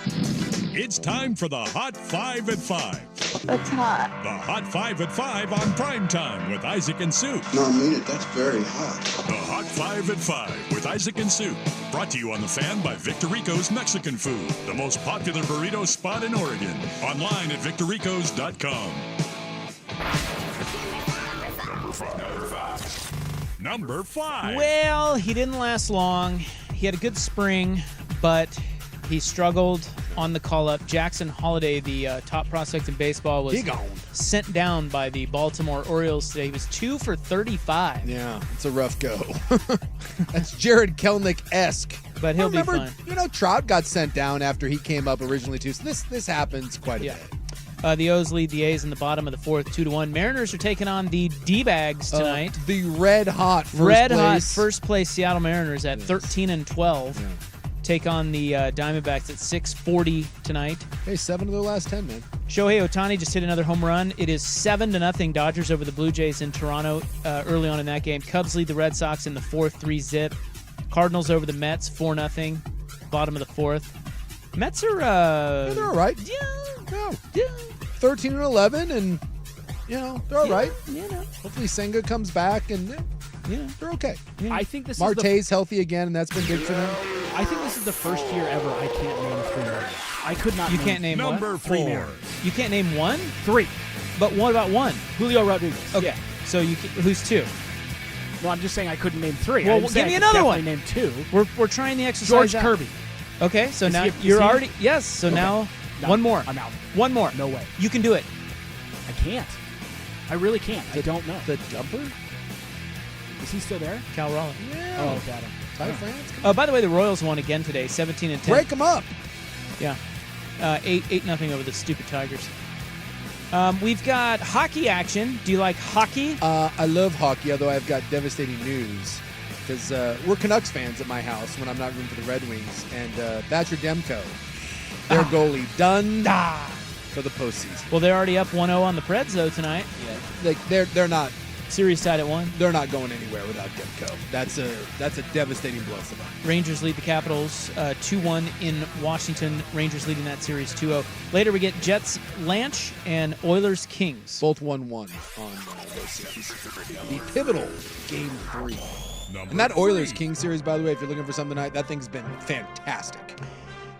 It's time for the Hot 5 at 5. That's hot. The Hot 5 at 5 on Primetime with Isaac and Sue. No, I mean it. That's very hot. The Hot 5 at 5 with Isaac and Sue. Brought to you on The Fan by Victor Rico's Mexican Food, the most popular burrito spot in Oregon. Online at victorricos.com. Number 5. Well, he didn't last long. He had a good spring, but he struggled on the call-up. Jackson Holliday, the top prospect in baseball, was sent down by the Baltimore Orioles today. He was 2 for 35. Yeah, it's a rough go. That's Jared Kelenic-esque. But he'll be fine. You know, Trout got sent down after he came up originally, too. So this happens quite a bit. The O's lead the A's in the bottom of the fourth, 2-1. Mariners are taking on the D-Bags tonight. The red-hot first place Seattle Mariners at 13-12. Yeah. Take on the Diamondbacks at 6:40 tonight. Hey, 7 of their last 10, man. Shohei Ohtani just hit another home run. It is 7-0 Dodgers over the Blue Jays in Toronto early on in that game. Cubs lead the Red Sox in the fourth, 3-zip. Cardinals over the Mets, 4-0. Bottom of the fourth. Mets are they're all right. Yeah. 13-11, and they're all right. Hopefully Senga comes back, and they're okay. I think this Marte's healthy again, and that's been good for them. I think this is the first year ever I can't name 3 names. I could not. You can't name Number 3 4. names. You can't name 1? 3. But what about 1? Julio Rodriguez. Okay. So who's 2? No, I'm just saying I couldn't name 3. Well, give me another one. Name 2. We're trying the exercise George out. Kirby. Okay, so now is you're he? already So okay. now No, one more. I'm out. One more. No way. You can do it. I can't. I really can't. I don't know. The dumper? Is he still there? Cal Raleigh. Yeah. Oh, got him. Ty France. Oh, by the way, the Royals won again today, 17-10. Break them up. Yeah. 8-0 over the stupid Tigers. We've got hockey action. Do you like hockey? I love hockey, although I've got devastating news. Because we're Canucks fans at my house when I'm not rooting for the Red Wings. And Thatcher Demko, their goalie, done for the postseason. Well, they're already up 1-0 on the Preds, though, tonight. Yeah. They're not. Series tied at 1. They're not going anywhere without Demko. That's a devastating blow for them. Rangers lead the Capitals 2-1 in Washington. Rangers leading that series 2-0. Later we get Jets Lanch and Oilers Kings. Both 1-1 on those series. The pivotal Game 3. And that Oilers Kings series, by the way, if you're looking for something tonight, that thing's been fantastic.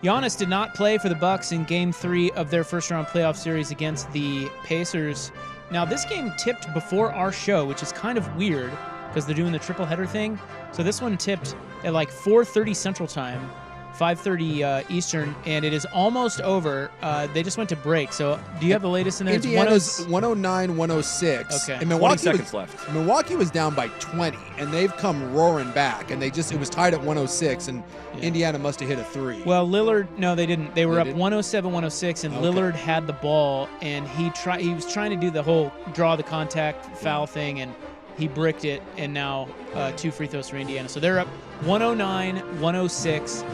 Giannis did not play for the Bucks in Game 3 of their first-round playoff series against the Pacers. Now, this game tipped before our show, which is kind of weird because they're doing the triple header thing. So this one tipped at like 4:30 Central Time, 5:30 Eastern, and it is almost over. They just went to break. So do you have the latest in there? Indiana's 109-106. Okay. And 20 seconds left. Milwaukee was down by 20, and they've come roaring back. And it was tied at 106, and Indiana must have hit a 3. Well, Lillard, no, they didn't. They were up 107-106, and Lillard had the ball, and he was trying to do the whole draw the contact foul thing, and he bricked it, and now 2 free throws for Indiana. So they're up 109-106,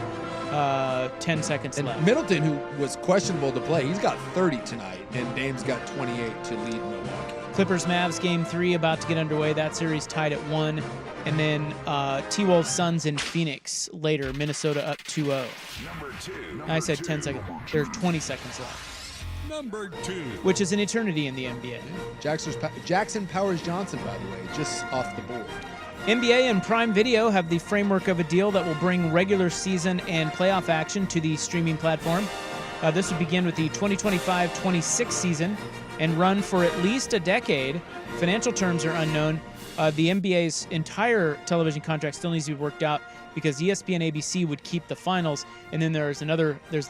10 seconds and left. Middleton, who was questionable to play, he's got 30 tonight, and Dame's got 28 to lead Milwaukee. Clippers-Mavs Game 3 about to get underway. That series tied at 1. And then T-Wolves Suns in Phoenix later. Minnesota up 2-0. I said 10 seconds. There's 20 seconds left. Number 2. Which is an eternity in the NBA. Jackson Powers Johnson, by the way, just off the board. NBA and Prime Video have the framework of a deal that will bring regular season and playoff action to the streaming platform. This would begin with the 2025-26 season and run for at least a decade. Financial terms are unknown. The NBA's entire television contract still needs to be worked out because ESPN ABC would keep the finals, and then there's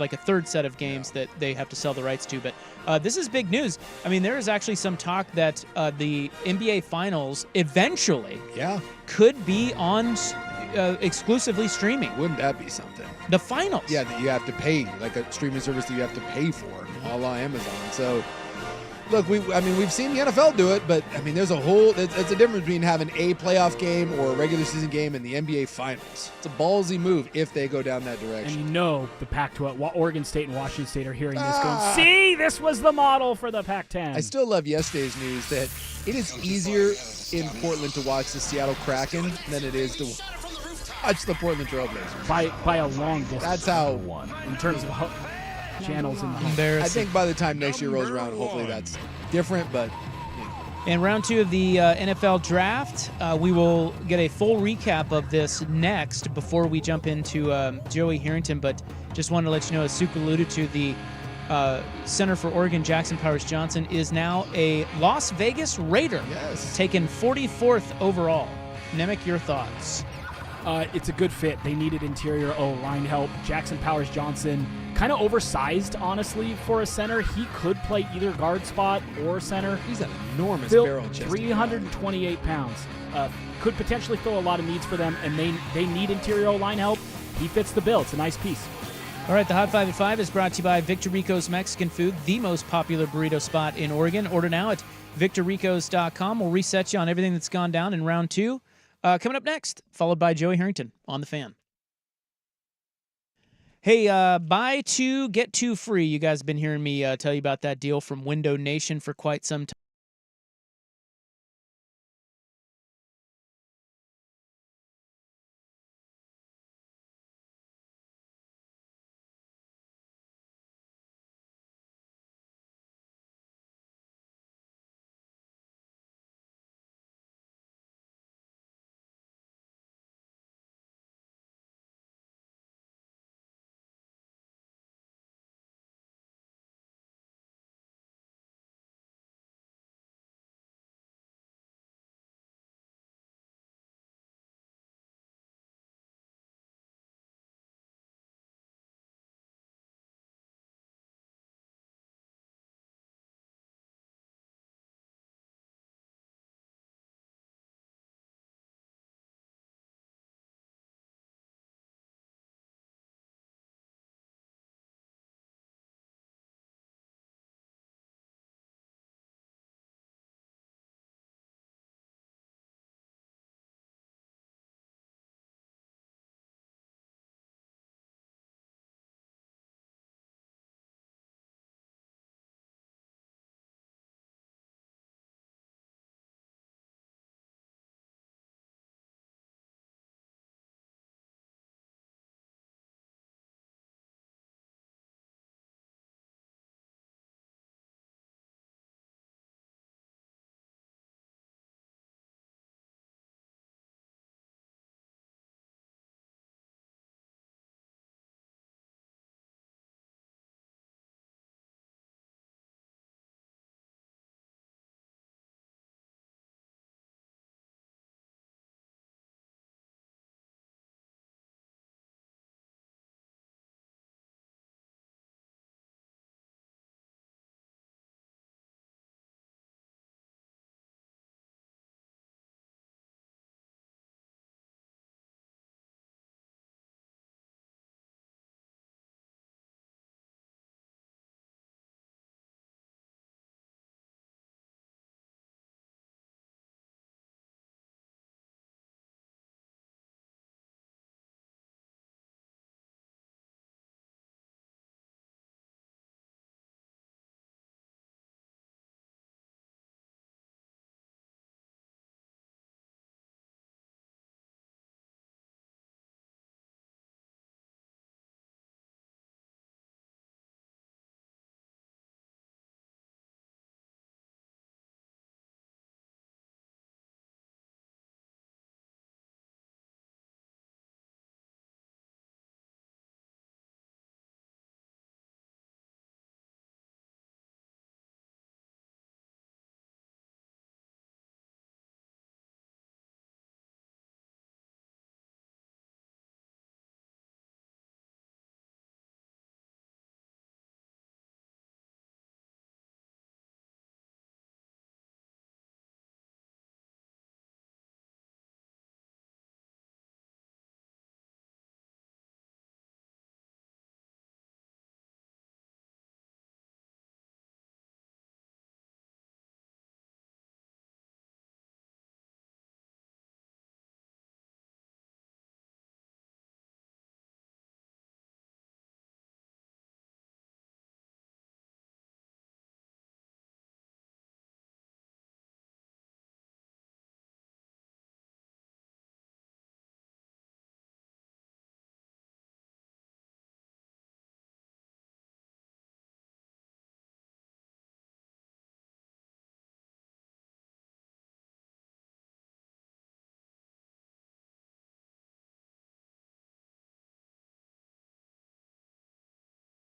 like a third set of games that they have to sell the rights to. But this is big news. I mean, there is actually some talk that the NBA finals eventually could be on exclusively streaming. Wouldn't that be something? The finals. Yeah, that you have to pay, like a streaming service that you have to pay for, a la Amazon. So, look, we've seen the NFL do it, but I mean, there's it's a difference between having a playoff game or a regular season game in the NBA Finals. It's a ballsy move if they go down that direction. And the Pac-12, Oregon State and Washington State are hearing this going, see, this was the model for the Pac-10. I still love yesterday's news that it is easier in Portland to watch the Seattle Kraken than it is to watch the Portland Trailblazers. By a long distance. That's how. In terms of channels in the home. Embarrassing. I think by the time next year rolls around, hopefully that's different. But In round 2 of the NFL draft, we will get a full recap of this next before we jump into Joey Harrington. But just wanted to let you know, as Suk alluded to, the center for Oregon, Jackson Powers Johnson, is now a Las Vegas Raider. Yes. Taken 44th overall. Nemec, your thoughts? It's a good fit. They needed interior O-line help. Jackson Powers Johnson, kind of oversized, honestly, for a center. He could play either guard spot or center. He's an enormous barrel chest. 328 pounds. Could potentially fill a lot of needs for them, and they need interior O-line help. He fits the bill. It's a nice piece. All right, the Hot 5 at 5 is brought to you by Victor Rico's Mexican Food, the most popular burrito spot in Oregon. Order now at victorricos.com. We'll reset you on everything that's gone down in round 2. Coming up next, followed by Joey Harrington on The Fan. Hey, buy 2, get 2 free. You guys have been hearing me tell you about that deal from Window Nation for quite some time.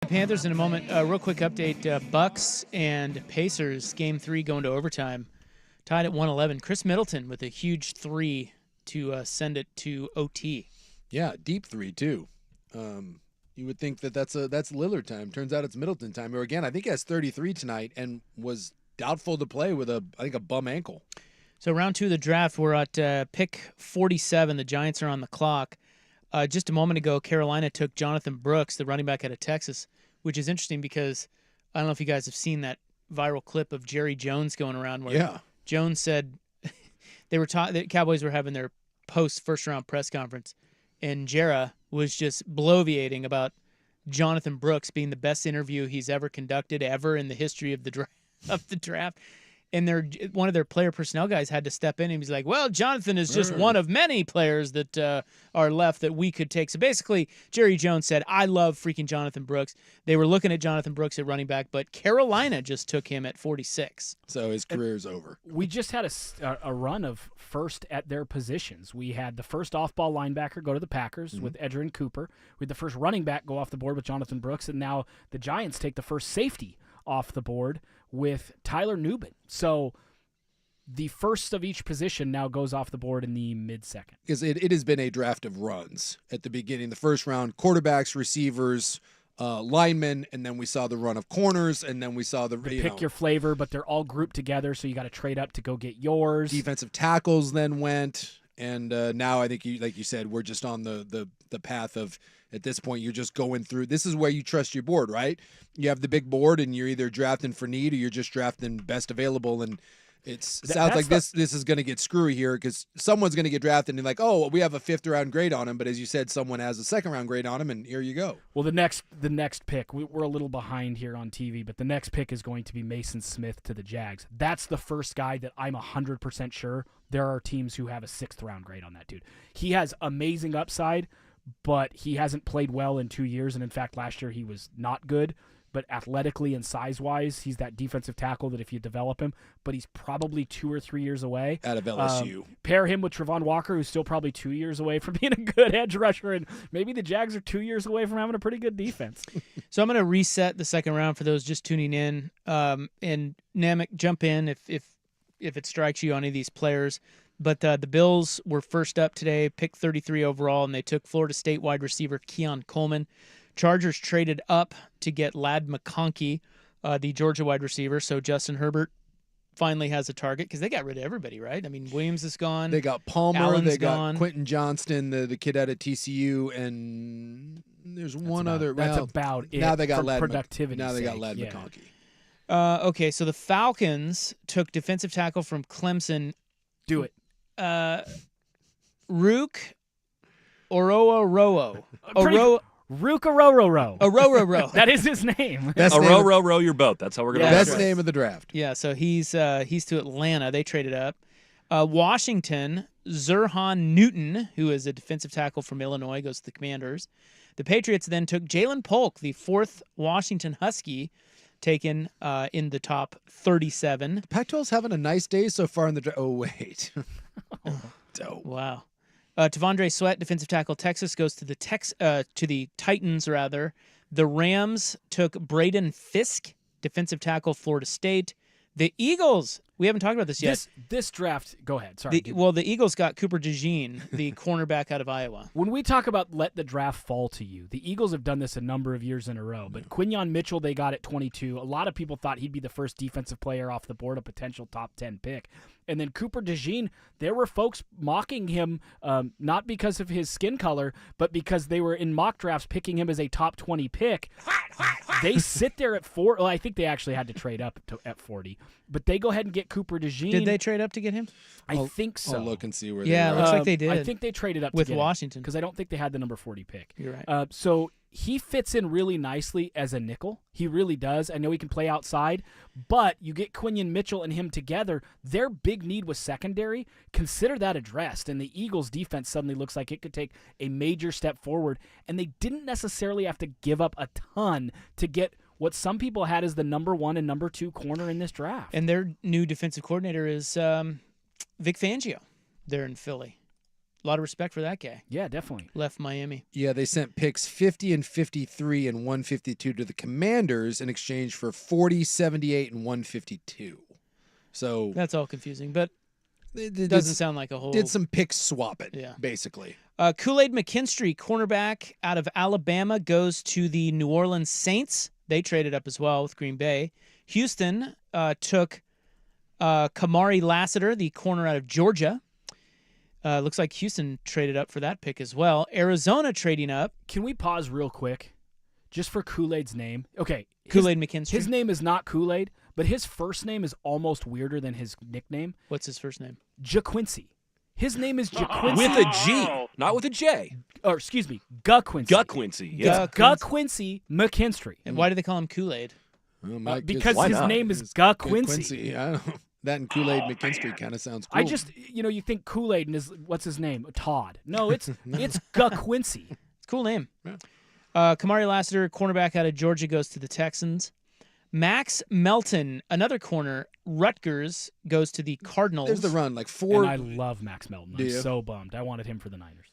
Panthers in a moment. Real quick update. Bucks and Pacers, Game 3 going to overtime. Tied at 111. Chris Middleton with a huge 3 to send it to OT. Yeah, deep 3 too. You would think that's Lillard time. Turns out it's Middleton time. Or again, I think he has 33 tonight and was doubtful to play with a bum ankle. So round 2 of the draft, we're at pick 47. The Giants are on the clock. Just a moment ago, Carolina took Jonathan Brooks, the running back out of Texas, which is interesting because I don't know if you guys have seen that viral clip of Jerry Jones going around where Jones said the Cowboys were having their post first round press conference, and Jera was just bloviating about Jonathan Brooks being the best interview he's ever conducted ever in the history of the draft. And one of their player personnel guys had to step in and he's like, well, Jonathan is just one of many players that are left that we could take. So basically, Jerry Jones said, I love freaking Jonathan Brooks. They were looking at Jonathan Brooks at running back, but Carolina just took him at 46. So his career's over. We just had a run of first at their positions. We had the first off-ball linebacker go to the Packers with Edgerrin Cooper. We had the first running back go off the board with Jonathan Brooks, and now the Giants take the first safety off the board with Tyler Nubin. So the first of each position now goes off the board in the mid-second. Because it has been a draft of runs at the beginning. The first round, quarterbacks, receivers, linemen, and then we saw the run of corners, and then we saw pick your flavor, but they're all grouped together, so you got to trade up to go get yours. Defensive tackles then went, and now I think, like you said, we're just on the path of, at this point, you're just going through. This is where you trust your board, right? You have the big board, and you're either drafting for need or you're just drafting best available. And it sounds like this is going to get screwy here because someone's going to get drafted and like, oh, we have a 5th round grade on him, but as you said, someone has a 2nd round grade on him, and here you go. Well, the next pick, we're a little behind here on TV, but the next pick is going to be Mason Smith to the Jags. That's the first guy that I'm 100% sure there are teams who have a 6th round grade on that dude. He has amazing upside, but he hasn't played well in 2 years, and in fact, last year he was not good. But athletically and size-wise, he's that defensive tackle that if you develop him, but he's probably 2 or 3 years away. Out of LSU. Pair him with Travon Walker, who's still probably 2 years away from being a good edge rusher, and maybe the Jags are 2 years away from having a pretty good defense. So I'm going to reset the second round for those just tuning in. And Namek, jump in if it strikes you on any of these players. But the Bills were first up today, picked 33 overall, and they took Florida State wide receiver Keon Coleman. Chargers traded up to get Ladd McConkey, the Georgia wide receiver. So Justin Herbert finally has a target because they got rid of everybody, right? I mean, Williams is gone. They got Palmer. Allen's they got gone. Quentin Johnston, the kid out of TCU, and there's one other. That's about it. Now they got Ladd productivity. Now they got Ladd McConkey. Okay, so the Falcons took defensive tackle from Clemson. Do it. Rook Ororo. Rukarororo. That is his name. Row your boat. That's how we're going to Best name of the draft. Yeah, so he's to Atlanta. They traded up. Washington, Zerhan Newton, who is a defensive tackle from Illinois, goes to the Commanders. The Patriots then took Jalen Polk, the 4th Washington Husky, taken in the top 37. Pac-12's having a nice day so far in the draft. Oh, wait. Dope. Wow. Tavondre Sweat, defensive tackle, Texas, goes to the Titans, rather. The Rams took Braden Fisk, defensive tackle, Florida State. The Eagles, we haven't talked about this yet. This draft, go ahead. Sorry. The Eagles got Cooper DeJean, the cornerback out of Iowa. When we talk about let the draft fall to you, the Eagles have done this a number of years in a row. But Quinyon Mitchell, they got at 22. A lot of people thought he'd be the first defensive player off the board, a potential top 10 pick. And then Cooper DeJean, there were folks mocking him, not because of his skin color, but because they were in mock drafts picking him as a top 20 pick. They sit there at 4. Well, I think they actually had to trade up at 40. But they go ahead and get Cooper DeJean. Did they trade up to get him? I think so. I'll look and see where they are. it looks like they did. I think they traded up with to get Washington because I don't think they had the number 40 pick. You're right. So he fits in really nicely as a nickel. He really does. I know he can play outside, but you get Quinyon Mitchell and him together. Their big need was secondary. Consider that addressed, and the Eagles' defense suddenly looks like it could take a major step forward, and they didn't necessarily have to give up a ton to get what some people had as the number 1 and number 2 corner in this draft. And their new defensive coordinator is Vic Fangio. They're in Philly. lot of respect for that guy. Yeah, definitely. Left Miami. Yeah, they sent picks 50 and 53 and 152 to the Commanders in exchange for 40, 78, and 152. So That's all confusing, but it doesn't sound like a whole. Did some pick swapping, Yeah. basically. Kool-Aid McKinstry, cornerback out of Alabama, goes to the New Orleans Saints. They traded up as well with Green Bay. Houston took Kamari Lassiter, the corner out of Georgia. Looks like Houston traded up for that pick as well. Arizona trading up. Can we pause real quick just for Kool-Aid's name? Okay. Kool-Aid McKinstry. His name is not Kool-Aid, but his first name is almost weirder than his nickname. What's his first name? JaQuincy. His name is JaQuincy. With a G, not with a J. Or, excuse me, GaQuincy. GaQuincy, yeah. It's GaQuincy McKinstry. And why do they call him Kool-Aid? Because his name is GaQuincy. Yeah, that and Kool-Aid McKinstry kind of sounds cool. I just, you think Kool-Aid and what's his name? Todd. No, it's GaQuincy. It's a cool name. Yeah. Kamari Lassiter, cornerback out of Georgia, goes to the Texans. Max Melton, another corner, Rutgers, goes to the Cardinals. There's the run, like 4. And I love Max Melton. I'm so bummed. I wanted him for the Niners.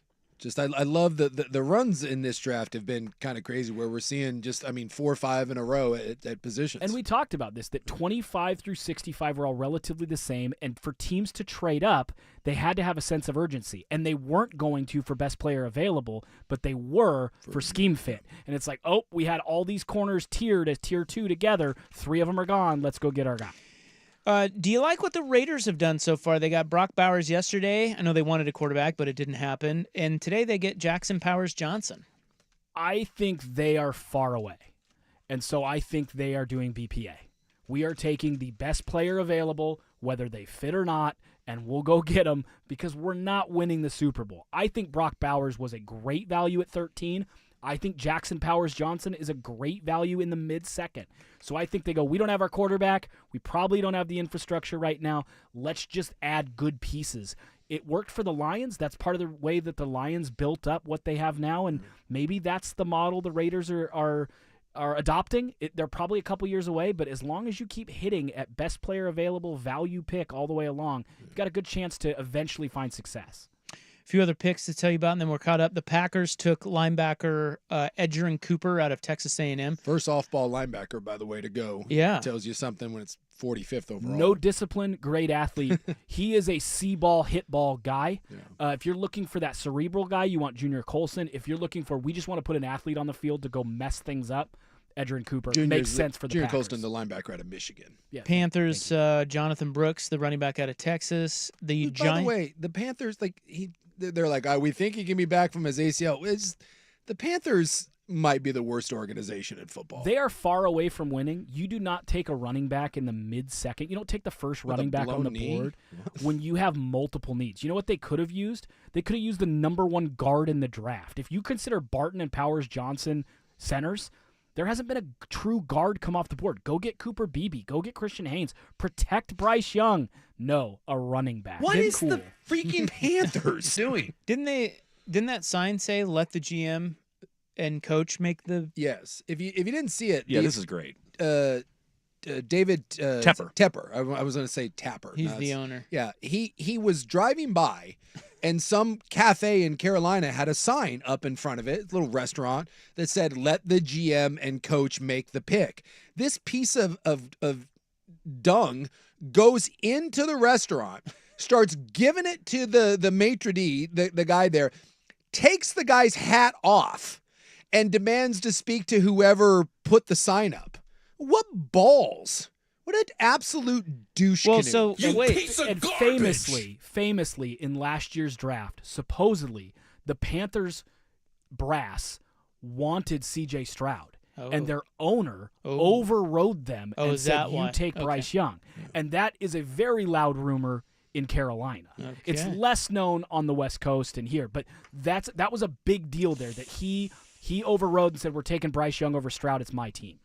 I love the runs in this draft have been kind of crazy where we're seeing 4 or 5 in a row at positions. And we talked about this, that 25 through 65 were all relatively the same, and for teams to trade up, they had to have a sense of urgency. And they weren't going to for best player available, but they were for scheme fit. And it's like, we had all these corners tiered as tier 2 together. 3 of them are gone. Let's go get our guy. Do you like what the Raiders have done so far? They got Brock Bowers yesterday. I know they wanted a quarterback, but it didn't happen. And today they get Jackson Powers Johnson. I think they are far away. And so I think they are doing BPA. We are taking the best player available, whether they fit or not, and we'll go get them because we're not winning the Super Bowl. I think Brock Bowers was a great value at 13. I think Jackson Powers Johnson is a great value in the mid-second. So I think they go, we don't have our quarterback. We probably don't have the infrastructure right now. Let's just add good pieces. It worked for the Lions. That's part of the way that the Lions built up what they have now, and maybe that's the model the Raiders are adopting. They're probably a couple years away, but as long as you keep hitting at best player available value pick all the way along, you've got a good chance to eventually find success. Few other picks to tell you about, and then we're caught up. The Packers took linebacker Edgerrin Cooper out of Texas A&M. First off-ball linebacker, by the way, to go. Yeah. Tells you something when it's 45th overall. No discipline, great athlete. He is a see-ball, hit-ball guy. Yeah. If you're looking for that cerebral guy, you want Junior Colson. If you're looking for, we just want to put an athlete on the field to go mess things up, Edgerrin Cooper makes sense for the Junior Packers. Colson, the linebacker out of Michigan. Yeah, Panthers, Jonathan Brooks, the running back out of Texas. By the way, the Panthers, they're like, we think he can be back from his ACL. The Panthers might be the worst organization in football. They are far away from winning. You do not take a running back in the mid-second. You don't take the first running back on the board when you have multiple needs. You know what they could have used? They could have used the number 1 guard in the draft. If you consider Barton and Powers Johnson centers, there hasn't been a true guard come off the board. Go get Cooper Beebe. Go get Christian Haynes. Protect Bryce Young. No, a running back. What is the freaking Panthers doing? Didn't that sign say let the GM and coach make the? Yes. If you didn't see it, this is great. David Tepper. I was going to say Tapper. He's the owner. Yeah. He was driving by, and some cafe in Carolina had a sign up in front of it, a little restaurant that said "Let the GM and coach make the pick." This piece of dung goes into the restaurant, starts giving it to the maitre d', the guy there, takes the guy's hat off, and demands to speak to whoever put the sign up. What balls? What an absolute douche canoe. So wait, and famously in last year's draft, supposedly the Panthers brass wanted C.J. Stroud. And their owner overrode them and said, you take Bryce Young. And that is a very loud rumor in Carolina. Okay. It's less known on the West Coast and here, but that was a big deal there, that he overrode and said, we're taking Bryce Young over Stroud. It's my team.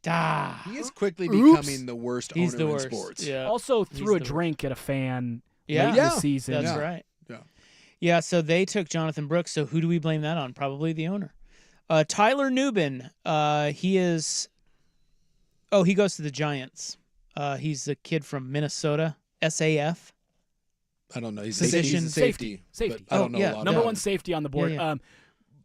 He is quickly becoming the worst owner in sports. Yeah. Also threw a drink at a fan late this season. That's right. Yeah, so they took Jonathan Brooks, so who do we blame that on? Probably the owner. Tyler Nubin, he goes to the Giants. He's a kid from Minnesota, SAF. I don't know. He's Position. a safety. Safety. But I don't know a lot Number about one him. safety on the board. Yeah.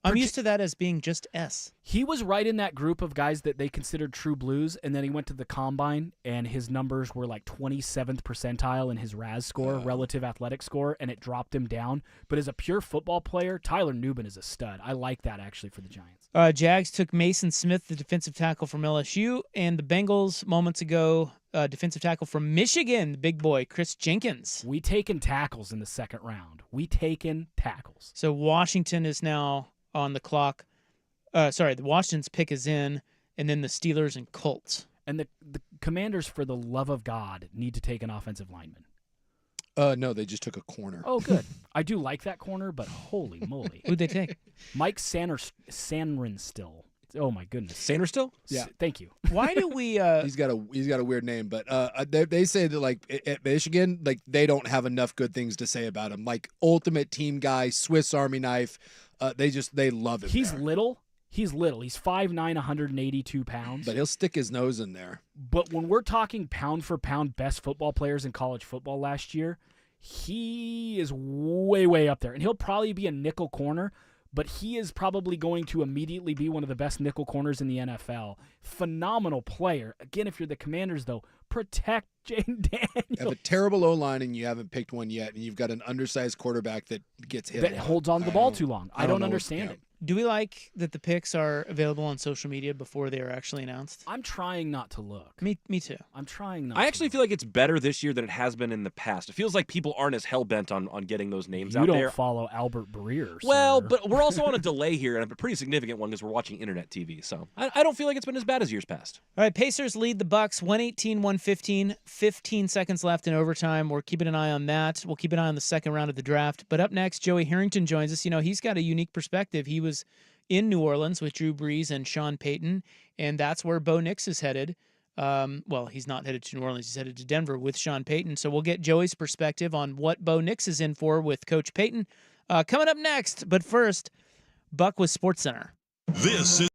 I'm used to that as being just S. He was right in that group of guys that they considered true blues, and then he went to the combine, and his numbers were like 27th percentile in his RAS score, relative athletic score, and it dropped him down. But as a pure football player, Tyler Nubin is a stud. I like that actually for the Giants. Jags took Mason Smith, the defensive tackle from LSU, and the Bengals moments ago, defensive tackle from Michigan, the big boy, Chris Jenkins. We taken tackles in the second round. We taken tackles. So Washington is now on the clock. The Washington's pick is in, and then the Steelers and Colts. And the Commanders, for the love of God, need to take an offensive lineman. No, they just took a corner. Oh, good. I do like that corner, but holy moly. Who'd they take? Mike Sanrenstill. Oh, my goodness. Sanrenstill? Yeah. Thank you. Why do we... He's got a weird name, but they say that, like, at Michigan, like, they don't have enough good things to say about him. Like, ultimate team guy, Swiss Army knife. They love him. He's there. little. He's 5'9", 182 pounds. But he'll stick his nose in there. But when we're talking pound for pound best football players in college football last year, he is way, way up there. And he'll probably be a nickel corner, but he is probably going to immediately be one of the best nickel corners in the NFL. Phenomenal player. Again, if you're the Commanders, though, protect Jane Daniels. You have a terrible O-line, and you haven't picked one yet, and you've got an undersized quarterback that gets hit. That holds on to the ball too long. I don't know understand it. Do we like that the picks are available on social media before they are actually announced? I'm trying not to look. Me too. I'm trying not I to actually feel like it's better this year than it has been in the past. It feels like people aren't as hell-bent on getting those names You out don't there. follow Albert Breer. Well, sir. but we're also on a delay here, and a pretty significant one because we're watching internet TV. So I don't feel like it's been as bad as years past. All right, Pacers lead the Bucks 118-115, 15 seconds left in overtime. We're keeping an eye on that. We'll keep an eye on the second round of the draft. But up next, Joey Harrington joins us. You know, he's got a unique perspective. He was in New Orleans with Drew Brees and Sean Payton, and that's where Bo Nix is headed. Well, he's not headed to New Orleans. He's headed to Denver with Sean Payton. So we'll get Joey's perspective on what Bo Nix is in for with Coach Payton coming up next. But first, Buck with SportsCenter. This is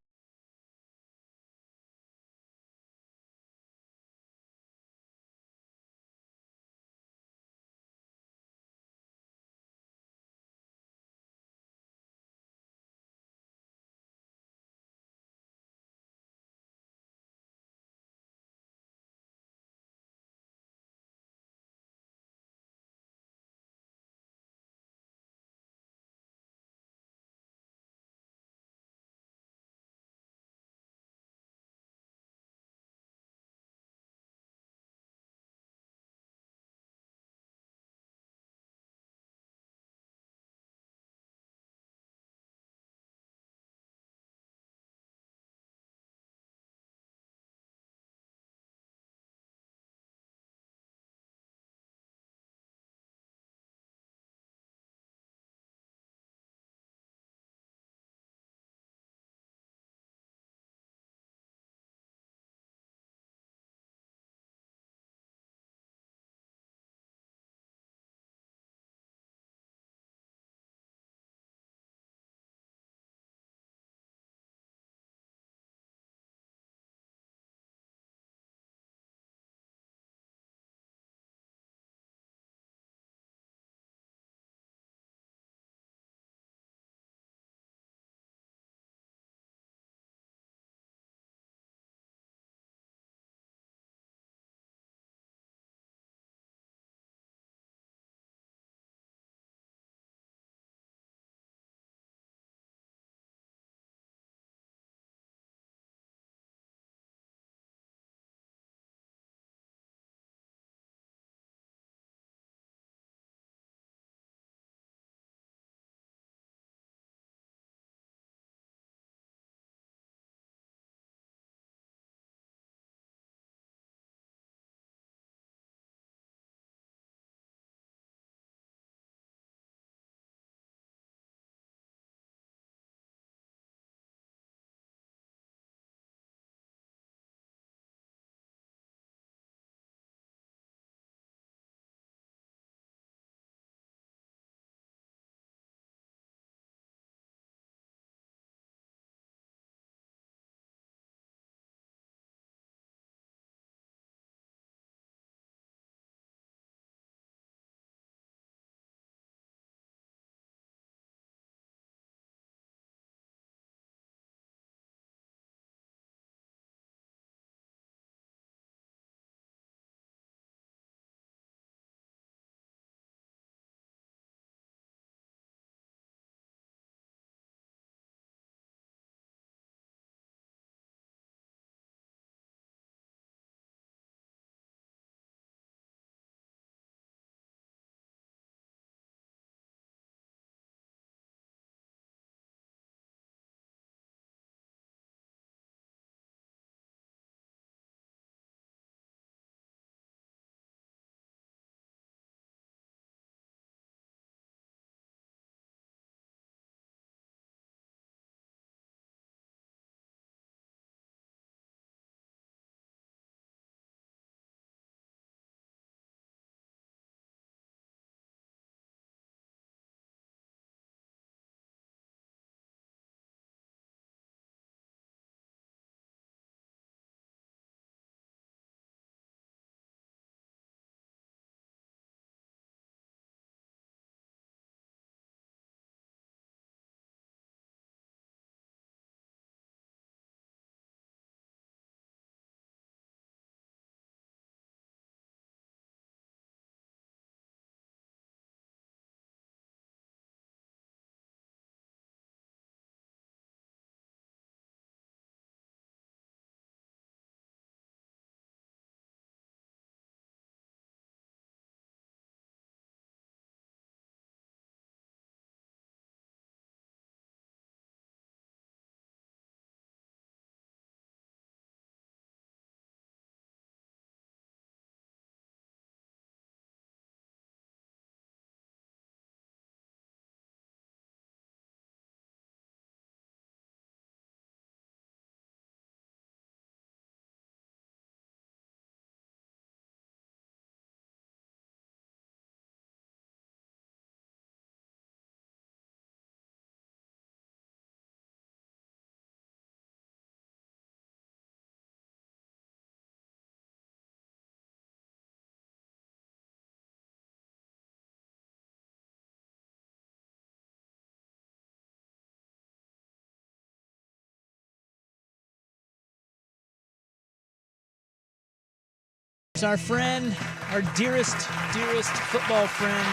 course, our friend, our dearest football friend,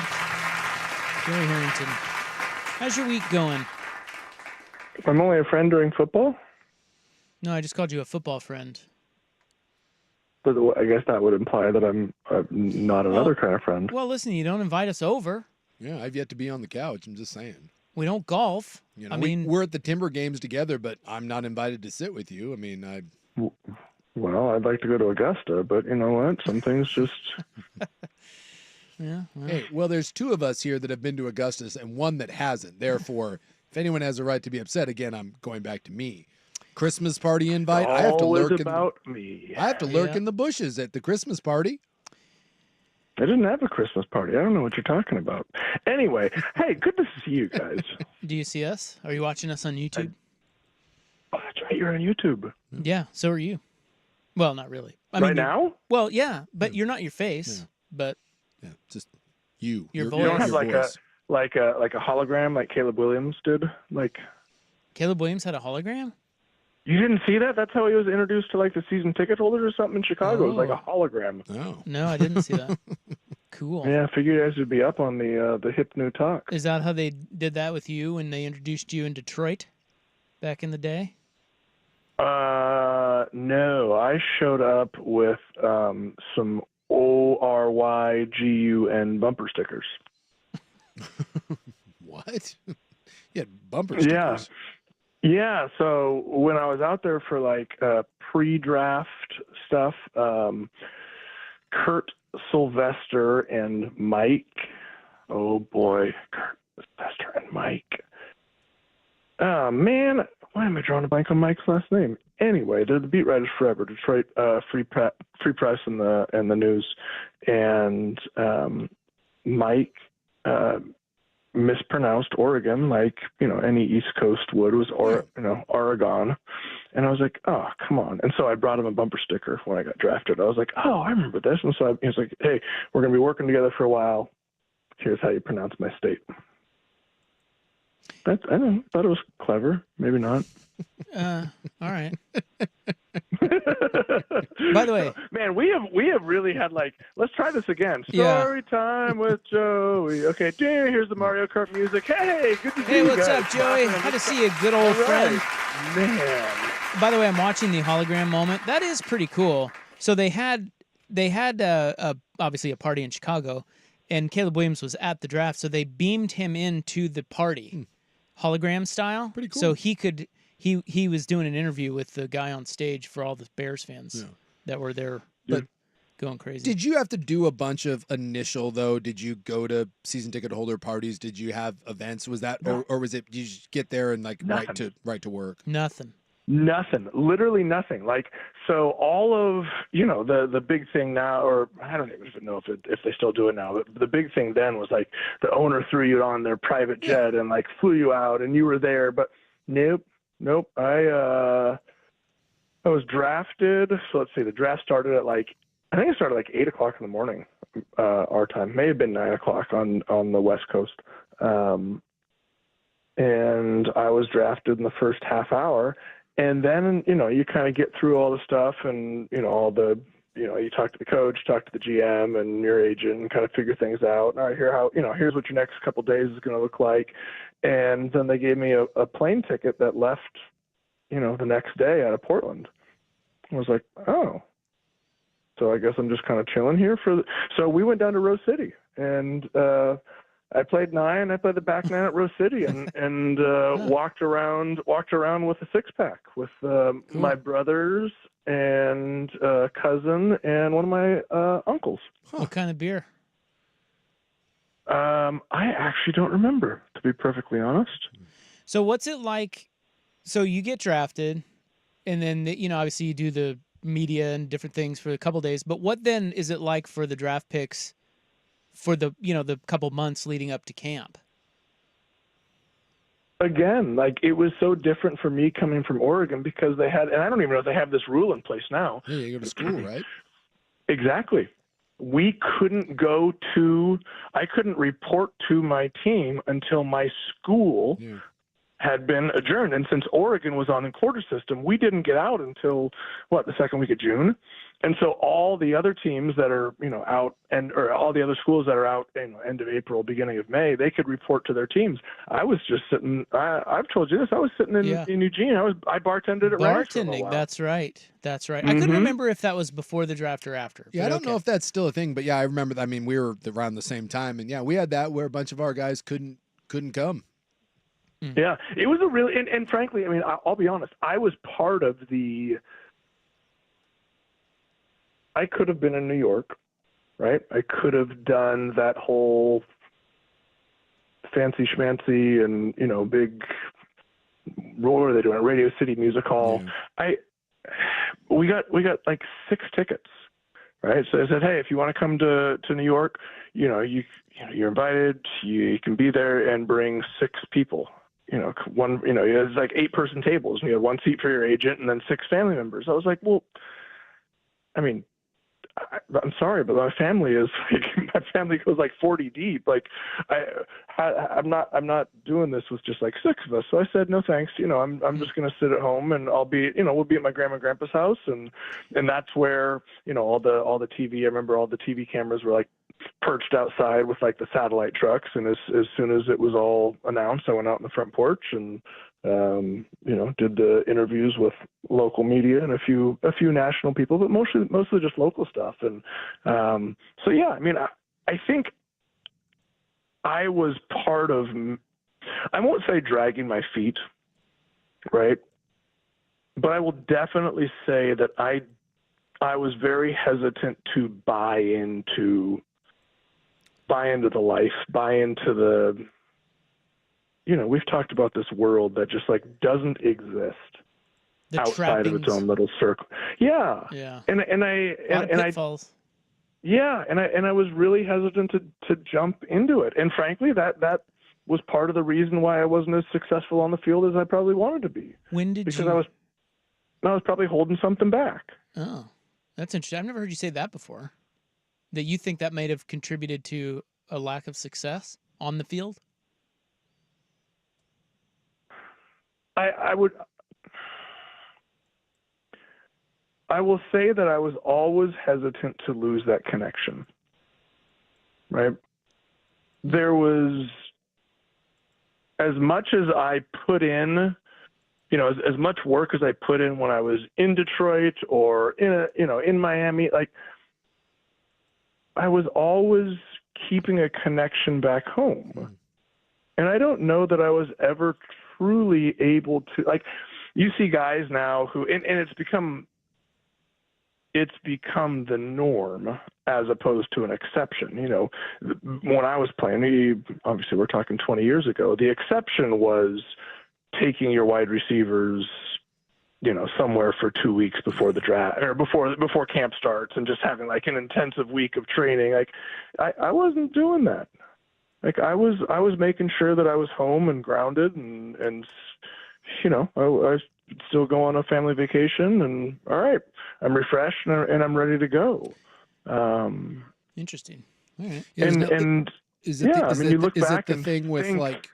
Joey Harrington. How's your week going? I'm only a friend during football? No, I just called you a football friend. But I guess that would imply that I'm not another kind of friend. Well, listen, you don't invite us over. Yeah, I've yet to be on the couch. I'm just saying. We don't golf. I mean, we're at the Timber games together, but I'm not invited to sit with you. I mean, Well, I'd like to go to Augusta, but you know what? Some things just... Yeah. Hey, well, there's two of us here that have been to Augustus and one that hasn't. Therefore, if anyone has a right to be upset, again, I'm going back to me. Christmas party invite. I have to lurk me. I have to lurk in the bushes at the Christmas party. I didn't have a Christmas party. I don't know what you're talking about. Anyway, hey, good to see you guys. Do you see us? Are you watching us on YouTube? Oh, that's right. You're on YouTube. Yeah, so are you. Well, not really. I Right now? Well, yeah, but you're not your face. But just you. Your You voice. don't have like a hologram like Caleb Williams did? Like Caleb Williams had a hologram? You didn't see that? That's how he was introduced to like the season ticket holders or something in Chicago. It was like a hologram. Oh. No, I didn't see that. Cool. Yeah, I figured you guys would be up on the hip new talk. Is that how they did that with you when they introduced you in Detroit back in the day? No, I showed up with some ORYGUN bumper stickers. What? You had bumper stickers? Yeah, so when I was out there for like pre-draft stuff, Kurt Sylvester and Mike, oh boy, Kurt Sylvester and Mike. Oh man, why am I drawing a blank on Mike's last name? Anyway, they're the beat writers forever. Detroit Free Press and the News, and Mike mispronounced Oregon like any East Coast would. It was Oregon, and I was like, oh come on. And so I brought him a bumper sticker when I got drafted. I was like, oh, I remember this. And so he was like, hey, we're gonna be working together for a while. Here's how you pronounce my state. I thought it was clever. Maybe not. All right. By the way, man, we have really had like, let's try this again. Story time with Joey. Okay, here's the Mario Kart music. Hey, good to see you guys. Hey, what's up, Joey? Good to see you, good old friend. Man. By the way, I'm watching the hologram moment. That is pretty cool. So they had obviously a party in Chicago, and Caleb Williams was at the draft, so they beamed him into the party, hologram style. Pretty cool. So he could. He was doing an interview with the guy on stage for all the Bears fans that were there, going crazy. Did you have to do a bunch of initial though? Did you go to season ticket holder parties? Did you have events? Was that or was it? Did you just get there and like right to work? Nothing. Literally nothing. Like, so all of the big thing now, or I don't even know if they still do it now, but the big thing then was like the owner threw you on their private jet and like flew you out and you were there, but nope. I was drafted. So let's see, the draft started at I think it started like 8:00 in the morning, our time. May have been 9:00 on the West Coast. And I was drafted in the first half hour. And then, you kind of get through all the stuff and, all the, you talk to the coach, talk to the GM and your agent and kind of figure things out. All right, here's what your next couple days is going to look like. And then they gave me a plane ticket that left, the next day out of Portland. I was like, oh, so I guess I'm just kind of chilling here so we went down to Rose City and, I played 9. I played the back 9 at Rose City and walked around with a 6-pack with my brothers and cousin and one of my uncles. What kind of beer? I actually don't remember, to be perfectly honest. So what's it like? So you get drafted, and then obviously you do the media and different things for a couple days. But what then is it like for the draft picks? For the the couple months leading up to camp? Again, it was so different for me coming from Oregon because they had, and I don't even know if they have this rule in place now. Yeah, you go to school, right? Exactly. I couldn't report to my team until my school had been adjourned. And since Oregon was on the quarter system, we didn't get out until, the second week of June. And so all the other teams that are, out or all the other schools that are out in end of April, beginning of May, they could report to their teams. I was just sitting, I've told you this, I was sitting in Eugene. I bartended at Ryan's for a little while. That's right. That's right. Mm-hmm. I couldn't remember if that was before the draft or after. Yeah, I don't know if that's still a thing, but yeah, I remember that. I mean, we were around the same time, and yeah, we had that where a bunch of our guys couldn't come. Yeah, it was a really, and frankly, I mean, I'll be honest, I was part of I could have been in New York, right? I could have done that whole fancy schmancy and, big, what were they doing? Radio City Music Hall. Yeah. We got like 6 tickets, right? So I said, hey, if you want to come to New York, you're invited, you can be there and bring 6 people. One, it's like 8-person tables. And you have 1 seat for your agent and then 6 family members. I was like, well, I mean, I'm sorry, but my family goes like 40 deep. Like I'm not doing this with just like 6 of us. So I said, no, thanks. I'm just going to sit at home and we'll be at my grandma and grandpa's house. And that's where, all the TV, I remember all the TV cameras were like perched outside with like the satellite trucks. And as soon as it was all announced, I went out on the front porch and, did the interviews with local media and a few national people, but mostly just local stuff. And so, yeah, I mean, I think I was part of, I won't say dragging my feet, right? But I will definitely say that I was very hesitant to buy into the life, buy into the, we've talked about this world that just like doesn't exist outside of its own little circle. Yeah. Yeah. And pitfalls. I was really hesitant to jump into it. And frankly, that was part of the reason why I wasn't as successful on the field as I probably wanted to be. Because I was probably holding something back. Oh, that's interesting. I've never heard you say that before. That you think that might have contributed to a lack of success on the field? I will say that I was always hesitant to lose that connection, right? There was, as much as I put in, as much work as I put in when I was in Detroit or in Miami, like I was always keeping a connection back home. And I don't know that I was ever truly able to, like, you see guys now who, and it's become the norm as opposed to an exception. When I was playing, obviously we're talking 20 years ago, the exception was taking your wide receivers, somewhere for 2 weeks before the draft or before camp starts and just having like an intensive week of training. Like I wasn't doing that. Like I was making sure that I was home and grounded and I still go on a family vacation and all right, I'm refreshed and I'm ready to go. Interesting. All right. Is it the thing with like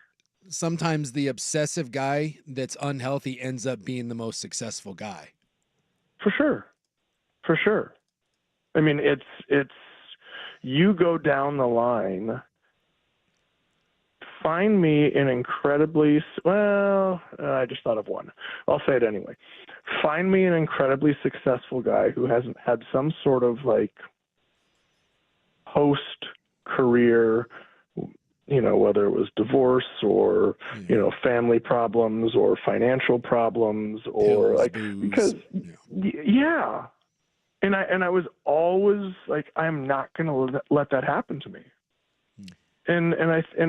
sometimes the obsessive guy that's unhealthy ends up being the most successful guy? For sure. I mean, it's you go down the line. Find me an incredibly, I just thought of one. I'll say it anyway. Find me an incredibly successful guy who hasn't had some sort of like post-career, whether it was divorce or, family problems or financial problems or like, because yeah. And I was always like, I'm not going to let that happen to me. And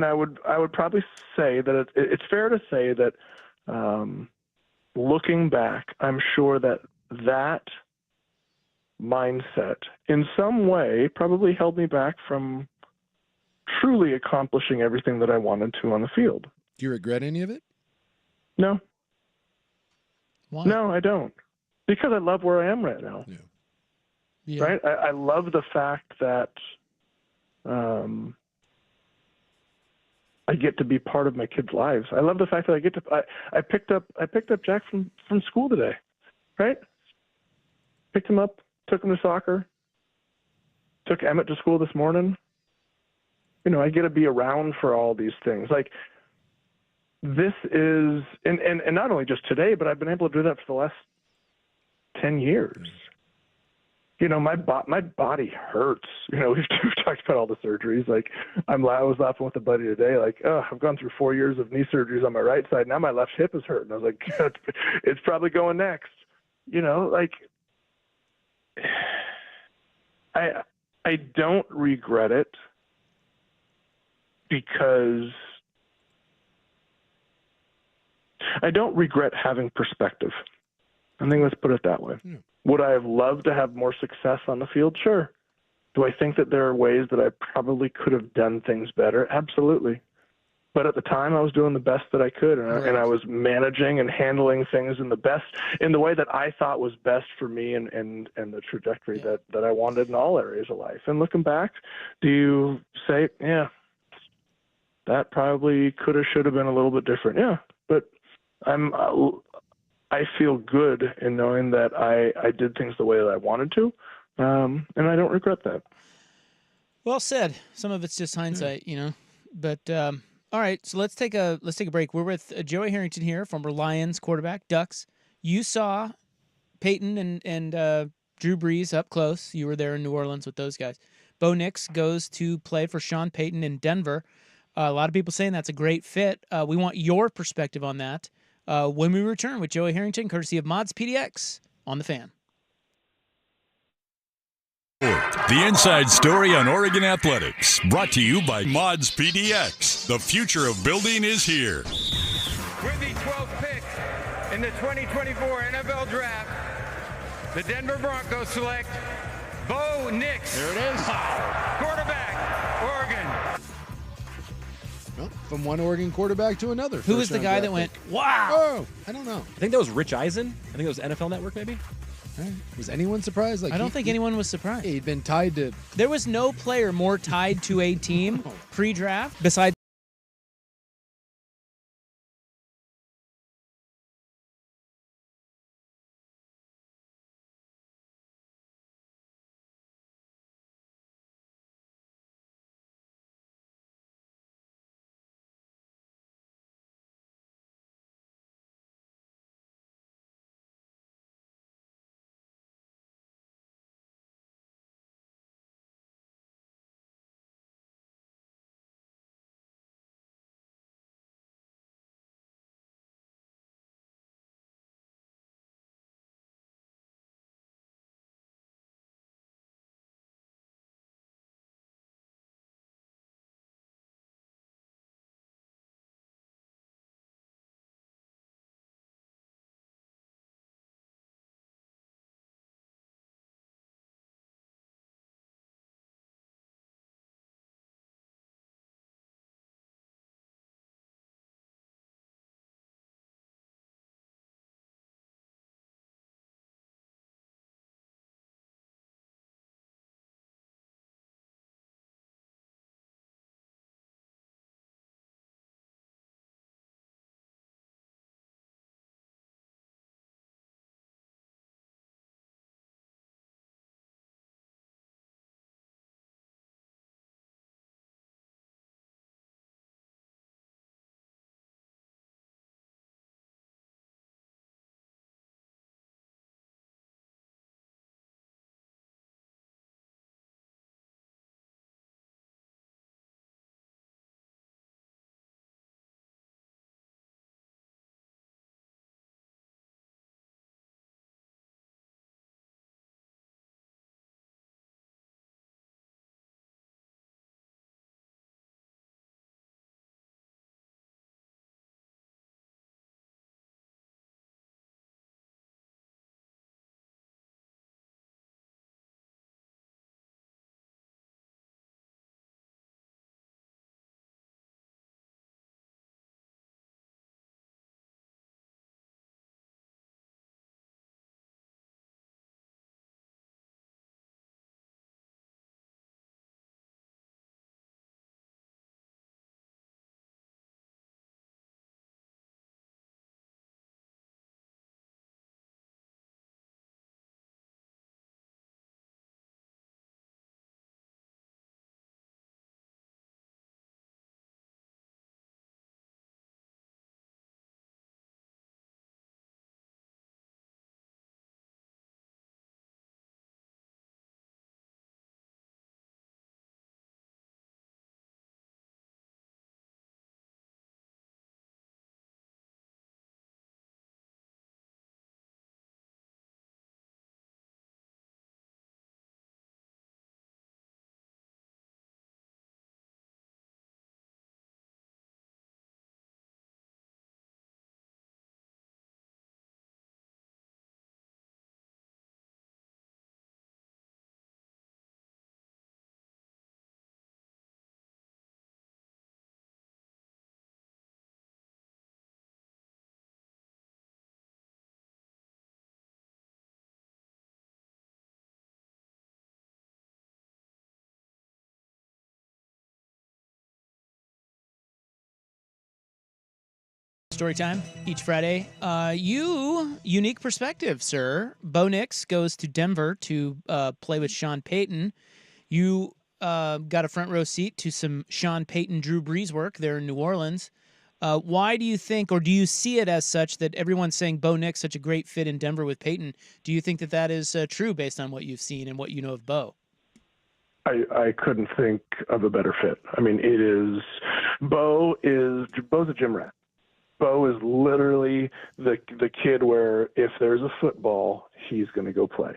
I would probably say that it's fair to say that looking back, I'm sure that mindset in some way probably held me back from truly accomplishing everything that I wanted to on the field. Do you regret any of it? No. Why? No, I don't. Because I love where I am right now. Yeah. Right? I love the fact that I get to be part of my kids' lives. I love the fact that I get to. I picked up Jack from school today, right? Picked him up, took him to soccer, took Emmett to school this morning. You know, I get to be around for all these things. Like, this is, and not only just today, but I've been able to do that for the last 10 years. You know, my body hurts. You know, we've talked about all the surgeries. Like, I was laughing with a buddy today. Like, I've gone through 4 years of knee surgeries on my right side. Now my left hip is hurting. I was like, it's probably going next. You know, like, I don't regret it because I don't regret having perspective. I think let's put it that way. Yeah. Would I have loved to have more success on the field? Sure. Do I think that there are ways that I probably could have done things better? Absolutely. But at the time, I was doing the best that I could, and I was managing and handling things in the way that I thought was best for me and the trajectory that I wanted in all areas of life. And looking back, do you say, yeah, that probably could have, should have been a little bit different? Yeah, but I feel good in knowing that I did things the way that I wanted to, and I don't regret that. Well said. Some of it's just hindsight, you know. But all right, so let's take a break. We're with Joey Harrington here, former Lions quarterback, Ducks. You saw Peyton and Drew Brees up close. You were there in New Orleans with those guys. Bo Nix goes to play for Sean Payton in Denver. A lot of people saying that's a great fit. We want your perspective on that when we return with Joey Harrington, courtesy of Mods PDX on The Fan. The inside story on Oregon athletics, brought to you by Mods PDX. The future of building is here. With the 12th pick in the 2024 NFL Draft, the Denver Broncos select Bo Nix. There it is. Quarterback, Oregon. Well, from one Oregon quarterback to another. Who was the guy that went, wow? Oh, I don't know. I think that was Rich Eisen. I think it was NFL Network, maybe. Right. Was anyone surprised? Like, I don't think anyone was surprised. He'd been tied to. There was no player more tied to a team pre-draft besides Story time each Friday. Unique perspective, sir. Bo Nix goes to Denver to play with Sean Payton. You got a front row seat to some Sean Payton, Drew Brees work there in New Orleans. Why do you think, or do you see it as such that everyone's saying Bo Nix such a great fit in Denver with Payton? Do you think that that is true based on what you've seen and what you know of Bo? I couldn't think of a better fit. I mean, Bo's a gym rat. Bo is literally the kid where if there's a football, he's going to go play.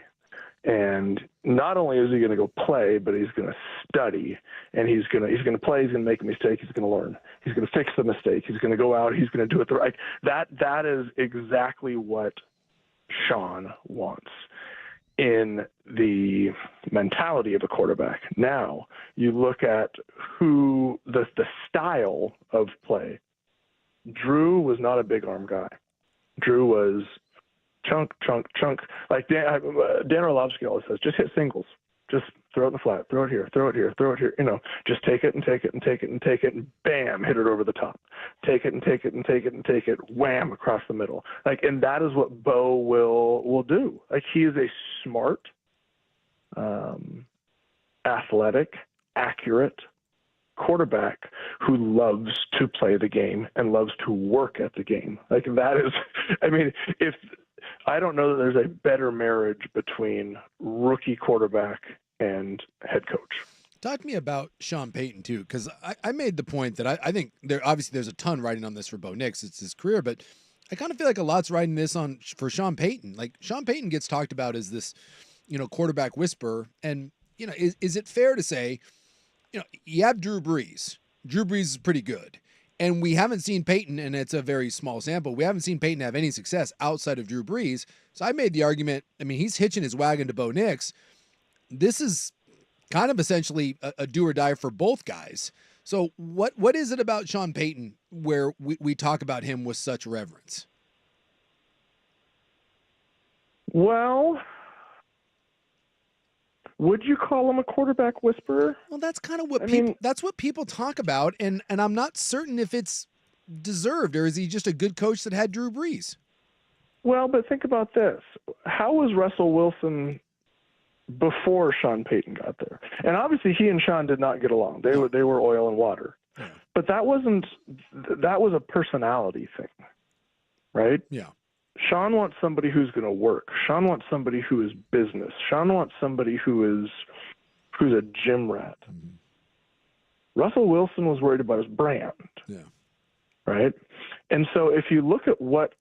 And not only is he going to go play, but he's going to study, and he's going to play. He's going to make a mistake. He's going to learn. He's going to fix the mistake. He's going to go out. He's going to do it the right. That is exactly what Sean wants in the mentality of a quarterback. Now you look at who the style of play. Drew was not a big arm guy. Drew was chunk. Like Dan Orlovsky always says, just hit singles. Just throw it in the flat. Throw it here. Throw it here. Throw it here. Just take it and take it and take it and take it and bam, hit it over the top. Take it and take it and take it and take it, wham, across the middle. Like, and that is what Bo will do. Like, he is a smart, athletic, accurate quarterback who loves to play the game and loves to work at the game. Like, that is, I mean, I don't know that there's a better marriage between rookie quarterback and head coach. Talk to me about Sean Payton, too, because I made the point that I think there's a ton writing on this for Bo Nix. It's his career, but I kind of feel like a lot's writing this for Sean Payton. Like, Sean Payton gets talked about as this, quarterback whisperer. And, is it fair to say, you have Drew Brees. Drew Brees is pretty good. And we haven't seen Payton, and it's a very small sample, we haven't seen Payton have any success outside of Drew Brees. So I made the argument, he's hitching his wagon to Bo Nix. This is kind of essentially a do or die for both guys. So what is it about Sean Payton where we talk about him with such reverence? Well, would you call him a quarterback whisperer? Well, that's kind of what that's what people talk about, and I'm not certain if it's deserved, or is he just a good coach that had Drew Brees? Well, but think about this. How was Russell Wilson before Sean Payton got there? And obviously he and Sean did not get along. They were oil and water. Yeah. But that was a personality thing, right? Yeah. Sean wants somebody who's going to work. Sean wants somebody who is business. Sean wants somebody who's a gym rat. Mm-hmm. Russell Wilson was worried about his brand. Yeah. Right? And so if you look at what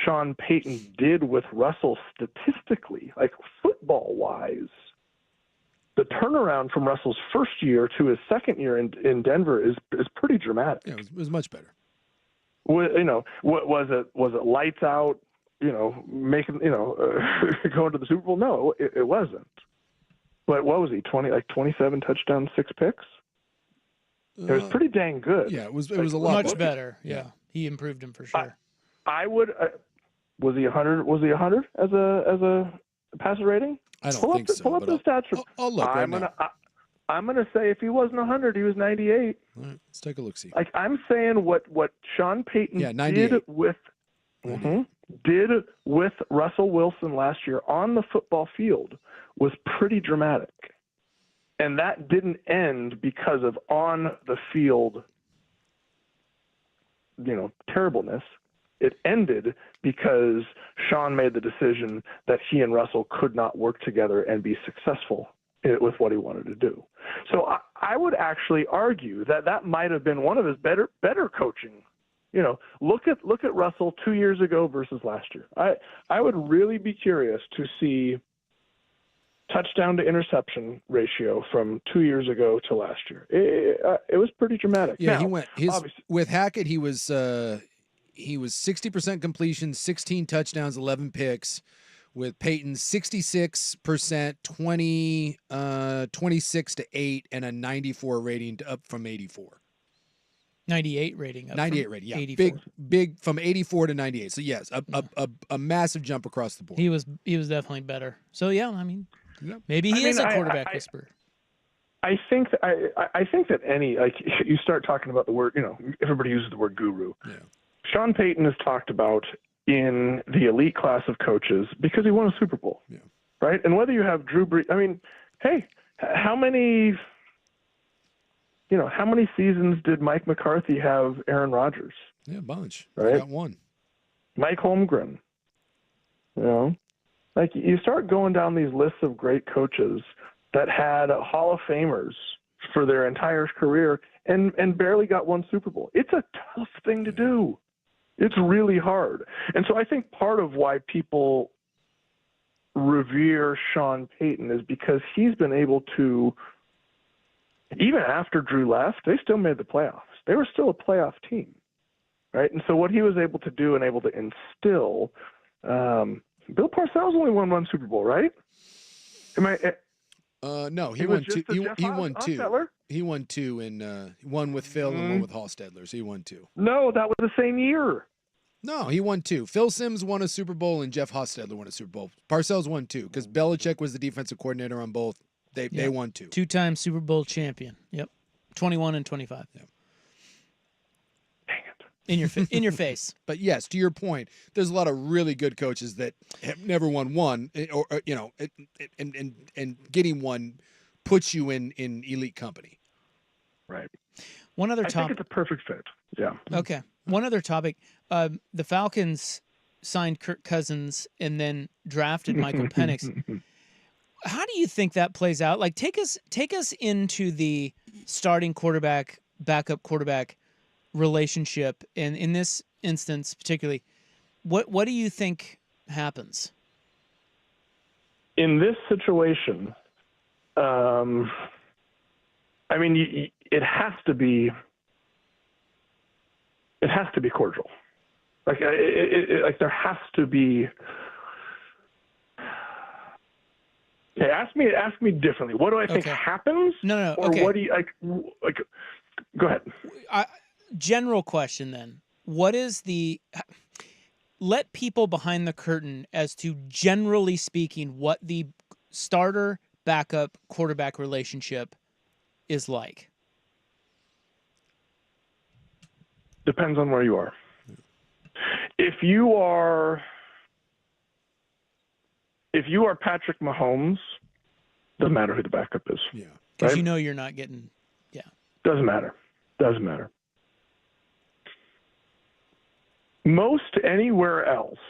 Sean Payton did with Russell statistically, like football-wise, the turnaround from Russell's first year to his second year in Denver is pretty dramatic. Yeah, it was much better. What was it lights out, making, going to the Super Bowl? No, it wasn't. But what was he, 27 touchdowns, 6 picks? It was pretty dang good. Yeah, it was a lot much better. Yeah. He improved him for sure. I would was he 100? Was he 100 as a passer rating? I don't think so. Pull up the stats. I'll look right now. I'm gonna say if he wasn't 100, he was 98. All right, let's take a look. See. Like, I'm saying what Sean Payton did with Russell Wilson last year on the football field was pretty dramatic, and that didn't end because of on the field, terribleness. It ended because Sean made the decision that he and Russell could not work together and be successful with what he wanted to do. So I would actually argue that might have been one of his better coaching. Look at Russell 2 years ago versus last year. I would really be curious to see touchdown to interception ratio from 2 years ago to last year. It was pretty dramatic. Yeah, now, he went with Hackett. He was 60% completion, 16 touchdowns, 11 picks. With Payton, 66%, 26-8, and a 94 rating up from 84. 98 rating. Up 98 rating, yeah. 84. Big from 84 to 98. So yes, a massive jump across the board. He was definitely better. So yeah, maybe he is a quarterback whisperer. I think that any, like, you start talking about the word, everybody uses the word guru. Yeah. Sean Payton is talked about in the elite class of coaches because he won a Super Bowl, right? And whether you have Drew Brees, I mean, hey, how many seasons did Mike McCarthy have Aaron Rodgers? Yeah, a bunch. Right? I got one. Mike Holmgren. Like you start going down these lists of great coaches that had Hall of Famers for their entire career and barely got one Super Bowl. It's a tough thing to do. It's really hard. And so I think part of why people revere Sean Payton is because he's been able to, even after Drew left, they still made the playoffs. They were still a playoff team, right? And so what he was able to do and able to instill, Bill Parcells only won one Super Bowl, right? No, he It won was just two. the Jeff He won two. Hostetler? He won two, and one with Phil and one with Hostetler. So he won two. No, that was the same year. No, he won two. Phil Simms won a Super Bowl, and Jeff Hostetler won a Super Bowl. Parcells won two because Belichick was the defensive coordinator on both. They won two. Two-time Super Bowl champion. Yep, 21 and 25. Yep. In your face. But yes, to your point, there's a lot of really good coaches that have never won one, or and getting one puts you in elite company. Right. One other I topic. think it's a perfect fit. Yeah. Okay. One other topic. The Falcons signed Kirk Cousins and then drafted Michael Penix. How do you think that plays out? Like, take us into the starting quarterback, backup quarterback relationship, and in this instance particularly, what do you think happens? In this situation, I mean, it has to be cordial. Like, like there has to be. Okay, ask me differently. What do I think happens? No. Or okay. what do you like? Go ahead. General question then. What is the? Let people behind the curtain as to, generally speaking, what the starter backup quarterback relationship is like. Depends on where you are. If you are Patrick Mahomes, doesn't matter who the backup is. Yeah. Because you know you're not getting. Yeah. Doesn't matter. Doesn't matter. Most anywhere else,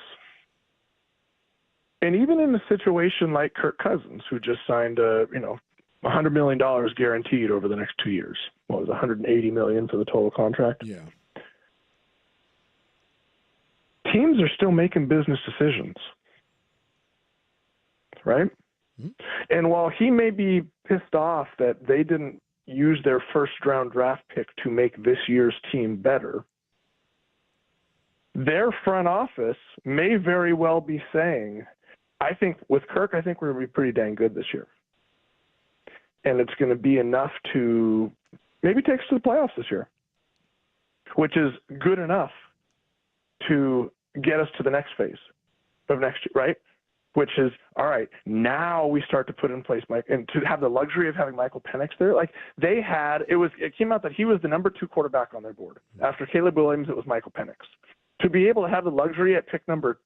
and even in a situation like Kirk Cousins, who just signed $100 million guaranteed over the next 2 years. What was it, $180 million for the total contract? Yeah. Teams are still making business decisions, right? Mm-hmm. And while he may be pissed off that they didn't use their first-round draft pick to make this year's team better, their front office may very well be saying, I think with Kirk, I think we're going to be pretty dang good this year. And it's going to be enough to maybe take us to the playoffs this year, which is good enough to get us to the next phase of next year, right? Which is, all right, now we start to put in place Mike, and to have the luxury of having Michael Penix there. Like it came out that he was the number 2 quarterback on their board. After Caleb Williams, it was Michael Penix. To be able to have the luxury at pick number,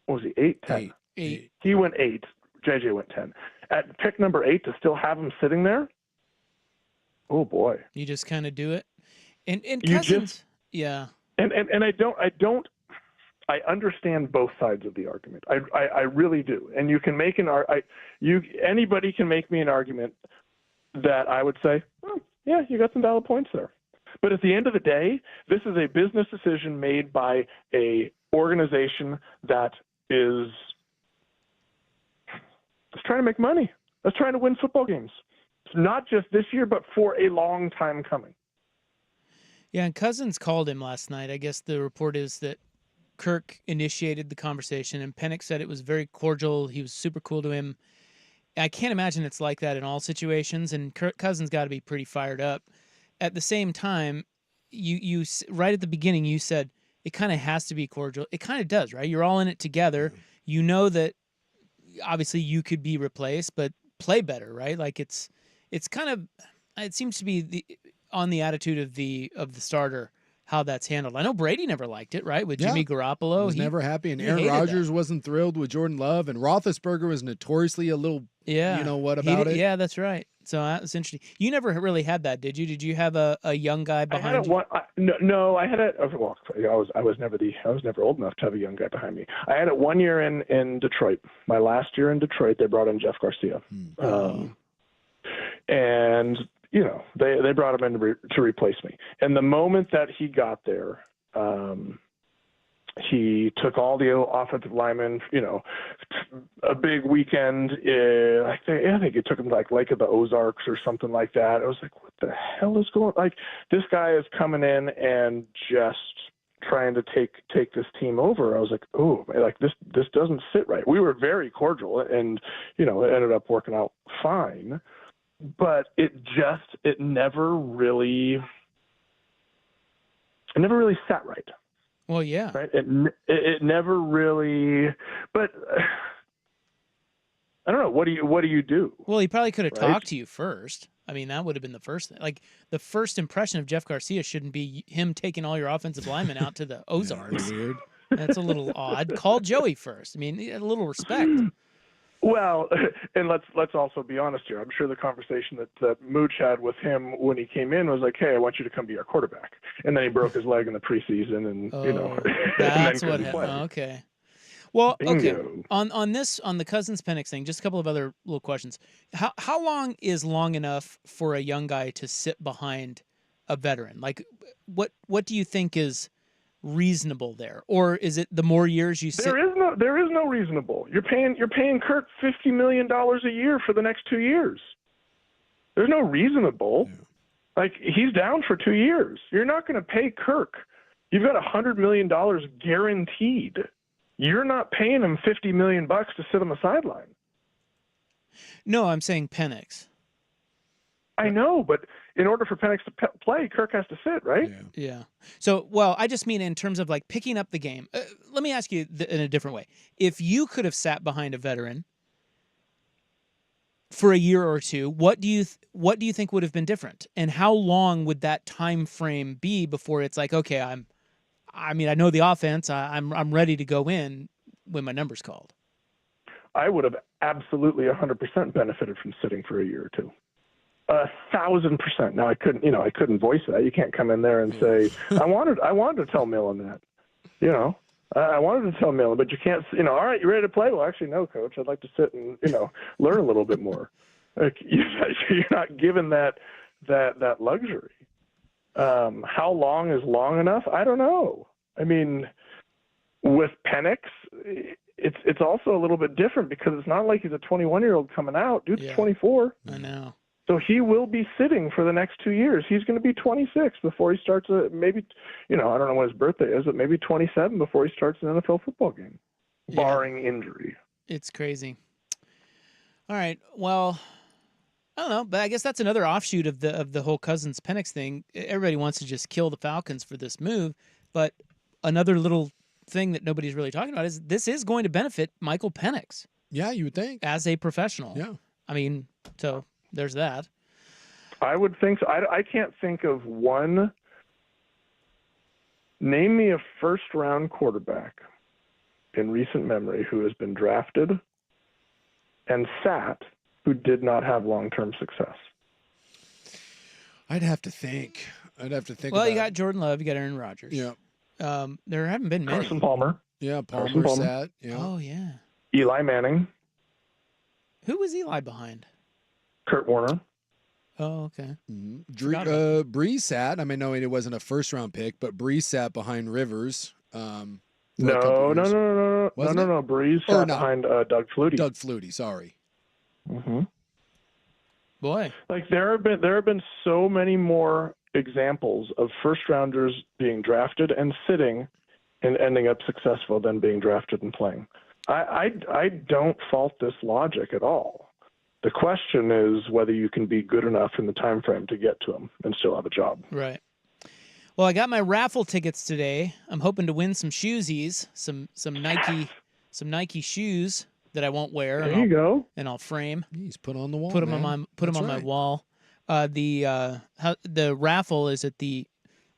what was he, 8, 10? 8. He went 8. JJ went 10. At pick number 8, to still have him sitting there, oh boy. You just kind of do it. And Cousins, yeah. And I understand both sides of the argument. I really do. And you can make anybody can make me an argument that I would say, oh, yeah, you got some valid points there. But at the end of the day, this is a business decision made by a organization that is trying to make money. That's trying to win football games. It's not just this year, but for a long time coming. Yeah, and Cousins called him last night. I guess the report is that Kirk initiated the conversation, and Penix said it was very cordial. He was super cool to him. I can't imagine it's like that in all situations, and Kirk Cousins got to be pretty fired up. At the same time, you right at the beginning, you said it kind of has to be cordial. It kind of does, right? You're all in it together. You know that obviously you could be replaced, but play better, right? Like it seems to be on the attitude of the starter. how that's handled. I know Brady never liked it, right? With Jimmy Garoppolo. He was never happy, and Aaron hated Rodgers wasn't thrilled with Jordan Love, and Roethlisberger was notoriously a little, you know what about it? Yeah, that's right. So that's interesting. You never really had that, did you? Did you have a young guy behind you? No, I had it. Well, I was never old enough to have a young guy behind me. I had it 1 year in Detroit. My last year in Detroit, they brought in Jeff Garcia, and they brought him in to replace me. And the moment that he got there, he took all the offensive linemen, a big weekend. I think it took him like Lake of the Ozarks or something like that. I was like, what the hell is going on? Like, this guy is coming in and just trying to take this team over. I was like, oh, like this doesn't sit right. We were very cordial, and it ended up working out fine. But it never really sat right. Well, yeah. Right. It never really. But I don't know. What do you do? Well, he probably could have talked to you first. I mean, that would have been the first thing. Like, the first impression of Jeff Garcia shouldn't be him taking all your offensive linemen out to the Ozarks. Weird. That's a little odd. Call Joey first. I mean, a little respect. Well, and let's also be honest here. I'm sure the conversation that Mooch had with him when he came in was like, "Hey, I want you to come be our quarterback," and then he broke his leg in the preseason, and that's and what happened. Okay. Well, Bingo. okay. On the Cousins Penix thing, just a couple of other little questions. How long is long enough for a young guy to sit behind a veteran? Like, what do you think is reasonable there, or is it the more years you sit? There is no reasonable. You're paying Kirk $50 million a year for the next 2 years. There's no reasonable. Yeah. Like, he's down for 2 years. You're not going to pay Kirk. You've got $100 million guaranteed. You're not paying him $50 million to sit on the sideline. No, I'm saying Penix. I know, but in order for Penix to play, Kirk has to sit, right? Yeah. So, well, I just mean in terms of like picking up the game. Let me ask you in a different way. If you could have sat behind a veteran for a year or two, what do you think would have been different? And how long would that time frame be before it's like, okay, I know the offense, I'm ready to go in when my number's called? I would have absolutely 100% benefited from sitting for a year or two. 1,000%. Now I couldn't voice that. You can't come in there and say, I wanted to tell Millen that, I wanted to tell Millen, but you can't, all right, you ready to play? Well, actually, no, coach, I'd like to sit and, learn a little bit more. Like, you're not given that luxury. How long is long enough? I don't know. I mean, with Penix, it's also a little bit different because it's not like he's a 21-year-old coming out. Dude's 24. I know. So he will be sitting for the next 2 years. He's going to be 26 before he starts maybe, I don't know when his birthday is, but maybe 27 before he starts an NFL football game, barring injury. It's crazy. All right. Well, I don't know, but I guess that's another offshoot of the whole Cousins Penix thing. Everybody wants to just kill the Falcons for this move, but another little thing that nobody's really talking about is this is going to benefit Michael Penix. Yeah, you would think. As a professional. Yeah. I mean, so there's that. I would think so. I can't think of one. Name me a first-round quarterback in recent memory who has been drafted and sat who did not have long-term success. I'd have to think. Well, you got Jordan Love, you got Aaron Rodgers. Yeah. There haven't been many. Carson Palmer. Yeah, Palmer sat. Yeah. Oh, yeah. Eli Manning. Who was Eli behind? Kurt Warner. Oh, okay. Mm-hmm. Breeze sat. I mean, no, it wasn't a first-round pick, but Breeze sat behind Rivers. No. Wasn't it? Breeze sat behind Doug Flutie. Doug Flutie, sorry. Mm-hmm. Boy. Like, there have been so many more examples of first-rounders being drafted and sitting and ending up successful than being drafted and playing. I don't fault this logic at all. The question is whether you can be good enough in the time frame to get to them and still have a job. Right. Well, I got my raffle tickets today. I'm hoping to win some shoesies, some Nike shoes that I won't wear. There you go. And I'll frame. He's put on the wall. Put them on my wall. The raffle is at the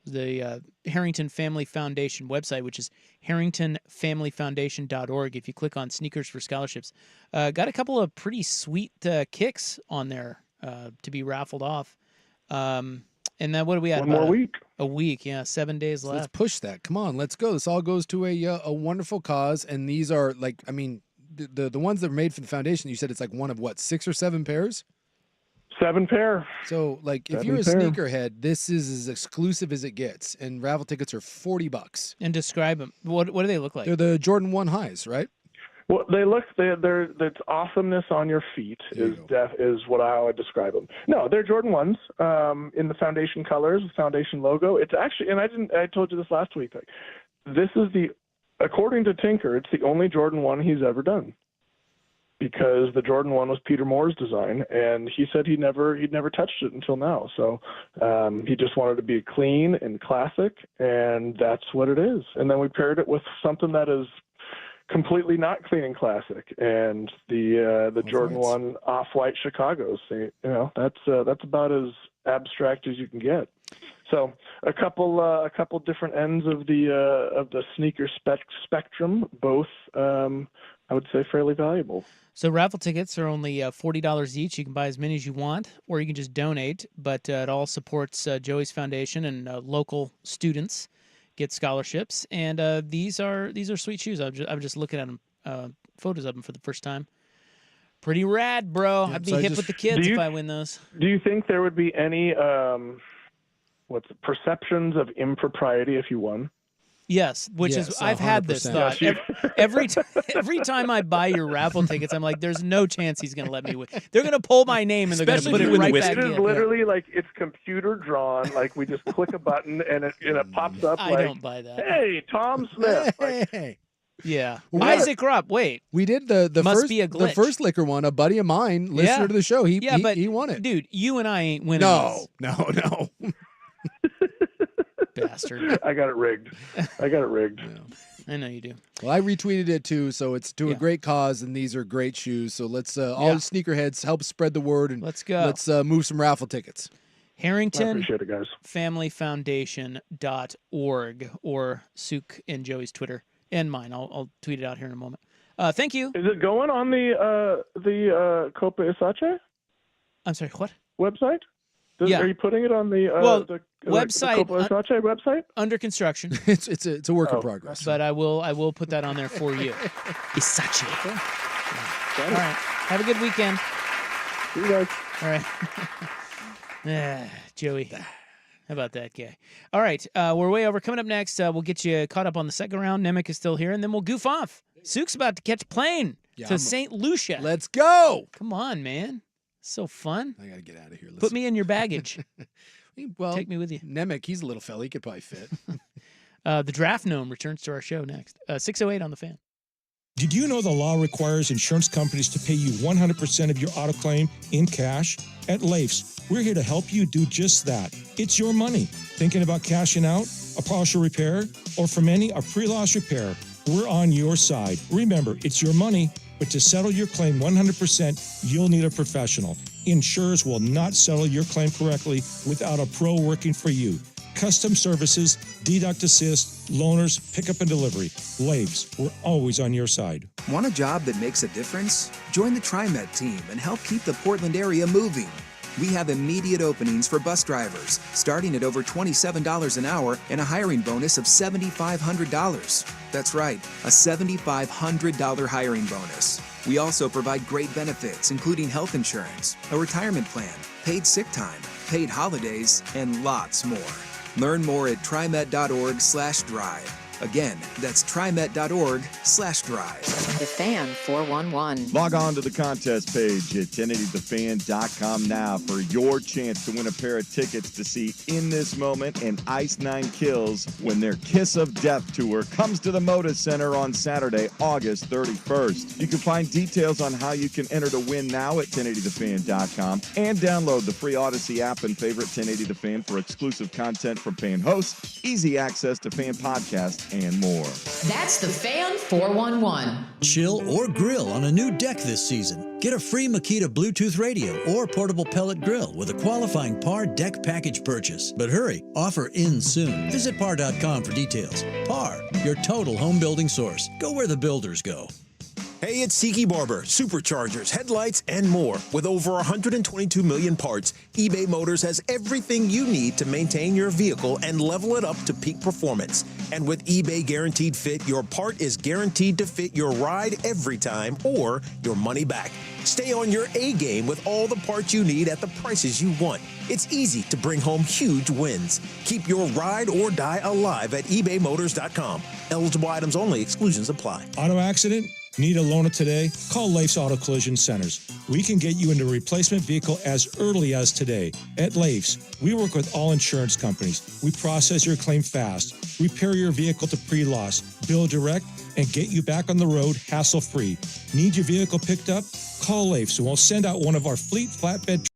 the Harrington Family Foundation website, which is harringtonfamilyfoundation.org. If you click on Sneakers for Scholarships, got a couple of pretty sweet kicks on there to be raffled off. And then what do we have? One more week. A week, yeah, 7 days So left. let's push that. Come on, let's go. This all goes to a wonderful cause, and these are like, I mean, the ones that were made for the foundation. You said it's like one of what, 6 or 7 pairs? 7 pair. So, like, if 7 you're a pair. sneakerhead, this is as exclusive as it gets, and raffle tickets are $40. And describe them. What do they look like? They're the Jordan 1 highs, right? Well, they're it's awesomeness on your feet is what I would describe them. No, they're Jordan 1s in the foundation colors, the foundation logo. It's actually, and I told you this last week. Like, this is according to Tinker, it's the only Jordan 1 he's ever done. Because the Jordan 1 was Peter Moore's design, and he said he'd never touched it until now. So he just wanted to be clean and classic, and that's what it is. And then we paired it with something that is completely not clean and classic, and the Jordan 1 off-white Chicago's. That's about as abstract as you can get. So a couple different ends of the sneaker spectrum, both I would say fairly valuable. So raffle tickets are only $40 each. You can buy as many as you want, or you can just donate. But it all supports Joey's foundation, and local students get scholarships. And these are sweet shoes. I'm just looking at them, photos of them for the first time. Pretty rad, bro. Yeah, I'd be hip with the kids if I win those. Do you think there would be any perceptions of impropriety if you won? Yes, which is I've had this thought. Every time I buy your raffle tickets, I'm like, there's no chance he's going to let me win. They're going to pull my name and they're going to put it right back in. It is literally like it's computer drawn. Like we just click a button and it pops up. I don't buy that. Hey, Tom Smith. Hey. Yeah. Isaac Rupp, wait. We did the Must first be a glitch. the first liquor one. A buddy of mine, listener to the show, he won it. Dude, you and I ain't winning. No. Bastard. I got it rigged. Yeah. I know you do. Well, I retweeted it too, so it's to a great cause, and these are great shoes. So let's all the sneakerheads help spread the word, and let's go. Let's move some raffle tickets. Harrington. I appreciate it, guys. Familyfoundation.org or Suk and Joey's Twitter and mine. I'll tweet it out here in a moment. Thank you. Is it going on the Copa Isache? I'm sorry, what? Website? Are you putting it on the website? The Copa Isache website? Under construction. it's a work in progress. But I will put that on there for you. Isache. All right. Have a good weekend. See you guys. All right. Joey. How about that guy? All right. We're way over. Coming up next, we'll get you caught up on the second round. Nemec is still here, and then we'll goof off. Suk's about to catch a plane to St. Lucia. Let's go. Come on, man. So fun. I got to get out of here. Put me in your baggage. Well, take me with you. Nemec, he's a little fella. He could probably fit. The Draft Gnome returns to our show next. 6:08 on the Fan. Did you know the law requires insurance companies to pay you 100% of your auto claim in cash? At Leif's, we're here to help you do just that. It's your money. Thinking about cashing out, a partial repair, or for many, a pre-loss repair? We're on your side. Remember, it's your money, but to settle your claim 100%, you'll need a professional. Insurers will not settle your claim correctly without a pro working for you. Custom services, deduct assist, loaners, pickup and delivery. Leif's, we're always on your side. Want a job that makes a difference? Join the TriMet team and help keep the Portland area moving. We have immediate openings for bus drivers, starting at over $27 an hour and a hiring bonus of $7,500. That's right, a $7,500 hiring bonus. We also provide great benefits, including health insurance, a retirement plan, paid sick time, paid holidays, and lots more. Learn more at trimet.org/drive. Again, that's trimet.org/drive. The Fan 411. Log on to the contest page at 1080thefan.com now for your chance to win a pair of tickets to see In This Moment and Ice Nine Kills when their Kiss of Death tour comes to the Moda Center on Saturday, August 31st. You can find details on how you can enter to win now at 1080thefan.com and download the free Odyssey app and favorite 1080 The Fan for exclusive content from fan hosts, easy access to fan podcasts, and more. That's the Fan 411. Chill or grill on a new deck this season. Get a free Makita Bluetooth radio or portable pellet grill with a qualifying PAR deck package purchase. But hurry, offer ends soon. Visit par.com for details. PAR, your total home building source. Go where the builders go. Hey, it's Siki Barber. Superchargers, headlights, and more. With over 122 million parts, eBay Motors has everything you need to maintain your vehicle and level it up to peak performance. And with eBay Guaranteed Fit, your part is guaranteed to fit your ride every time or your money back. Stay on your A game with all the parts you need at the prices you want. It's easy to bring home huge wins. Keep your ride or die alive at ebaymotors.com. Eligible items only. Exclusions apply. Auto accident? Need a loaner today? Call Life's Auto Collision Centers. We can get you into a replacement vehicle as early as today. At Life's, we work with all insurance companies. We process your claim fast, repair your vehicle to pre-loss, bill direct, and get you back on the road hassle-free. Need your vehicle picked up? Call Life's and we'll send out one of our fleet flatbed.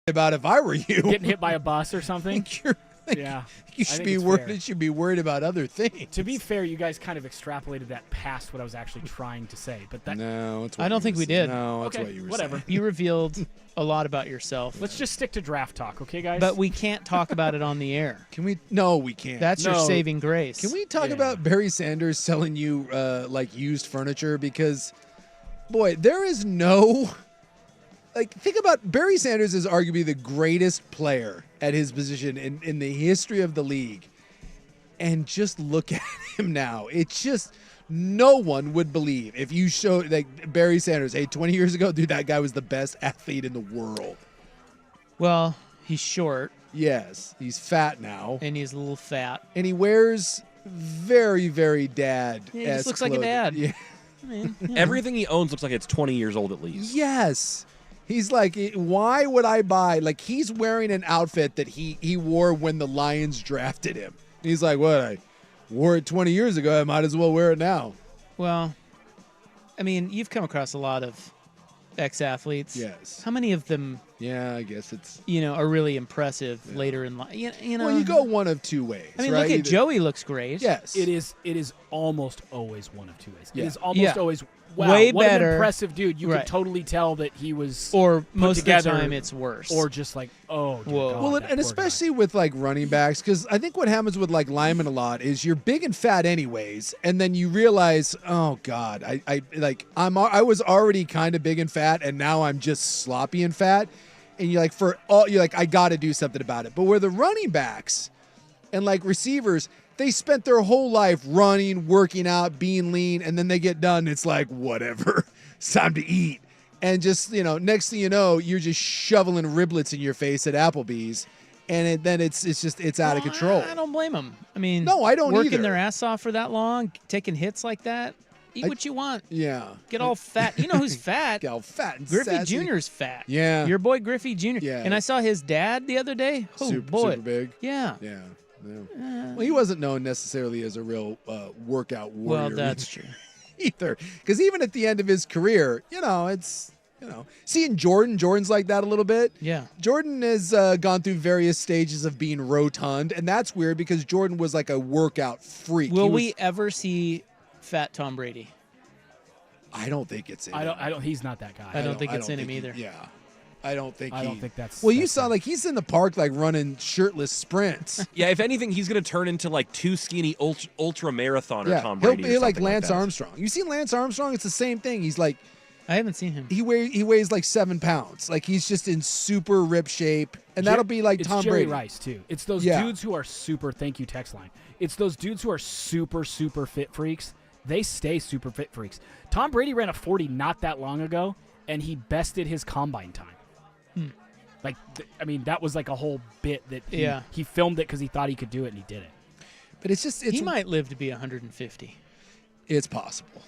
About if I were you. Getting hit by a bus or something. Yeah. You should be worried. You should be worried about other things. To be fair, you guys kind of extrapolated that past what I was actually trying to say, but that no, it's I don't think we did. No, okay, what you were whatever. saying. You revealed a lot about yourself. Let's just stick to draft talk, okay, guys? But we can't talk about it on the air. Can we? No, we can't. That's your saving grace. Can we talk about Barry Sanders selling you like used furniture? Because, boy, there is no. like, think about Barry Sanders is arguably the greatest player at his position in the history of the league. And just look at him now. It's just no one would believe if you showed like Barry Sanders, hey, 20 years ago, dude, that guy was the best athlete in the world. Well, he's short. Yes, he's fat now. And he's a little fat. And he wears very, very dad. Yeah, he just looks like a dad. Yeah. I mean, Everything he owns looks like it's 20 years old at least. Yes. He's like, why would I buy? Like, he's wearing an outfit that he wore when the Lions drafted him. He's like, what? I wore it 20 years ago. I might as well wear it now. Well, I mean, you've come across a lot of ex-athletes. Yes. How many of them? Yeah, I guess it's are really impressive later in life. You know, well, you go one of two ways. I mean, right? look at Joey. Looks great. Yes, It is almost always one of two ways. Yeah. It is almost always way what better. An impressive dude. You Right. could totally tell that he was Or put most together, of the time, it's worse. or just like, oh, dear Whoa. God, Well, that and poor especially with like running backs, because I think what happens with like linemen a lot is you're big and fat anyways, and then you realize, oh God, I was already kind of big and fat, and now I'm just sloppy and fat, and you're like I got to do something about it. But where the running backs and like receivers, they spent their whole life running, working out, being lean, and then they get done. It's like whatever, it's time to eat. And just, next thing you know, you're just shoveling riblets in your face at Applebee's, and then it's out of control. I don't blame them. I mean, No, I don't working either. their ass off for that long, taking hits like that. Eat what you want. Yeah. Get all fat. You know who's fat? Get all fat and Griffey sassy. Jr.'s fat. Yeah. Your boy Griffey Jr. Yeah. And I saw his dad the other day. Oh, boy. Super big. Yeah. Yeah. Well, he wasn't known necessarily as a real workout warrior. Well, that's true. Either, because even at the end of his career, it's. Seeing Jordan's like that a little bit. Yeah. Jordan has gone through various stages of being rotund, and that's weird because Jordan was like a workout freak. Will we ever see fat Tom Brady? I don't think it's in him. I don't. He's not that guy. I don't think it's in him either. Yeah. I don't think that's. Well, you saw like he's in the park like running shirtless sprints. Yeah, if anything, he's going to turn into like too skinny ultra marathoner Yeah, Tom he'll Brady. be or like something Lance that. Armstrong. You see Lance Armstrong? It's the same thing. He's like, I haven't seen him. he weighs like 7 pounds. Like he's just in super rip shape, and that'll be like it's Tom Jerry Brady. Rice too. It's those Yeah. dudes who are super. Thank you, text line. It's those dudes who are super fit freaks. They stay super fit freaks. Tom Brady ran a 40 not that long ago, and he bested his combine time. Like, that was like a whole bit that he filmed it because he thought he could do it, and he did it. But he might live to be 150. It's possible.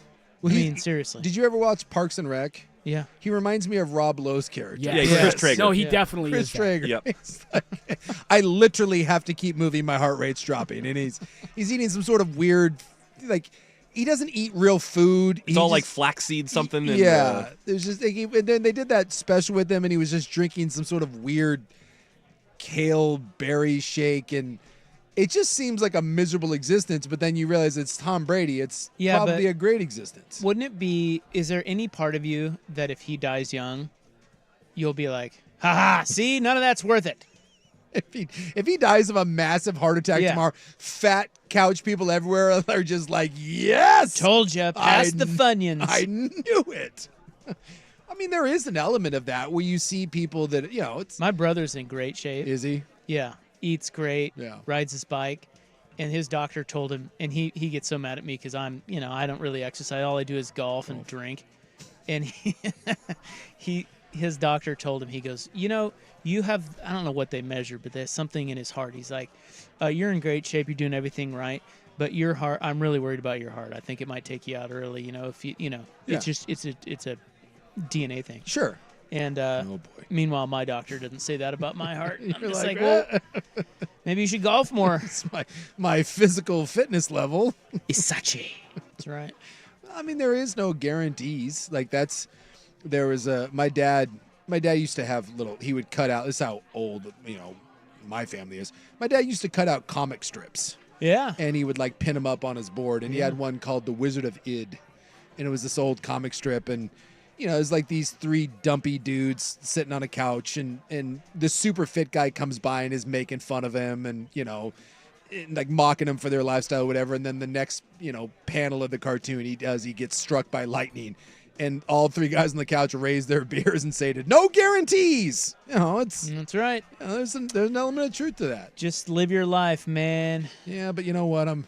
I mean, seriously. Did you ever watch Parks and Rec? Yeah. He reminds me of Rob Lowe's character. Yeah, he's Chris Traeger. No, he definitely Chris is that. Traeger. Yep. It's like, I literally have to keep moving. My heart rate's dropping, and he's eating some sort of weird, like he doesn't eat real food. It's all like flaxseed something. And, yeah, there's just and then they did that special with him, and he was just drinking some sort of weird kale berry shake, and it just seems like a miserable existence. But then you realize it's Tom Brady. It's probably a great existence. Wouldn't it be? Is there any part of you that if he dies young, you'll be like, "Ha see, none of that's worth it." If he dies of a massive heart attack tomorrow, fat couch people everywhere are just like, yes! Told you, pass the Funyuns. I knew it. I mean, there is an element of that where you see people that, it's... My brother's in great shape. Is he? Yeah. Eats great. Yeah. Rides his bike. And his doctor told him, and he gets so mad at me because I'm, I don't really exercise. All I do is golf and drink. And his doctor told him, he goes, you have, I don't know what they measure, but there's something in his heart. He's like, you're in great shape. You're doing everything right. But your heart, I'm really worried about your heart. I think it might take you out early. If you, it's just, it's a DNA thing. Sure. And meanwhile, my doctor doesn't say that about my heart. I'm just like, well, maybe you should golf more. It's my physical fitness level. Isachi. That's right. I mean, there is no guarantees. Like there was my dad used to have he would cut out, this is how old, my family is. My dad used to cut out comic strips. Yeah. And he would pin them up on his board. And he had one called The Wizard of Id. And it was this old comic strip. And, it was like these 3 dumpy dudes sitting on a couch. And the super fit guy comes by and is making fun of him and, like mocking him for their lifestyle or whatever. And then the next, panel of the cartoon he gets struck by lightning. and all three guys on the couch raise their beers and say, "No guarantees." That's right. There's an element of truth to that. Just live your life, man. Yeah, but you know what? I'm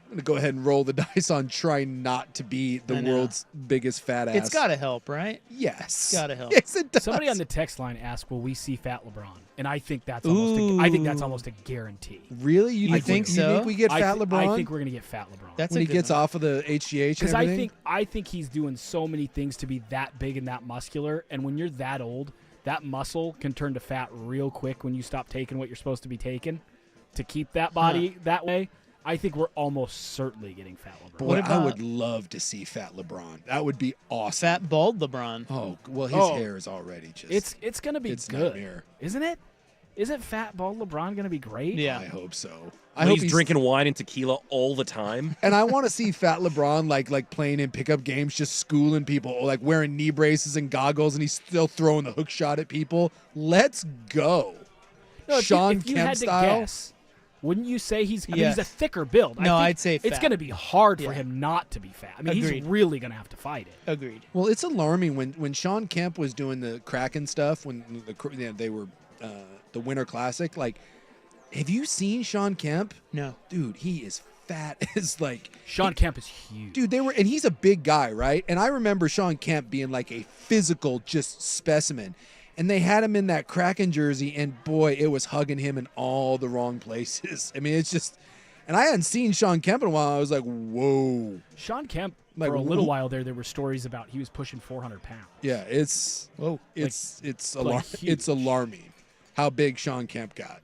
going to go ahead and roll the dice on trying not to be the world's biggest fat ass. It's got to help, right? Yes. It's got to help. Yes, it does. Somebody on the text line asked, "Will we see Fat LeBron?" And I think that's almost a guarantee. Really? You think so? You think we get Fat LeBron? I think we're going to get Fat LeBron. That's when he gets off of the HGH and everything? I think he's doing so many things to be that big and that muscular. And when you're that old, that muscle can turn to fat real quick when you stop taking what you're supposed to be taking to keep that body that way. I think we're almost certainly getting Fat LeBron. Boy, I would love to see Fat LeBron. That would be awesome. Fat bald LeBron. Oh, well, his hair is already just... It's going to be good, nightmare. Isn't it? Isn't Fat bald LeBron going to be great? Yeah. I hope so. I hope he's drinking wine and tequila all the time. And I want to see Fat LeBron like playing in pickup games, just schooling people, like wearing knee braces and goggles, and he's still throwing the hook shot at people. Let's go. No, Sean if you Kemp had to style. guess, wouldn't you say he's a thicker build? No, I think I'd say it's fat. going to be hard for him not to be fat. I mean, Agreed. he's really going to have to fight it. Agreed. Well, it's alarming when Sean Kemp was doing the Kraken stuff when they were the Winter Classic. Like, have you seen Sean Kemp? No, dude, he is fat as like Sean Kemp is huge, dude. And he's a big guy, right? And I remember Sean Kemp being like a physical just specimen. And they had him in that Kraken jersey, and boy, it was hugging him in all the wrong places. I mean, it's just, and I hadn't seen Sean Kemp in a while. I was like, whoa. Sean Kemp, Like, for a little while there were stories about he was pushing 400 pounds. Yeah, it's alarming how big Sean Kemp got.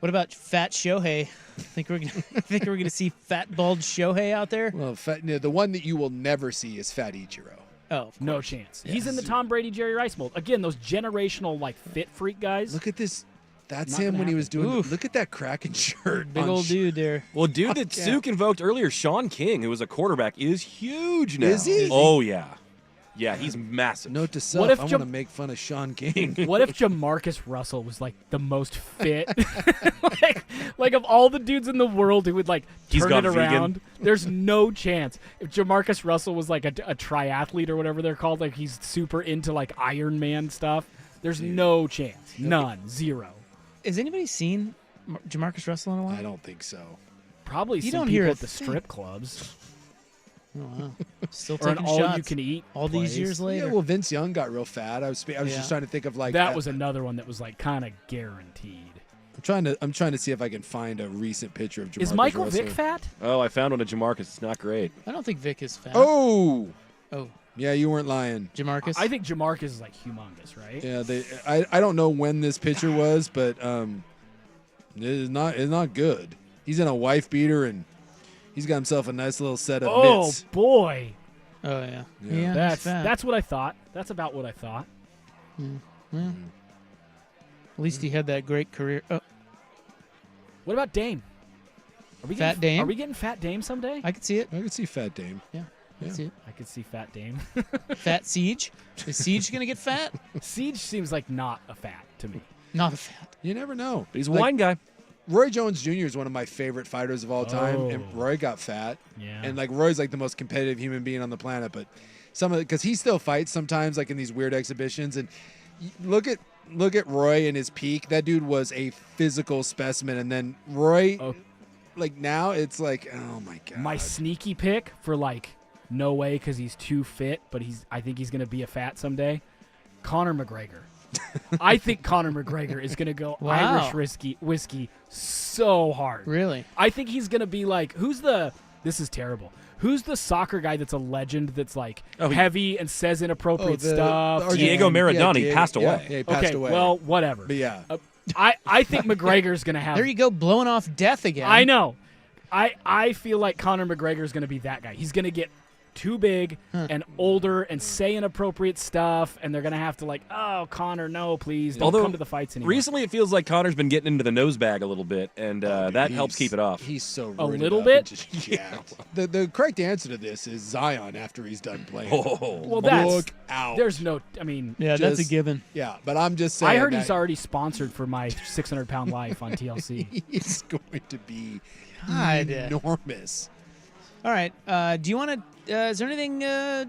What about Fat Shohei? Think we're gonna see Fat bald Shohei out there? Well, the one that you will never see is Fat Ichiro. Oh, no chance. He's in the Tom Brady, Jerry Rice mold. Again, those generational fit freak guys. Look at this. That's Not him gonna when he was happen. doing. Look at that Kraken shirt. Big old dude there. Well, dude that Suk invoked earlier, Sean King, who was a quarterback, is huge now. Is he? Oh, yeah. Yeah, he's massive. Note to self, I want to make fun of Sean King. What if Jamarcus Russell was like the most fit? like of all the dudes in the world who would like He's turn gone it around. vegan. There's no chance. If Jamarcus Russell was like a triathlete or whatever they're called, like he's super into like Iron Man stuff, there's no chance. None. Zero. Has anybody seen Jamarcus Russell in a while? I don't think so. Probably You some don't people hear a at the strip clubs. Oh, wow. Still Or an taking shots. all-you-can-eat all these place. years later. Yeah, well, Vince Young got real fat. I was just trying to think of like that was another one that was like kind of guaranteed. I'm trying to see if I can find a recent picture of Jamarcus Is Michael Russell. Vick fat? Oh, I found one of Jamarcus. It's not great. I don't think Vic is fat. Oh, Oh, yeah, you weren't lying. Jamarcus. I think Jamarcus is like humongous, right? Yeah, I don't know when this picture was, but it's not good. He's in a wife beater and he's got himself a nice little set of Oh mitts. boy. Oh yeah. Yeah. That's fat. That's what I thought. That's about what I thought. Well, at least he had that great career. Oh, What about Dame? Are we Fat getting, Dame? Are we getting Fat Dame someday? I could see it. I could see Fat Dame. Yeah. That's it. I could see Fat Dame. Fat Siege. Is Siege gonna get fat? Siege seems like not a fat to me. Not a fat. You never know. But he's a wine guy. Roy Jones Jr. is one of my favorite fighters of all time, and Oh. Roy got fat. Yeah. And like Roy's like the most competitive human being on the planet, but because he still fights sometimes, like in these weird exhibitions. And look at Roy in his peak. That dude was a physical specimen, and then Roy, like now it's like, oh my god. My sneaky pick for like no way because he's too fit, but I think he's gonna be a fat someday. Conor McGregor. I think Conor McGregor is gonna go Wow. Irish whiskey so hard. Really? I think he's gonna be like, this is terrible. Who's the soccer guy that's a legend that's like heavy and says inappropriate stuff? Diego Maradona. He passed away. Yeah, he passed away. Well, whatever. But yeah. I think McGregor's gonna have. There you go, blowing off death again. I know. I feel like Conor McGregor's gonna be that guy. He's gonna get too big and older and say inappropriate stuff, and they're gonna have to like, oh, Conor, no, please don't come to the fights anymore. Recently, it feels like Conor's been getting into the nose bag a little bit, and that helps keep it off. He's so A roided little up bit? and just jacked. The correct answer to this is Zion after he's done playing. Well, that's look out. There's no. I mean, Yeah, that's a given. Yeah, but I'm just saying. I heard that he's already sponsored for my 600-pound life on TLC. He's going to be God. enormous. All right. Do you want to? Is there anything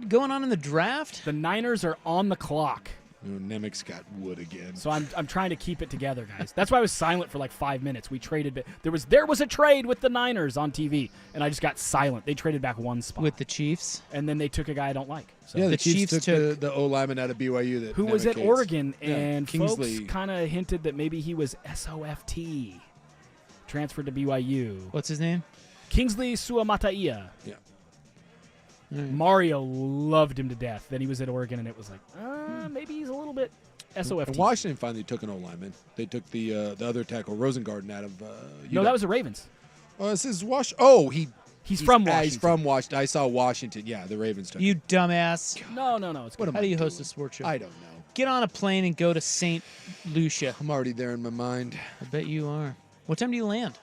going on in the draft? The Niners are on the clock. Nemec's got wood again. So I'm trying to keep it together, guys. That's why I was silent for like 5 minutes. We traded. There was a trade with the Niners on TV, and I just got silent. They traded back one spot with the Chiefs, and then they took a guy I don't like. So. Yeah, the Chiefs took the O lineman out of BYU who was at hates. Oregon, Yeah, and Kingsley. folks kind of hinted that maybe he was SOFT, transferred to BYU. What's his name? Kingsley Suamataia. Yeah. Mario loved him to death. Then he was at Oregon, and it was like, maybe he's a little bit SOFT. And Washington finally took an O lineman. They took the other tackle, Rosengarten, out of. No, that was the Ravens. Oh, this is Wash. Oh, he's from Washington. He's from Washington. I saw Washington. Yeah, the Ravens took. You dumbass. No. It's good. How do you host a sports show? I don't know. Get on a plane and go to St. Lucia. I'm already there in my mind. I bet you are. What time do you land?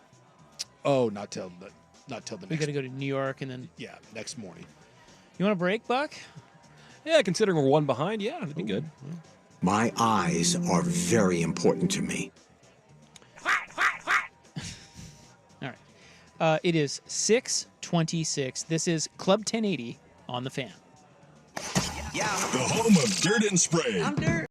Oh, not till the We next. got to go to New York and then. Yeah, next morning. You want a break, Buck? Yeah, considering we're one behind, yeah, that'd be good. My eyes are very important to me. All right. It is 6:26. This is Club 1080 on the Fan. The home of Dirt and Spray. I'm Dirt.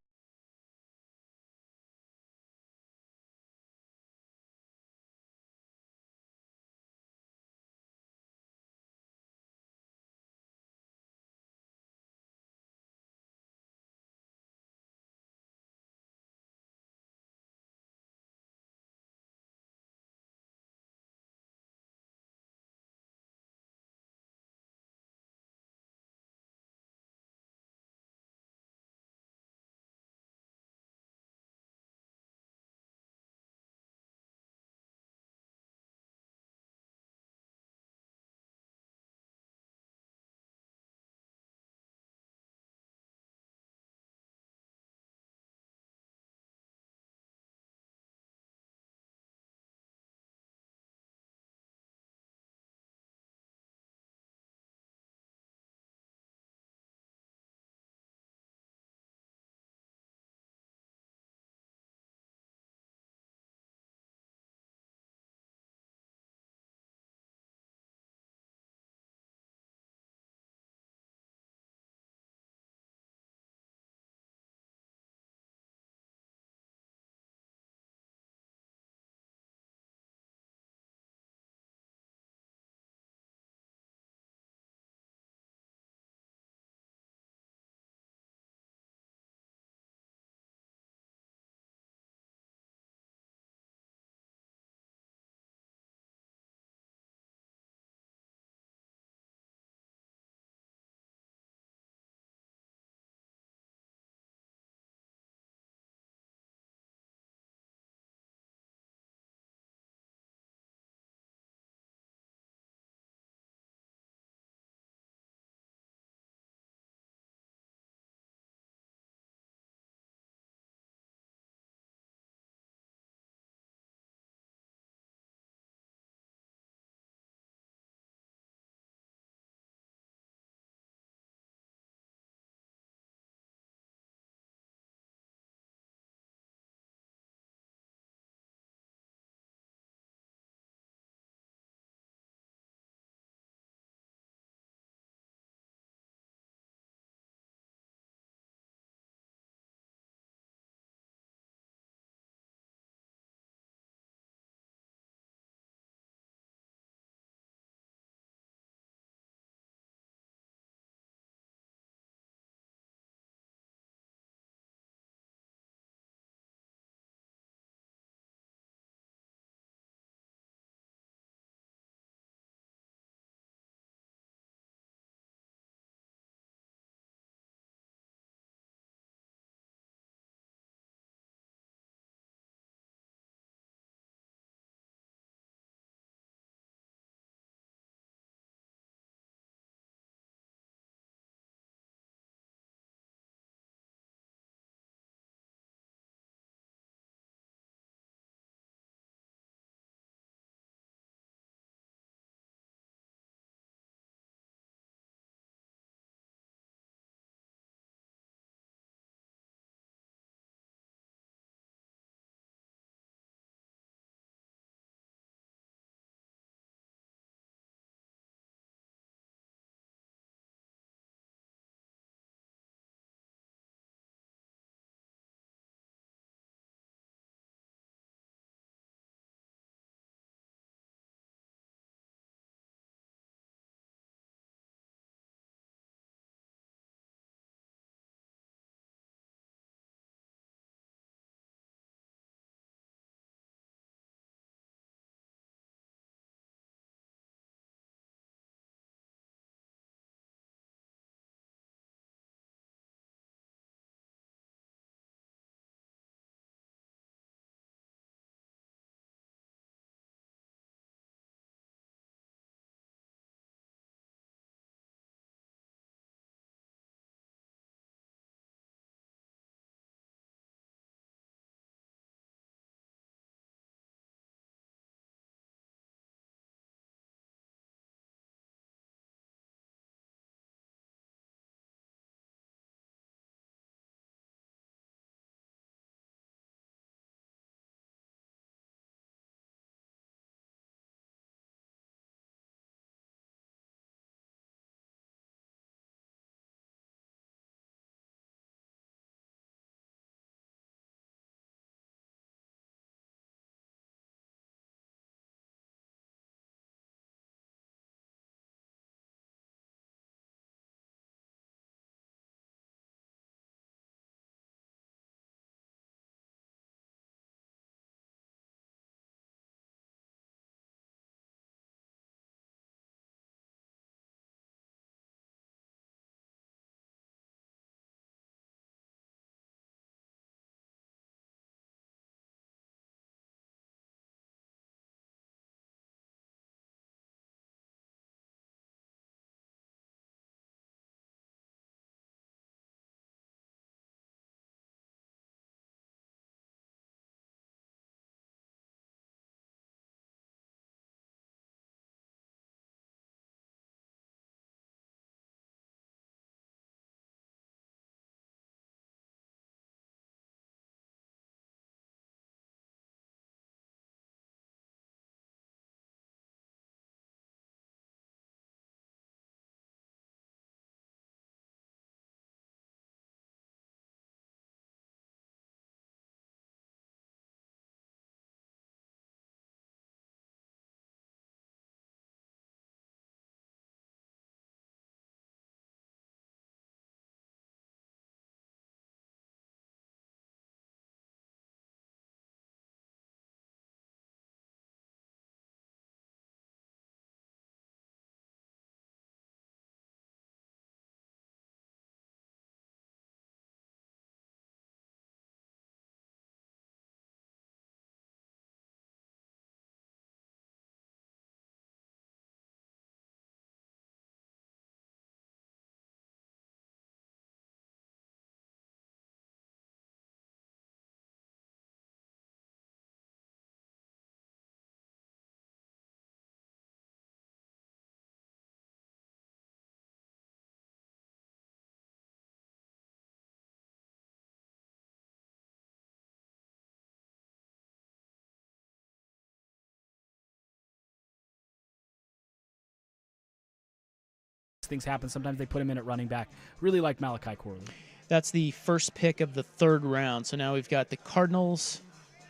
things happen. Sometimes they put him in at running back. Really like Malachi Corley. That's the first pick of the third round. So now we've got the Cardinals,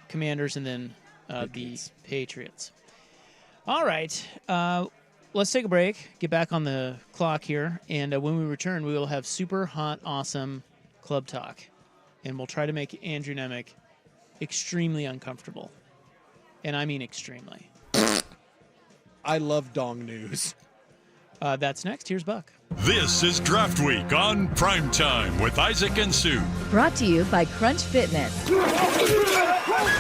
Commanders, and then the Patriots. All right. Let's take a break, get back on the clock here, and when we return, we will have super hot, awesome club talk. And we'll try to make Andrew Nemec extremely uncomfortable. And I mean extremely. I love dong news. That's next. Here's Buck. This is Draft Week on Primetime with Isaac and Sue. Brought to you by Crunch Fitness.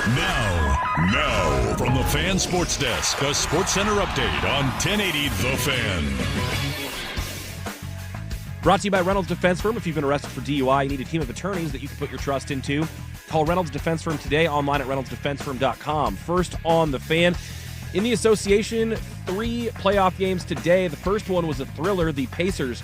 Now, from the Fan Sports Desk, a Sports Center update on 1080 The Fan. Brought to you by Reynolds Defense Firm. If you've been arrested for DUI, you need a team of attorneys that you can put your trust into. Call Reynolds Defense Firm today, online at reynoldsdefensefirm.com. First on The Fan. In the association, 3 playoff games today. The first one was a thriller. The Pacers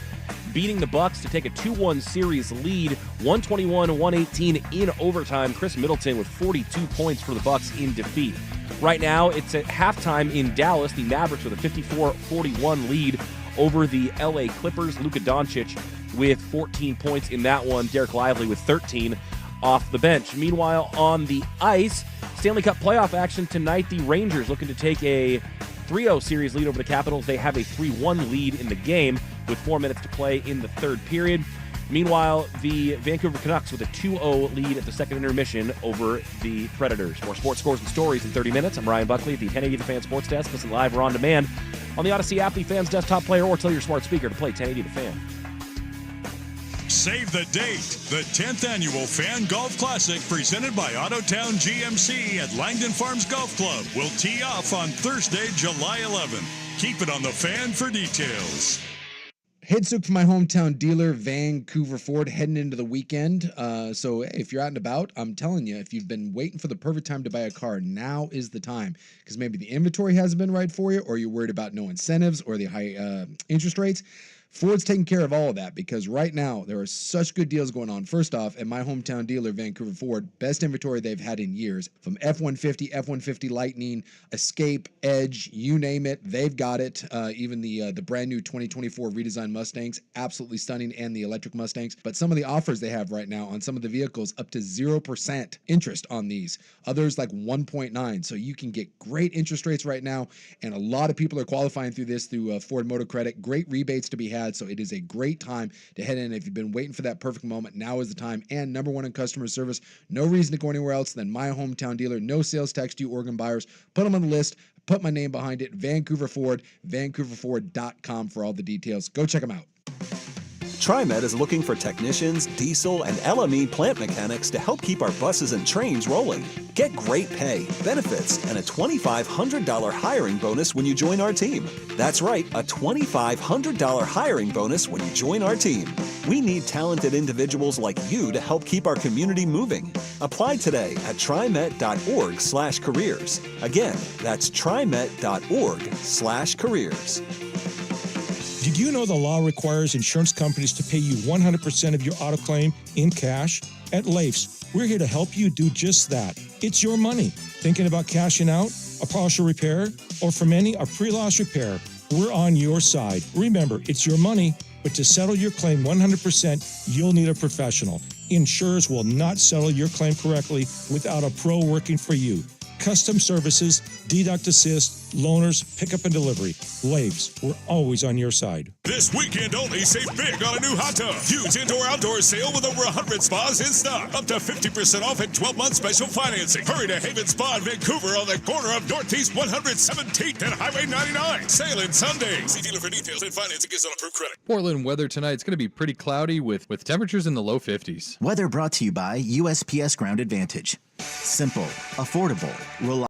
beating the Bucks to take a 2-1 series lead, 121-118 in overtime. Chris Middleton with 42 points for the Bucks in defeat. Right now, it's at halftime in Dallas. The Mavericks with a 54-41 lead over the LA Clippers. Luka Doncic with 14 points in that one. Derek Lively with 13 off the bench. Meanwhile, on the ice, Stanley Cup playoff action tonight. The Rangers looking to take a 3-0 series lead over the Capitals. They have a 3-1 lead in the game with 4 minutes to play in the third period. Meanwhile, the Vancouver Canucks with a 2-0 lead at the second intermission over the Predators. More sports scores and stories in 30 minutes. I'm Ryan Buckley at the 1080 The Fan Sports Desk. Listen live or on demand on the Odyssey app, the Fan's desktop player, or tell your smart speaker to play 1080 The Fan. Save the date. The 10th Annual Fan Golf Classic presented by Autotown GMC at Langdon Farms Golf Club will tee off on Thursday, July 11th. Keep it on The Fan for details. Head soak for my hometown dealer, Vancouver Ford, heading into the weekend. So if you're out and about, I'm telling you, if you've been waiting for the perfect time to buy a car, now is the time. Because maybe the inventory hasn't been right for you, or you're worried about no incentives or the high interest rates. Ford's taking care of all of that because right now there are such good deals going on. First off, at my hometown dealer, Vancouver Ford, best inventory they've had in years. From F-150, F-150 Lightning, Escape, Edge, you name it, they've got it. Even the brand new 2024 redesigned Mustangs, absolutely stunning, and the electric Mustangs. But some of the offers they have right now on some of the vehicles, up to 0% interest on these. Others like 1.9. So you can get great interest rates right now, and a lot of people are qualifying through this through Ford Motor Credit. Great rebates to be had. So it is a great time to head in. If you've been waiting for that perfect moment, now is the time. And number one in customer service. No reason to go anywhere else than my hometown dealer. No sales tax due Oregon buyers. Put them on the list. Put my name behind it. Vancouver Ford. VancouverFord.com for all the details. Go check them out. TriMet is looking for technicians, diesel, and LME plant mechanics to help keep our buses and trains rolling. Get great pay, benefits, and a $2,500 hiring bonus when you join our team. That's right, a $2,500 hiring bonus when you join our team. We need talented individuals like you to help keep our community moving. Apply today at trimet.org/careers. Again, that's trimet.org/careers. Did you know the law requires insurance companies to pay you 100% of your auto claim in cash? At Leif's, we're here to help you do just that. It's your money. Thinking about cashing out, a partial repair, or for many, a pre-loss repair? We're on your side. Remember, it's your money, but to settle your claim 100%, you'll need a professional. Insurers will not settle your claim correctly without a pro working for you. Custom services, deduct assist, loaners, pickup and delivery. Leif's, we're always on your side. This weekend only, save big on a new hot tub. Huge indoor-outdoor sale with over 100 spas in stock. Up to 50% off and 12-month special financing. Hurry to Haven Spa in Vancouver on the corner of Northeast 117th and Highway 99. Sale in Sunday. See dealer for details and financing is on approved credit. Portland weather tonight, it's going to be pretty cloudy with temperatures in the low 50s. Weather brought to you by USPS Ground Advantage. Simple, affordable, reliable.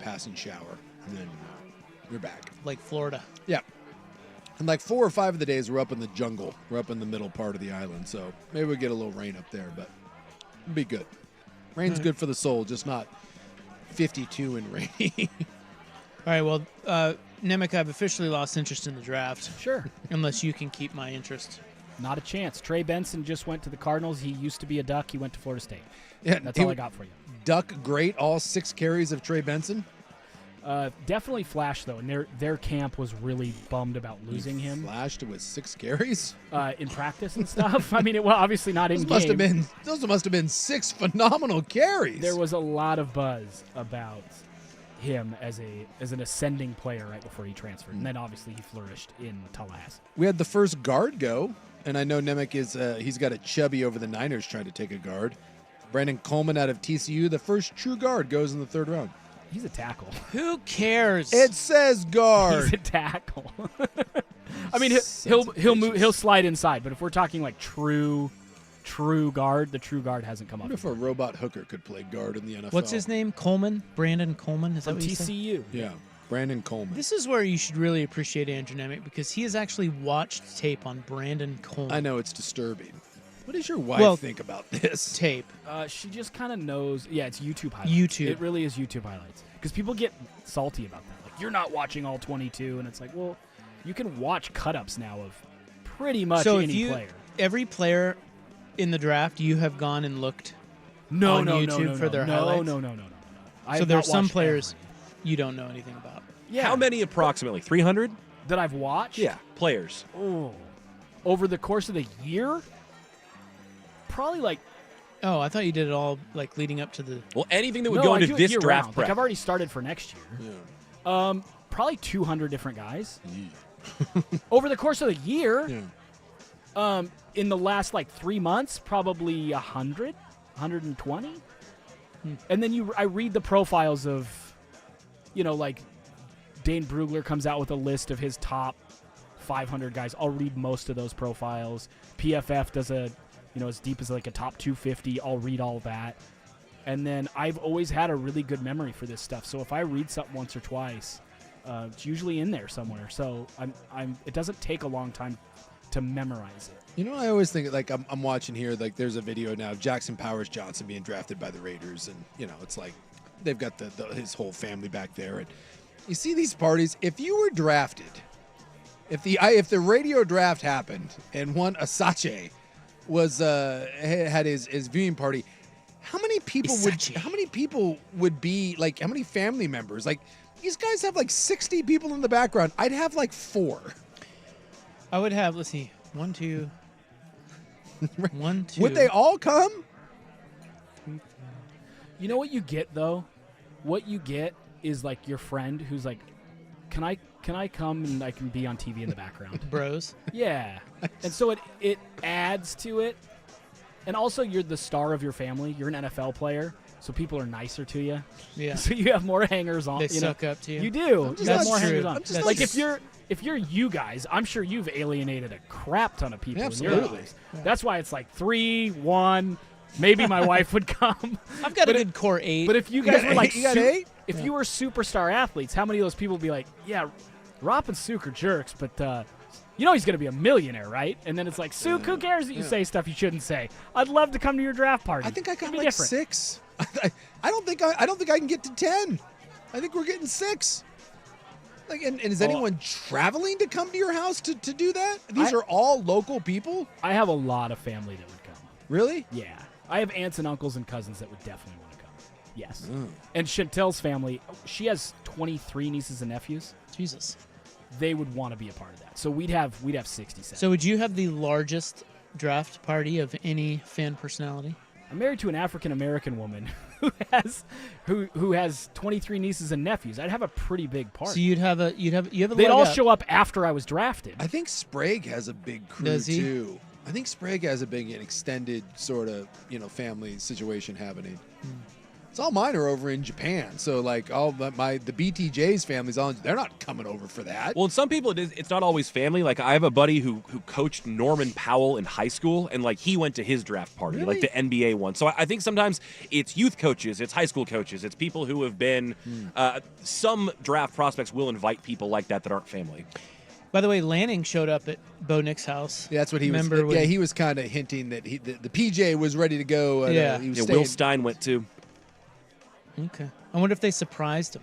passing shower, and then you're back. Like Florida. Yeah. And like 4 or 5 of the days, we're up in the jungle. We're up in the middle part of the island, so maybe we'll get a little rain up there, but it'll be good. Rain's good for the soul, just not 52 and rainy. All right, well, Nemec, I've officially lost interest in the draft. Sure. Unless you can keep my interest. Not a chance. Trey Benson just went to the Cardinals. He used to be a Duck. He went to Florida State. Yeah, That's all I got for you. Duck great, all 6 carries of Trey Benson. Definitely Flash, though, and their camp was really bummed about losing him. Flashed with 6 carries? In practice and stuff. I mean, obviously not in game. Those must have been 6 phenomenal carries. There was a lot of buzz about him as an ascending player right before he transferred, and then obviously he flourished in Tallahassee. We had the first guard go, and I know Nemec is he's got a chubby over the Niners trying to take a guard. Brandon Coleman out of TCU, the first true guard, goes in the 3rd round. He's a tackle. Who cares? It says guard. He's a tackle. I mean, he'll slide inside, but if we're talking like true guard, the true guard hasn't come up. I wonder if a robot hooker could play guard in the NFL. What's his name? Coleman? Brandon Coleman? Is that From what you said? TCU. Yeah, Brandon Coleman. This is where you should really appreciate Andrew Nemec, because he has actually watched tape on Brandon Coleman. I know, it's disturbing. What does your wife think about this? Tape. She just kind of knows. Yeah, it's YouTube highlights. YouTube. It really is YouTube highlights. Because people get salty about that. Like, you're not watching all 22. And it's like, well, you can watch cut-ups now of pretty much any player. Every player in the draft, you have gone and looked on YouTube for their highlights? No. So there's some players you don't know anything about. Yeah. How many approximately? 300? That I've watched? Yeah, players. Oh. Over the course of the year? Probably like... Oh, I thought you did it all like leading up to the... Well, anything that would go into this draft prep. Like, I've already started for next year. Yeah. Probably 200 different guys. Over the course of the year, in the last like 3 months, probably 100, 120. And then I read the profiles of, like Dane Brugler comes out with a list of his top 500 guys. I'll read most of those profiles. PFF does as deep as like a top 250. I'll read all that. And then I've always had a really good memory for this stuff. So if I read something once or twice, it's usually in there somewhere. So it doesn't take a long time to memorize it. I always think, like, I'm watching here, like, there's a video now of Jackson Powers Johnson being drafted by the Raiders, and, it's like they've got his whole family back there. And you see these parties. If you were drafted, if the radio draft happened and one Asache was had his viewing party, how many people would be, like, how many family members? Like, these guys have like 60 people in the background. I'd have like 4. I would have, let's see, 1, 2. 1, 2. Would they all come? You know what you get, though? What you get is like your friend who's like, can I come and I can be on TV in the background? Bros. Yeah. And so it adds to it. And also you're the star of your family. You're an NFL player, so people are nicer to you. Yeah. So you have more hangers on. They suck up to you. You do. You have more hangers on. That's Like if you're you guys, I'm sure you've alienated a crap ton of people in your lives. Yeah. That's why it's like 3, 1. Maybe my wife would come. I've got a good core 8. But if you guys were like, if Yeah. you were superstar athletes, how many of those people would be like, yeah, Rob and Suk are jerks, but he's going to be a millionaire, right? And then it's like, Suk, who cares that you say stuff you shouldn't say? I'd love to come to your draft party. I think I got It'd be like different. 6. I don't think I can get to 10. I think we're getting 6. Like, and is anyone traveling to come to your house to do that? These are all local people? I have a lot of family that would come. Really? Yeah. I have aunts and uncles and cousins that would definitely want to come. Yes. And Chantel's family, she has 23 nieces and nephews. Jesus. They would want to be a part of that. So we'd have 67. So would you have the largest draft party of any fan personality? I'm married to an African American woman who has 23 nieces and nephews. I'd have a pretty big party. So you have a They'd all show up after I was drafted. I think Sprague has a big crew Does he? too. I think Sprague has a big extended sort of, family situation happening. all mine are over in Japan. So like all the BTJ's families they're not coming over for that. Well, and some people it's not always family. Like I have a buddy who coached Norman Powell in high school, and like he went to his draft party, Really? like the NBA one. So I think sometimes it's youth coaches, it's high school coaches, it's people who have been. Some draft prospects will invite people like that aren't family. By the way, Lanning showed up at Bo Nix' house. Yeah, that's what he Remember was. Yeah, he was kind of hinting that the PJ was ready to go. He was Will Stein went too. Okay. I wonder if they surprised him.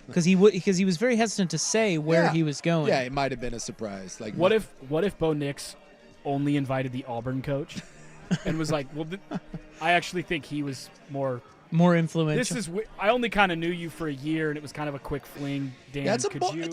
Because he was very hesitant to say where he was going. Yeah, it might have been a surprise. Like, what if Bo Nix only invited the Auburn coach and was like, well, I actually think he was more influential. I only kind of knew you for a year, and it was kind of a quick fling. Dan, it's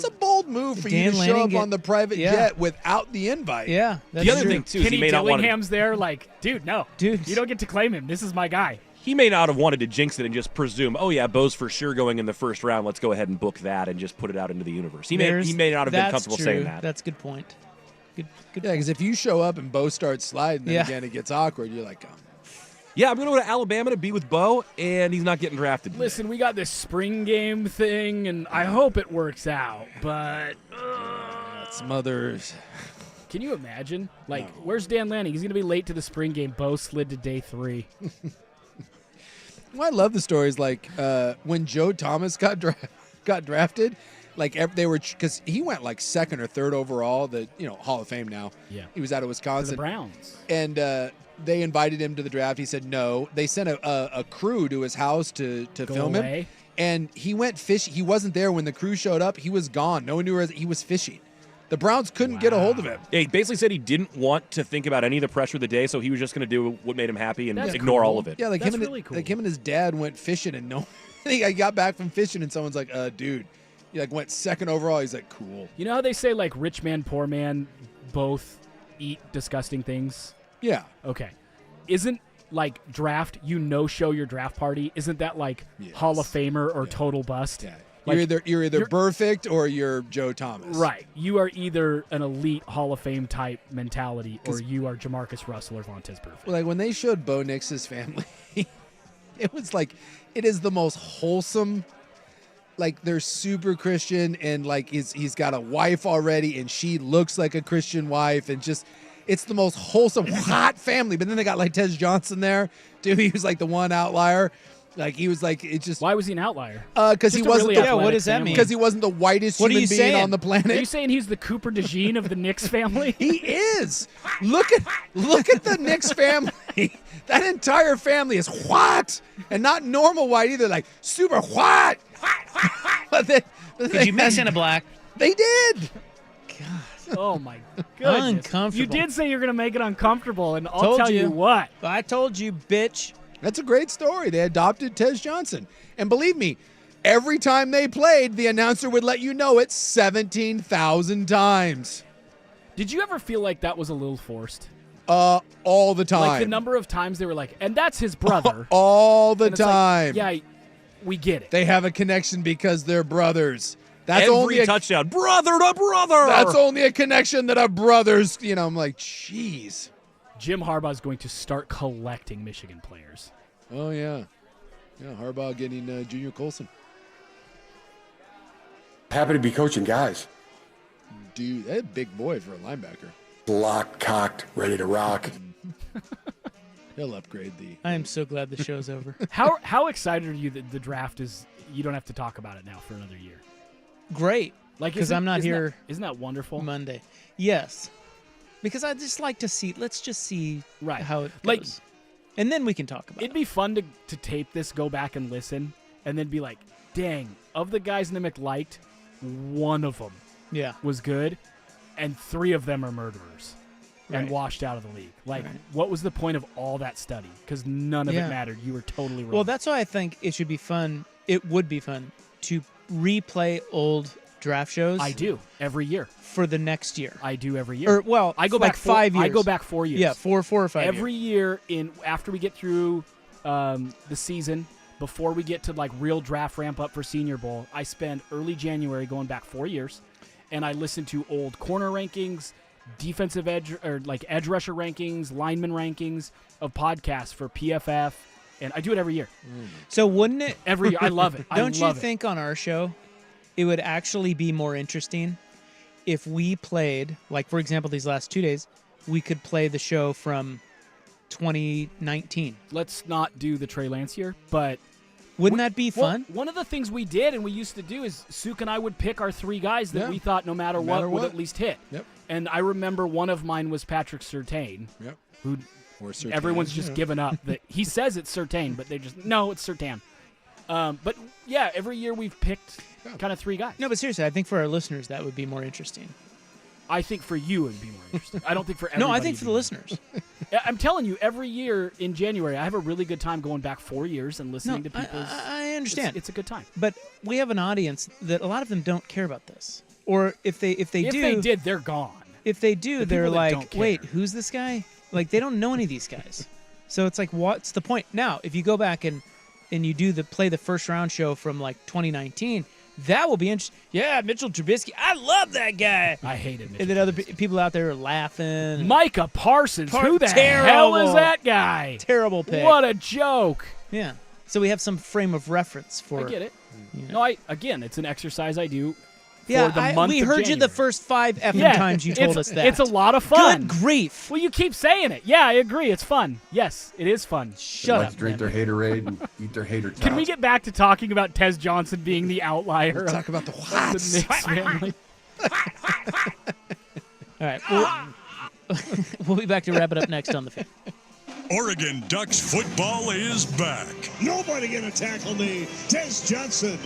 a bold move for you to show up on the private jet without the invite. Yeah. The other thing too is Kenny he may not want Dillingham's there. Like, dude, you don't get to claim him. This is my guy. He may not have wanted to jinx it and just presume, oh yeah, Bo's for sure going in the first round. Let's go ahead and book that and just put it out into the universe. He may not have been comfortable saying that. That's a good point. Good. Yeah, because if you show up and Bo starts sliding, then again it gets awkward. You're like, yeah, I'm going to go to Alabama to be with Bo, and he's not getting drafted today. Listen, we got this spring game thing, and I hope it works out, but it's mothers. Can you imagine? Like, where's Dan Lanning? He's going to be late to the spring game. Bo slid to day 3. Well, I love the stories like when Joe Thomas got drafted, like they were because he went like 2nd or 3rd overall, the Hall of Fame now. Yeah, he was out of Wisconsin. The Browns, and they invited him to the draft. He said no. They sent a crew to his house to film him, and he went fishing. He wasn't there when the crew showed up. He was gone. No one knew where he was fishing. The Browns couldn't get a hold of him. Yeah, he basically said he didn't want to think about any of the pressure of the day, so he was just going to do what made him happy and ignore all of it. Yeah, like him and his dad went fishing, and I got back from fishing, and someone's like, dude, he like went 2nd overall. He's like, cool. You know how they say like rich man, poor man both eat disgusting things? Yeah. Okay. Isn't like draft, show your draft party? Isn't that like Hall of Famer or total bust? Yeah. Like, you're either perfect or you're Joe Thomas. Right. You are either an elite Hall of Fame type mentality or you are Jamarcus Russell or Vontaze Burfict. Well, like when they showed Bo Nix's family, it was like it is the most wholesome. Like they're super Christian and like he's got a wife already and she looks like a Christian wife and just it's the most wholesome hot family. But then they got like Tej Johnson there, dude. He was like the one outlier. Like he was like it just. Why was he an outlier? Because he wasn't. Really what does that mean? Because he wasn't the whitest human being on the planet. Are you saying he's the Cooper DeJean of the Knicks family? He is. Look at the Knicks family. That entire family is white and not normal white either. Like super white. Did you mix in a black? They did. Oh my goodness! Uncomfortable. You did say you're going to make it uncomfortable, and I'll tell you what. I told you, bitch. That's a great story. They adopted Tej Johnson. And believe me, every time they played, the announcer would let you know it 17,000 times. Did you ever feel like that was a little forced? All the time. Like the number of times they were like, and that's his brother. All the time. Like, yeah, we get it. They have a connection because they're brothers. That's Every only a touchdown, brother to brother. That's only a connection that are brothers. I'm like, jeez. Jim Harbaugh is going to start collecting Michigan players. Oh, yeah. Yeah, Harbaugh getting Junior Colson. Happy to be coaching guys. Dude, that's a big boy for a linebacker. Locked, cocked, ready to rock. He'll upgrade I am so glad the show's over. How excited are you that the draft is, you don't have to talk about it now for another year? Great. Like, because I'm not here. Isn't that wonderful? Monday. Yes. Because I just like to see. Let's just see how it goes. Like, and then we can talk about it. It'd be fun to tape this, go back and listen, and then be like, dang, of the guys Nimick liked, one of them was good, and 3 of them are murderers and washed out of the league. Like, what was the point of all that study? Because none of it mattered. You were totally wrong. Well, that's why I think it should be fun. It would be fun to replay old draft shows. I do every year for the next year. I do every year. I go back like 5 years. I go back 4 years. Yeah, four or 5 every year after we get through the season, before we get to like real draft ramp up for Senior Bowl, I spend early January going back 4 years, and I listen to old corner rankings, defensive edge or like edge rusher rankings, lineman rankings of podcasts for PFF And I do it every year. So wouldn't it? Every year. I love it. Don't I love you think on our show, it would actually be more interesting if we played, like, for example, these last 2 days, we could play the show from 2019. Let's not do the Trey Lance year, but... Wouldn't that be fun? Well, one of the things we did and we used to do is Suk and I would pick our 3 guys that we thought no matter what would at least hit. Yep. And I remember one of mine was Patrick Surtain. Yep. Who Or Surtain. everyone's just given up. That he says it's Surtain, but they just, no, it's Surtain. But, yeah, every year we've picked kind of 3 guys. No, but seriously, I think for our listeners that would be more interesting. I think for you it would be more interesting. I don't think for everybody. No, I think for the listeners. I'm telling you, every year in January, I have a really good time going back 4 years and listening to people's... I understand. It's a good time. But we have an audience that a lot of them don't care about this. Or if they do... If they did, they're gone. If they do, they're people that don't like, care. wait, who's this guy? Like, they don't know any of these guys. So it's like, what's the point? Now, if you go back and you do play the first round show from like 2019, that will be interesting. Yeah, Mitchell Trubisky. I love that guy. I hated Mitchell. And then other people out there are laughing. Micah Parsons. Who the hell is that guy? Terrible pick. What a joke. Yeah. So we have some frame of reference for. I get it. Yeah. No, again, it's an exercise I do. Yeah, for the month we of heard you January. the first 5 effing times you told us that. It's a lot of fun. Good grief. Well, you keep saying it. Yeah, I agree. It's fun. Yes, it is fun. Shut up. Drink their haterade and eat their hater tots. Can we get back to talking about Tez Johnson being the outlier? Let's talk about the Watts. The Knicks family. All right. We'll be back to wrap it up next on the Fan. Oregon Ducks football is back. Nobody gonna tackle me. Tez Johnson.